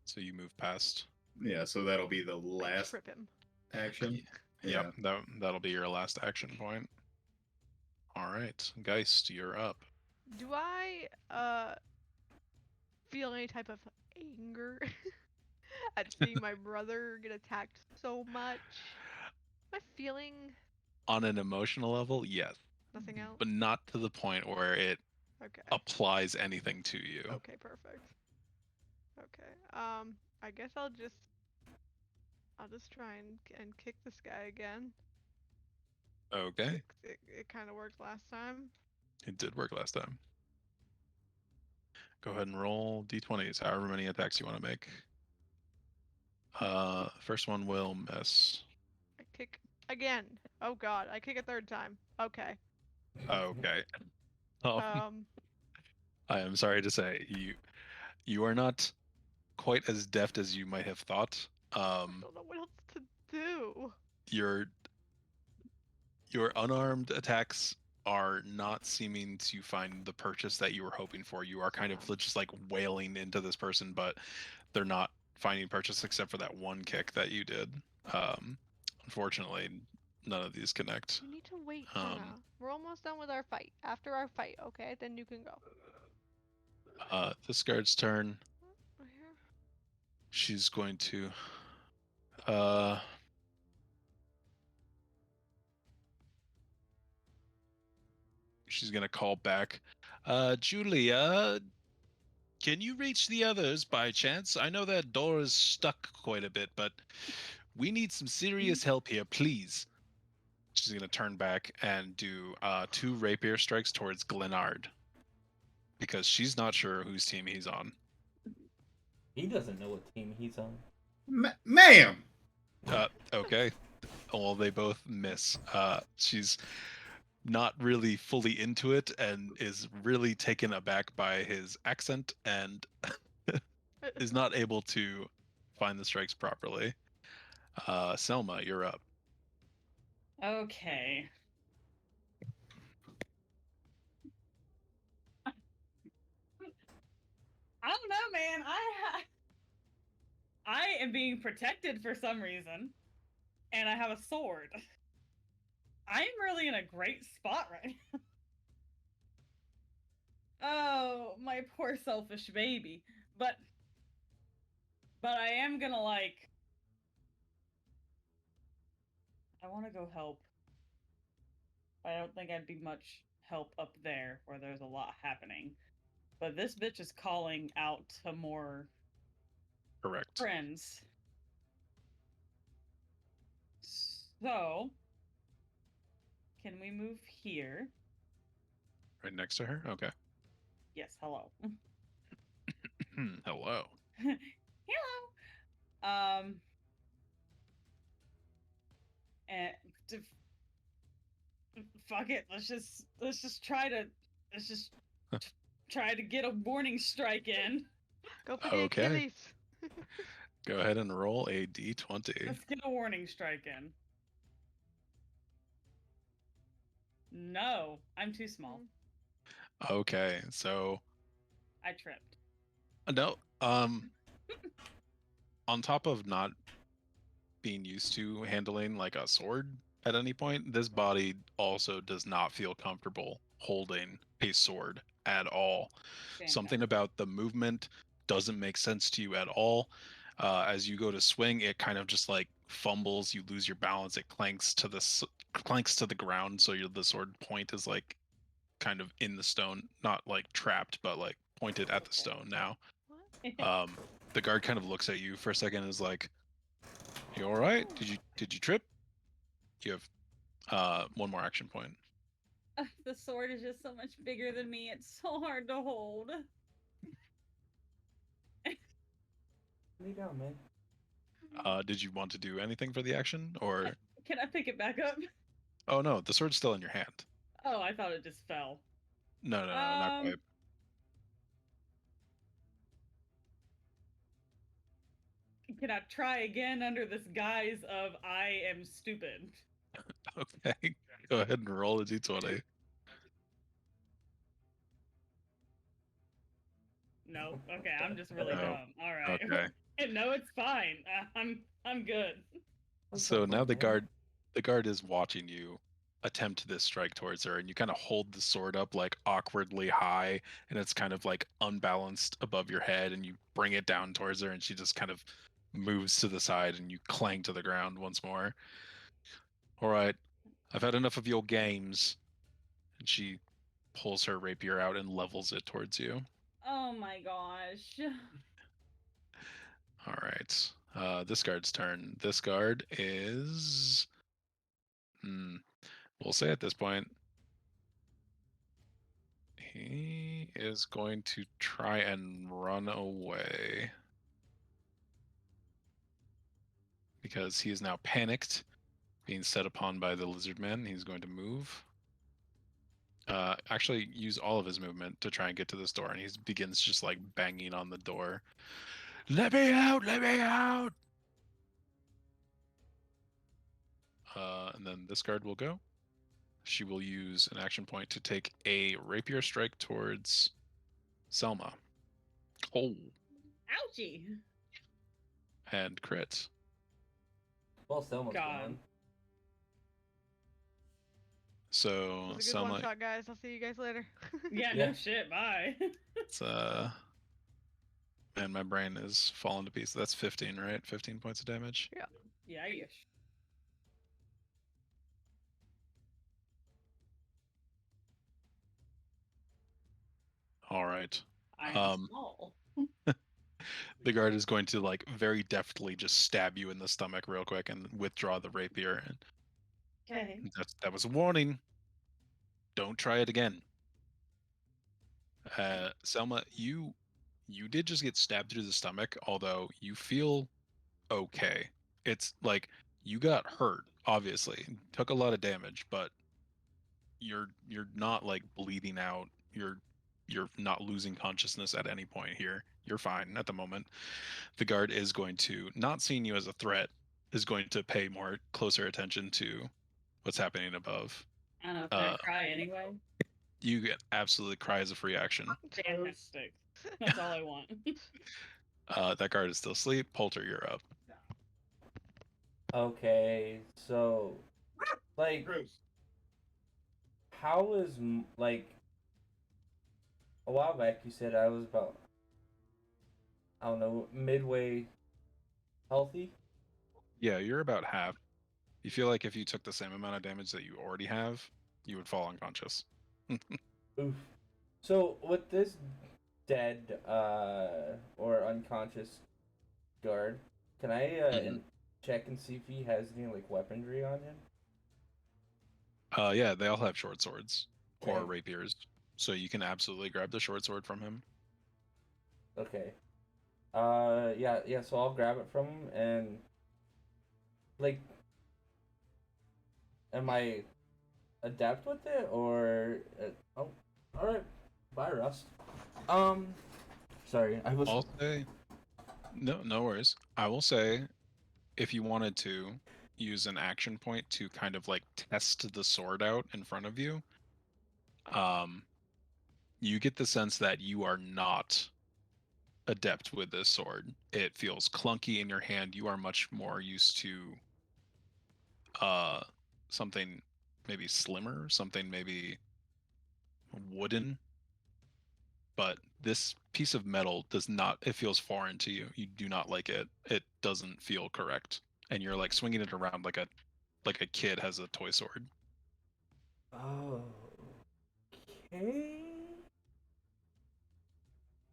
So you move past. Yeah, so that'll be the I last trip him. action. Yep, that'll be your last action point. All right, Geist, you're up. Do I feel any type of anger at seeing my brother get attacked so much? Am I feeling On an emotional level, yes, nothing else? but not to the point where it Okay. applies anything to you. Okay, perfect. Okay. I guess I'll just try and kick this guy again. Okay, It kind of worked last time. it did work last time. Go ahead and roll d20s, however many attacks you want to make. First one will miss. I kick again. Oh god, I kick a third time. Okay. Okay. Oh, Um, I am sorry to say you are not quite as deft as you might have thought. I don't know what else to do. Your unarmed attacks are not seeming to find the purchase that you were hoping for. You are kind of just like wailing into this person, but they're not finding purchase except for that one kick that you did. Unfortunately, none of these connect. You need to wait, Hannah. We're almost done with our fight. After our fight, okay? Then you can go. This guard's turn. Right here. She's going to she's gonna call back. Julia, can you reach the others by chance? I know that door is stuck quite a bit, but we need some serious help here, please. She's gonna turn back and do 2 rapier strikes towards Glenard because she's not sure whose team he's on. He doesn't know what team he's on. Ma'am. Okay. Well, they both miss. She's not really fully into it and is really taken aback by his accent and is not able to find the strikes properly. Selma, you're up. Okay. I don't know, man. I am being protected for some reason, and I have a sword. I'm really in a great spot right now. Oh, my poor selfish baby. But I am gonna I want to go help. I don't think I'd be much help up there where there's a lot happening. But this bitch is calling out to more Correct. friends. So, can we move here? Right next to her? Okay. Yes, hello. Hello. Hello. And fuck it. Let's just try to get a warning strike in. Go for the Okay. Achilles. Go ahead and roll a d20. Let's get a warning strike in. No, I'm too small. Okay, so I tripped. no. On top of not being used to handling like a sword at any point, this body also does not feel comfortable holding a sword at all. Something about the movement doesn't make sense to you at all. As you go to swing, it kind of just like fumbles. You lose your balance. It clanks to the ground. So the sword point is like kind of in the stone, not like trapped, but like pointed at the stone now. What? The guard kind of looks at you for a second and is like, "You all right? Did you trip?" You have one more action point. The sword is just so much bigger than me. It's so hard to hold. Lay down, man. Did you want to do anything for the action, or? Can I pick it back up? Oh no, the sword's still in your hand. Oh, I thought it just fell. No, not quite. Can I try again under this guise of I am stupid? Okay, go ahead and roll a d20. Nope. Okay, I'm just really No. dumb. All right. Okay. No, it's fine. I'm good. So now the guard is watching you attempt this strike towards her, and you kind of hold the sword up like awkwardly high, and it's kind of like unbalanced above your head, and you bring it down towards her, and she just kind of moves to the side, and you clang to the ground once more. All right, I've had enough of your games. And she pulls her rapier out and levels it towards you. Oh my gosh. All right. This guard's turn. This guard is. We'll say at this point, he is going to try and run away. Because he is now panicked, being set upon by the lizard man. He's going to move. Actually, use all of his movement to try and get to this door. And he begins just like banging on the door. Let me out! Let me out! And then this guard will go. She will use an action point to take a rapier strike towards Selma. Oh, Ouchie. and crit. Well, Selma's God. gone. It So was a good Selma, one shot, guys. I'll see you guys later. Yeah, Yeah. no shit. Bye. it's man, my brain is falling to pieces. That's 15, right? 15 points of damage. Yeah. All right. I'm small. The guard is going to like very deftly just stab you in the stomach real quick and withdraw the rapier. And Okay. that was a warning. Don't try it again. Selma, you did just get stabbed through the stomach, although you feel okay. It's like you got hurt, obviously, took a lot of damage, but you're not like bleeding out. You're not losing consciousness at any point here. You're fine at the moment. The guard is going to, not seeing you as a threat, is going to pay more closer attention to what's happening above. I don't know. Can I cry anyway? You get absolutely cry as a free action. Fantastic. That's all I want. That guard is still asleep. Poulter, you're up. Okay, so like, how is like a while back you said I was about, I don't know, midway healthy. Yeah, you're about half. You feel like if you took the same amount of damage that you already have, you would fall unconscious. Oof. So with this dead or unconscious guard, can I check and see if he has any like weaponry on him? Yeah, they all have short swords or Okay. rapiers, so you can absolutely grab the short sword from him. Okay. Yeah. So I'll grab it from him and like, am I adept with it or? Oh, all right. Bye, Rust. Sorry, I was. I'll say, no worries. I will say, if you wanted to use an action point to kind of like test the sword out in front of you, you get the sense that you are not adept with this sword. It feels clunky in your hand. You are much more used to something maybe slimmer, something maybe wooden. But this piece of metal does not, it feels foreign to you. You do not like it. It doesn't feel correct. And you're like swinging it around like a kid has a toy sword. Oh. Okay.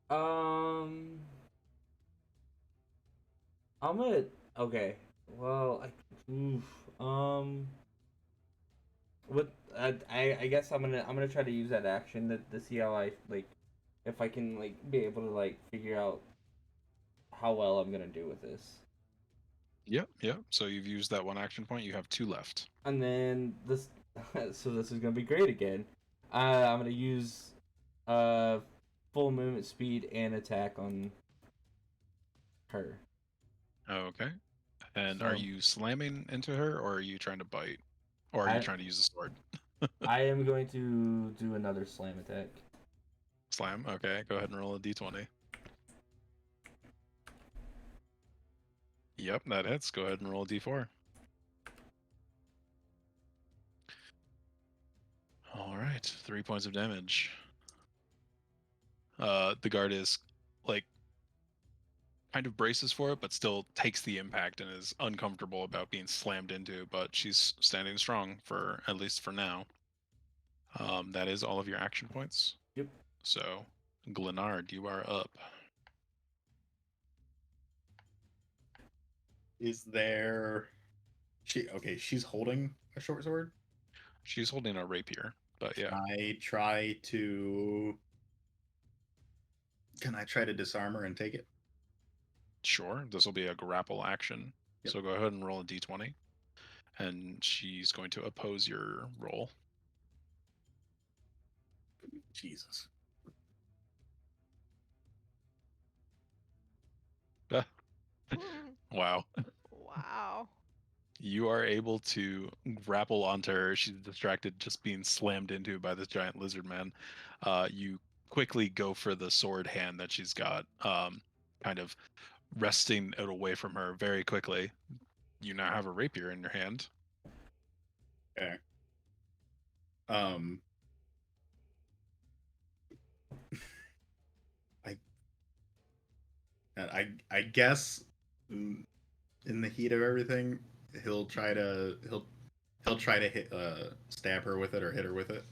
Um. I'm gonna. Okay. Well, oof. What? I guess I'm gonna try to use that action to see how I like, if I can like be able to like figure out how well I'm gonna do with this. Yep. So you've used that one action point. You have 2 left. And then this So this is gonna be great again. I'm gonna use full movement speed and attack on her. Okay. And are So you slamming into her, or are you trying to bite, or are you I trying to use the sword? I am going to do another slam attack. Slam. Okay. Go ahead and roll a d20. Yep, that hits. Go ahead and roll a d4. All right, 3 points of damage. The guard is like kind of braces for it, but still takes the impact and is uncomfortable about being slammed into. But she's standing strong for at least for now. That is all of your action points. Yep. So, Glenard, you are up. Is there? She's holding a short sword. She's holding a rapier, but yeah, I try to. Can I try to disarm her and take it? sure. This will be a grapple action. Yep. So go ahead and roll a d20, and she's going to oppose your roll. Jesus. Wow. Wow. You are able to grapple onto her. She's distracted, just being slammed into by this giant lizard man. You quickly go for the sword hand that she's got, kind of wresting it away from her very quickly. You now have a rapier in your hand. Okay. Um. I guess in the heat of everything, he'll try to hit stab her with it or hit her with it.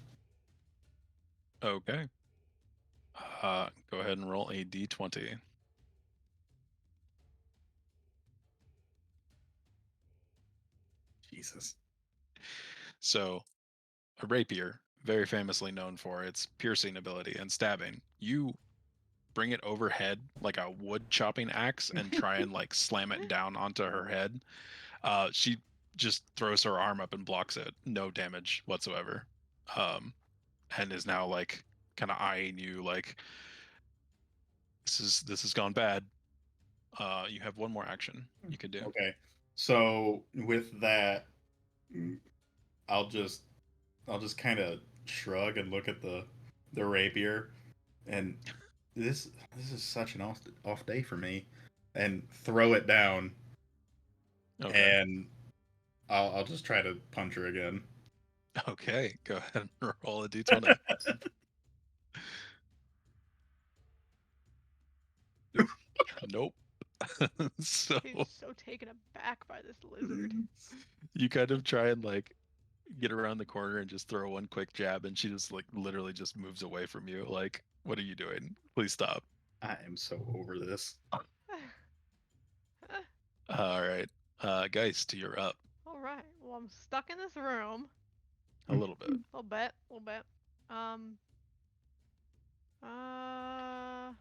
Okay. Go ahead and roll a d20. Jesus. So, a rapier, very famously known for its piercing ability and stabbing. You bring it overhead like a wood chopping axe and try and like slam it down onto her head. She just throws her arm up and blocks it, no damage whatsoever, and is now like kind of eyeing you like this has gone bad. You have one more action you could do. Okay. So with that, mm, I'll just kind of shrug and look at the rapier, and this is such an off day for me, and throw it down, Okay. and I'll just try to punch her again. Okay. Go ahead and roll a d20. Nope. So He's so taken aback by this lizard. you kind of try and like get around the corner and just throw one quick jab, and she just like literally just moves away from you. Like, what are you doing? Please stop. I am so over this. All right. Geist, you're up. All right. Well, I'm stuck in this room. A little bit. A little bit. Um. Uh.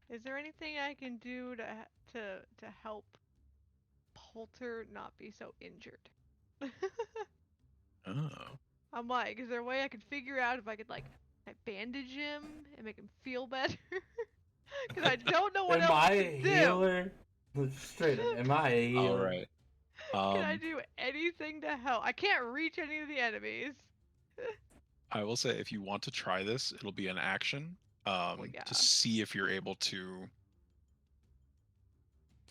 Is there anything I can do to help Poulter not be so injured? Oh. I'm like, is there a way I could figure out if I could like bandage him and make him feel better? Because I don't know what Am else I to a do. healer? Straight up, am I a All healer? right. Can I do anything to help? I can't reach any of the enemies. I will say if you want to try this, it'll be an action yeah. to see if you're able to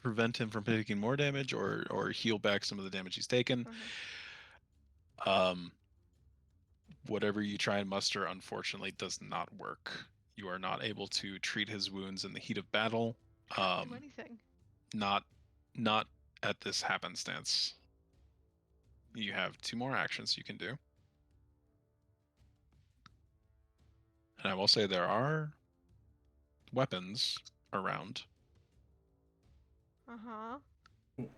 prevent him from taking more damage or heal back some of the damage he's taken. Um, whatever you try and muster, unfortunately, does not work. You are not able to treat his wounds in the heat of battle. Can't do anything. Not at this happenstance. You have 2 more actions you can do. And I will say there are weapons around. Uh huh.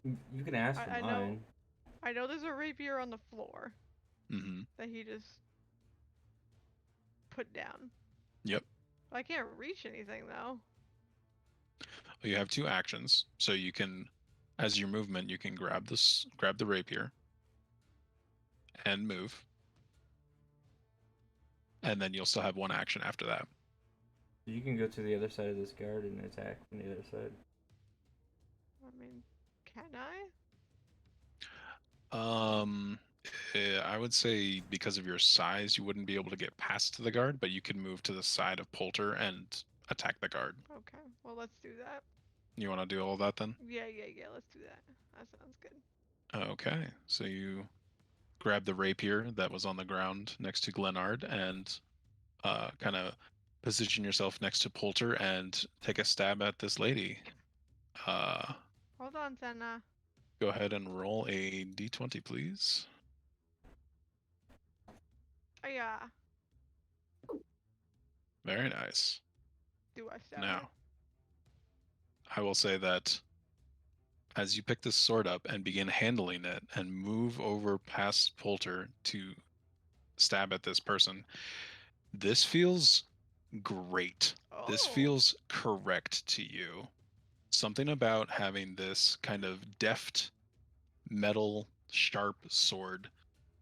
You can ask for I know. mine. I know there's a rapier on the floor Mm-hmm. that he just put down. Yep. I can't reach anything though. You have 2 actions, so you can, as your movement, you can grab the rapier and move. and then you'll still have one action after that. You can go to the other side of this guard and attack from the other side. I mean, can I? I would say because of your size, you wouldn't be able to get past the guard, but you could move to the side of Poulter and attack the guard. Okay, well, let's do that. You want to do all that then? Yeah, let's do that. That sounds good. Okay, so you grab the rapier that was on the ground next to Glenard and kind of position yourself next to Poulter and take a stab at this lady. Hold on, Senna. Go ahead and roll a d20, please. Oh, yeah. Very nice. Do I stab her? Now, I will say that as you pick this sword up and begin handling it and move over past Poulter to stab at this person, this feels great. This Oh. feels correct to you. Something about having this kind of deft, metal, sharp sword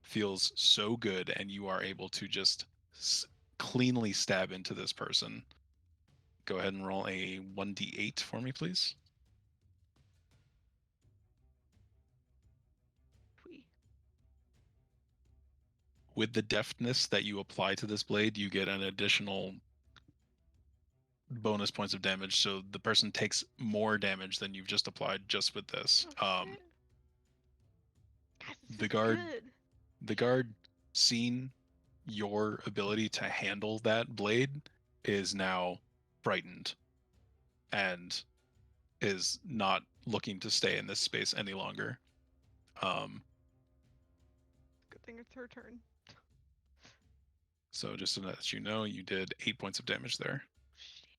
feels so good, and you are able to just cleanly stab into this person. Go ahead and roll a 1d8 for me, please. Twee. With the deftness that you apply to this blade, you get an additional bonus points of damage, so the person takes more damage than you've just applied just with this. Oh, shit. Guys, this The is guard, good. the guard, seeing your ability to handle that blade, is now frightened and is not looking to stay in this space any longer. Good thing it's her turn. So just to let you know, you did 8 points of damage there. Shit.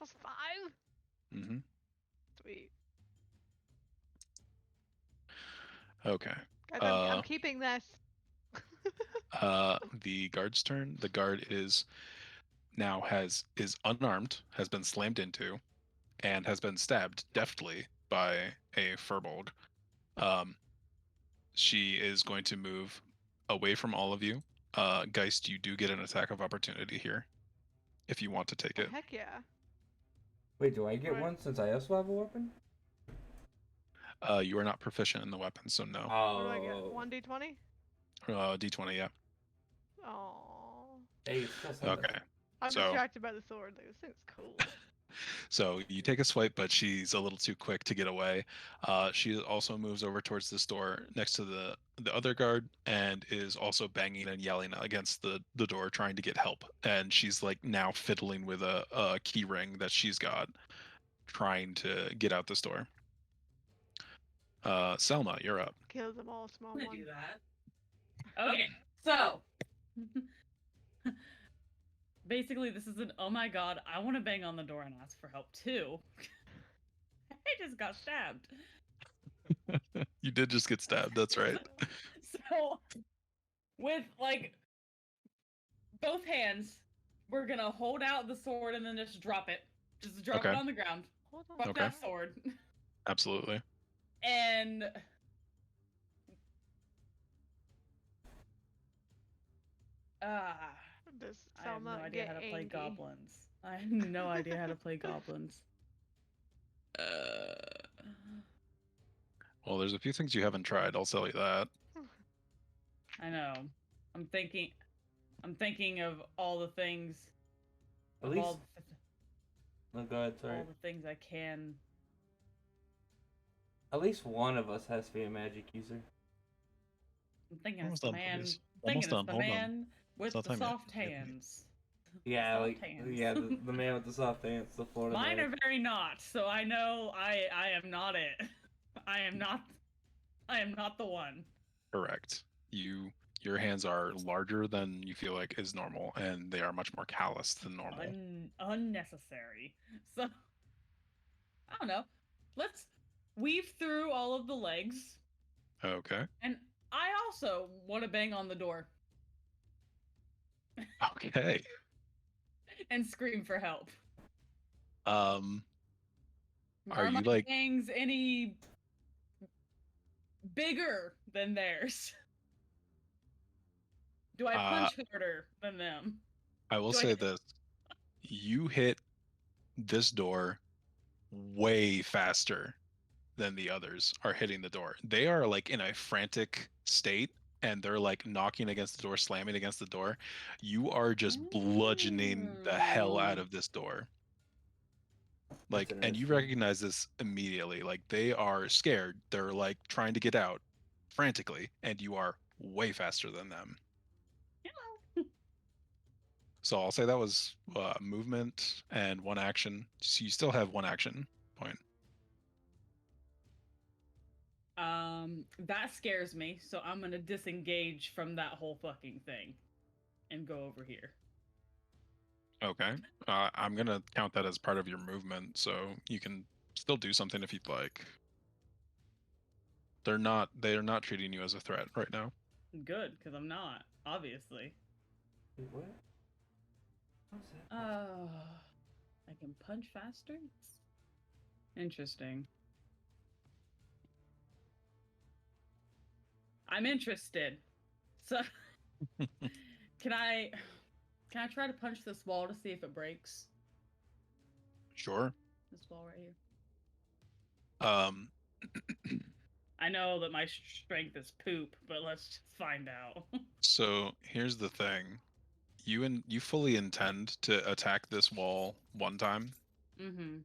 +5? Mm-hmm. Sweet. Okay. Guys, I'm keeping this. The guard's turn. The guard is unarmed, has been slammed into, and has been stabbed deftly by a furbolg. She is going to move away from all of you. Geist, you do get an attack of opportunity here, if you want to take it. Heck yeah. Wait, do I get Right. one since I also have a weapon? You are not proficient in the weapon, so no. What do I get? 1d20? D20, yeah. Oh. Hey, it's still something. Okay. I'm So- distracted by the sword. Like, this thing's cool. So you take a swipe, but she's a little too quick to get away. She also moves over towards this door next to the other guard and is also banging and yelling against the door, trying to get help. And she's like now fiddling with a key ring that she's got, trying to get out this door. Selma, you're up. Kill them all, small I'm gonna one. do that. Okay, so basically, this is an oh my god, I want to bang on the door and ask for help too. I just got stabbed. You did just get stabbed. That's right. So, with like both hands, we're gonna hold out the sword and then just drop it. Just drop it Okay. on the ground. Hold on. Fuck Okay. that sword. Absolutely. And Does I have no Selma idea get how to play angry? goblins. I have no idea how to play goblins. Well, there's a few things you haven't tried. I'll tell you that. I know. I'm thinking of all the things. At of least. all, Oh, go ahead, sorry. all the things I can. At least one of us has to be a magic user. I'm thinking Almost it's the done, man. please. Thinking Almost it's done. the Hold on. man with not the time yet. soft hands. Yeah, Soft like hands. yeah, the man with the soft hands, the Florida Mine man. are very not. So I know I am not it. I am not the one. Correct. Your hands are larger than you feel like is normal, and they are much more calloused than normal. Unnecessary. So I don't know. Let's weave through all of the legs, Okay. and I also want to bang on the door Okay. and scream for help. Are Are my you like? bangs any bigger than theirs? Do I Uh, punch harder than them? I will Do I say hit- this: you hit this door way faster than the others are hitting the door. They are like in a frantic state and they're like knocking against the door, slamming against the door. You are just bludgeoning the hell out of this door. Like, and you interesting. recognize this immediately. Like, they are scared. They're like trying to get out frantically, and you are way faster than them. So I'll say that was movement and one action. So you still have one action point. That scares me, so I'm gonna disengage from that whole fucking thing and go over here. Okay. I'm gonna count that as part of your movement, so you can still do something if you'd like. They are not treating you as a threat right now. Good, because I'm not, obviously. Wait, what? What's that? Oh, I can punch faster? Interesting. I'm interested. So, can I try to punch this wall to see if it breaks? Sure. This wall right here. Um, I know that my strength is poop, but let's just find out. so here's the thing. You fully intend to attack this wall one time. Mm-hmm.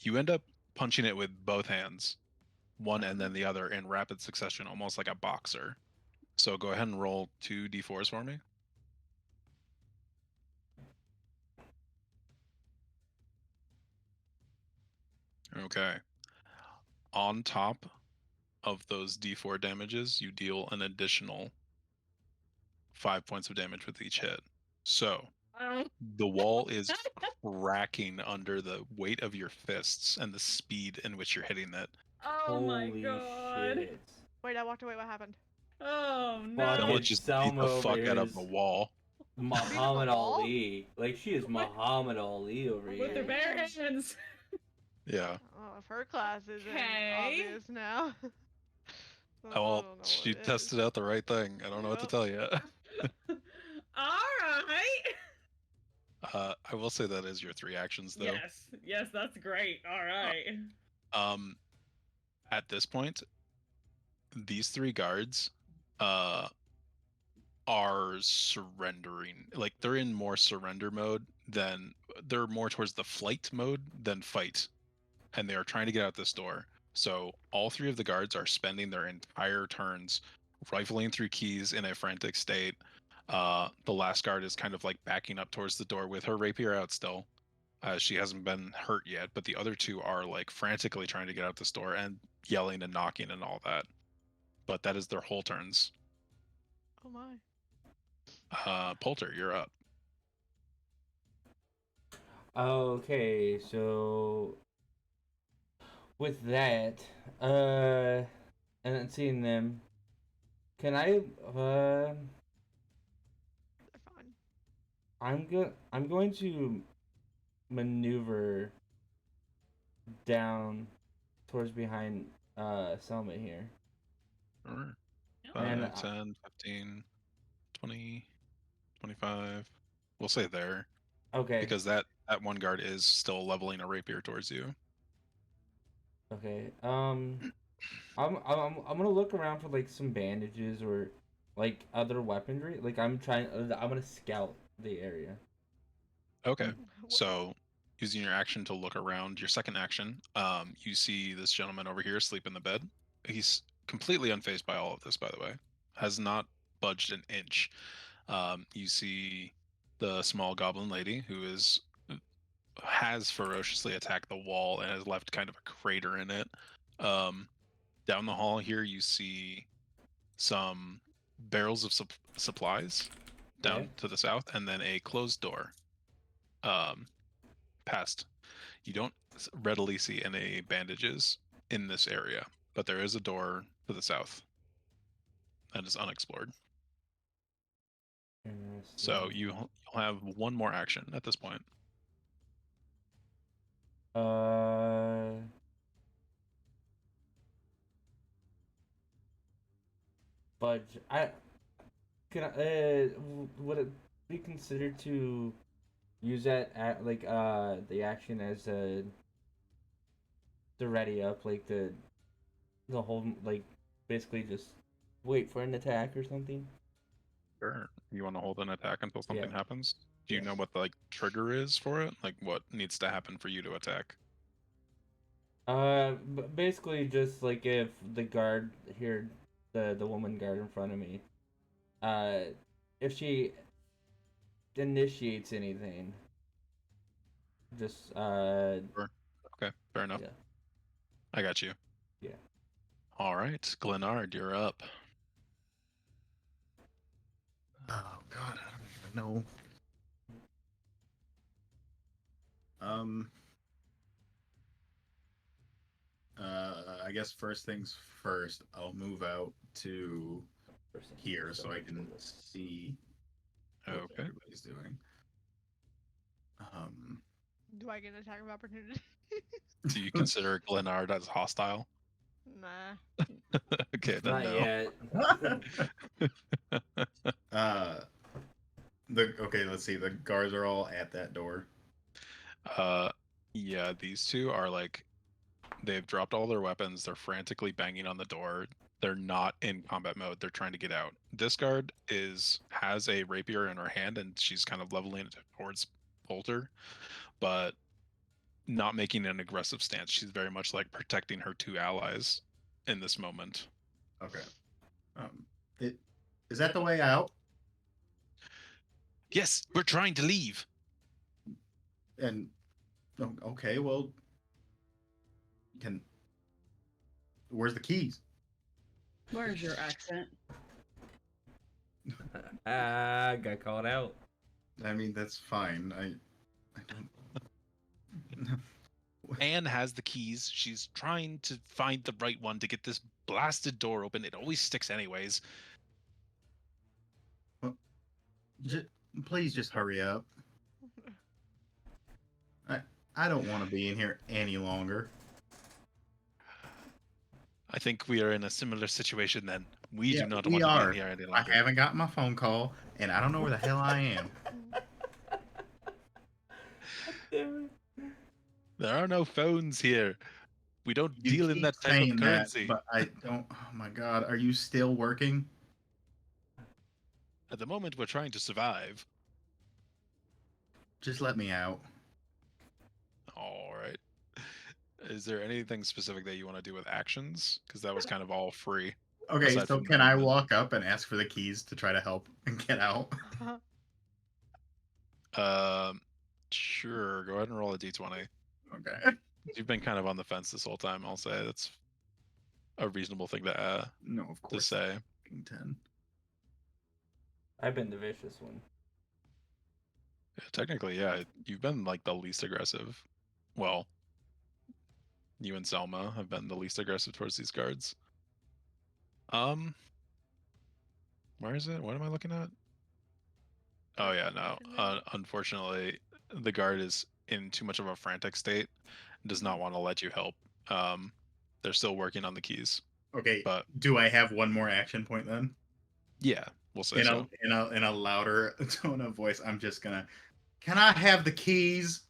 You end up punching it with both hands, one and Uh-huh. then the other in rapid succession, almost like a boxer. So go ahead and roll 2d4s for me. Okay. On top of those d4 damages, you deal an additional 5 points of damage with each hit. So the wall is cracking under the weight of your fists and the speed in which you're hitting it. Oh my Holy god. shit. Wait, I walked away. What happened? Oh Fuck no. Someone it, just beat Selma the over fuck here out of is the wall. Muhammad wall? Ali. Like, she is Muhammad Ali over With their here. bare hands. Yeah. Oh, if her class isn't Okay. obvious now. I Well, don't know she what it is. tested out the right thing. I don't know what to Yep. tell you. Alright. I will say that is your 3 actions, though. Yes, that's great. Alright. Um, at this point, these 3 guards, uh, are surrendering. Like they're in more surrender mode than they're more towards the flight mode than fight, and they are trying to get out this door. So all 3 of the guards are spending their entire turns rifling through keys in a frantic state. The last guard is kind of like backing up towards the door with her rapier out still. She hasn't been hurt yet, but the other 2 are like frantically trying to get out this door and yelling and knocking and all that. But that is their whole turns. Oh my. Poulter, you're up. Okay, so with that, and then seeing them, can I, They're fine. I'm going to maneuver down towards behind, Selma here. Sure. And 5, 10, 15, 20, 25. We'll say there. okay, Because that one guard is still leveling a rapier towards you. okay. I'm gonna look around for like some bandages or like other weaponry. Like I'm gonna scout the area. Okay. Wh- So using your action to look around, your second action, you see this gentleman over here asleep in the bed. He's completely unfazed by all of this, by the way. Has not budged an inch. You see the small goblin lady who has ferociously attacked the wall and has left kind of a crater in it. Down the hall here, you see some barrels of supplies down Yeah. to the south, and then a closed door past. You don't readily see any bandages in this area, but there is a door to the south that is unexplored. So you'll have one more action at this point. Uh. Budge. Would it be considered to use that the action as the ready up, like the whole like basically just wait for an attack or something? Sure. You want to hold an attack until something Yeah. happens? Do you Yeah. know what the trigger is for it? Like what needs to happen for you to attack? Basically just like if the guard here, the woman guard in front of me, uh, if she initiates anything, just Sure. Okay, fair enough. yeah, I got you. yeah. All right, Glenard, you're up. Oh God, I don't even know. Um. I guess first things first. I'll move out to here so I can see what Okay. everybody's doing. Do I get an attack of opportunity? Do you consider Glenard as hostile? Nah. Okay, then Not no. yet. Okay, let's see. The guards are all at that door. Yeah, these two are they've dropped all their weapons. They're frantically banging on the door. They're not in combat mode. They're trying to get out. This guard has a rapier in her hand, and she's kind of leveling it towards Bolter, but not making an aggressive stance. She's very much protecting her two allies in this moment. Okay. Is that the way out? Yes, we're trying to leave. And okay, well, where's the keys? Where's your accent? Got called out. I mean, that's fine. I don't. Anne has the keys. She's trying to find the right one to get this blasted door open. It always sticks anyways. Please just hurry up. I don't want to be in here any longer. I think we are in a similar situation then. We do not we want to are. be in here any I longer. haven't gotten my phone call, and I don't know where the hell I am. There are no phones here. We don't You deal in keep that type of saying that, currency. but I don't. Oh my God, are you still working? At the moment, we're trying to survive. Just let me out. All right. Is there anything specific that you want to do with actions? Because that was kind of all free. Okay, Aside so from can I movement. walk up and ask for the keys to try to help and get out? Sure. Go ahead and roll a d20. Okay. You've been kind of on the fence this whole time. I'll say that's a reasonable thing to No, of course. say. 10. I've been the vicious one. Technically, yeah, you've been the least aggressive. Well, you and Selma have been the least aggressive towards these guards. Where is it? What am I looking at? Oh yeah, no. Unfortunately, the guard is in too much of a frantic state. Does not want to let you help. They're still working on the keys. Okay, But do I have one more action point then? yeah, we'll say so. In a louder tone of voice, I'm just gonna. Can I have the keys?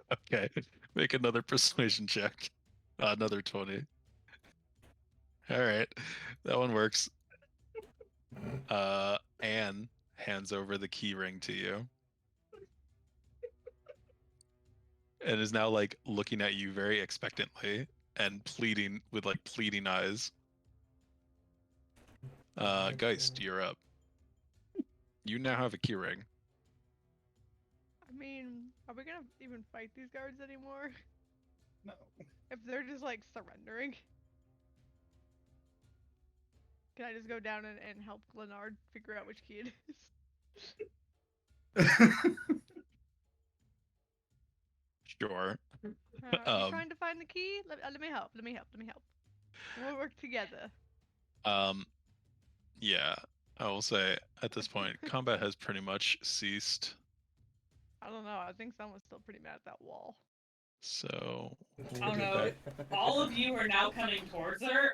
Okay, make another persuasion check. Another 20. All right, that one works. Anne hands over the key ring to you. And is now looking at you very expectantly and pleading with pleading eyes. Geist, you're up. You now have a key ring. I mean, are we gonna even fight these guards anymore? No. If they're just surrendering? Can I just go down and help Glenard figure out which key it is? Sure. Are you trying to find the key? Let me help. Let me help. Let me help. We'll work together. Yeah, I will say at this point, combat has pretty much ceased. I don't know. I think someone's still pretty mad at that wall. So Oh no! All of you are now coming towards her.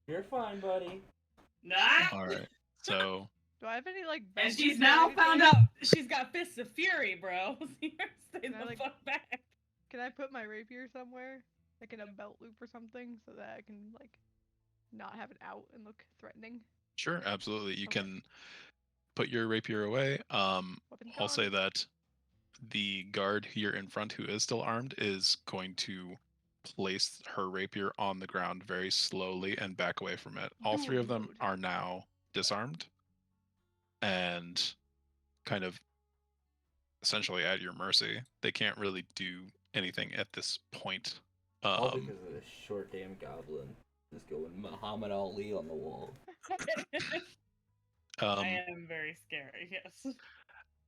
You're fine, buddy. Nah. All right. So Do I have any like? And belt she's loops or now found anything? out she's got fists of fury, bro. Stay Can I, the like- fuck back. Can I put my rapier somewhere, like in a belt loop or something, so that I can like not have it out and look threatening? sure, absolutely. You Okay. can put your rapier away. Weapon I'll say gone. that the guard here in front who is still armed is going to place her rapier on the ground very slowly and back away from it. All three of them Good. are now disarmed and kind of essentially at your mercy. They can't really do anything at this point. All because of this short damn goblin. Just going Muhammad Ali on the wall. I am very scary, yes.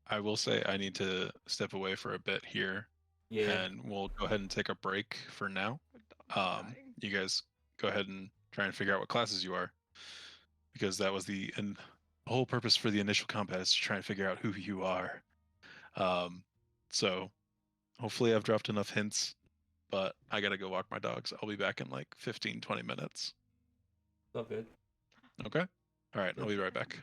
I will say I need to step away for a bit here, Yeah. and we'll go ahead and take a break for now. My dog's dying. You guys go ahead and try and figure out what classes you are, because that was the whole purpose for the initial combat is to try and figure out who you are. So hopefully I've dropped enough hints, but I gotta go walk my dogs. I'll be back in like 15-20 minutes. It's all good. Okay. All right. I'll be right back.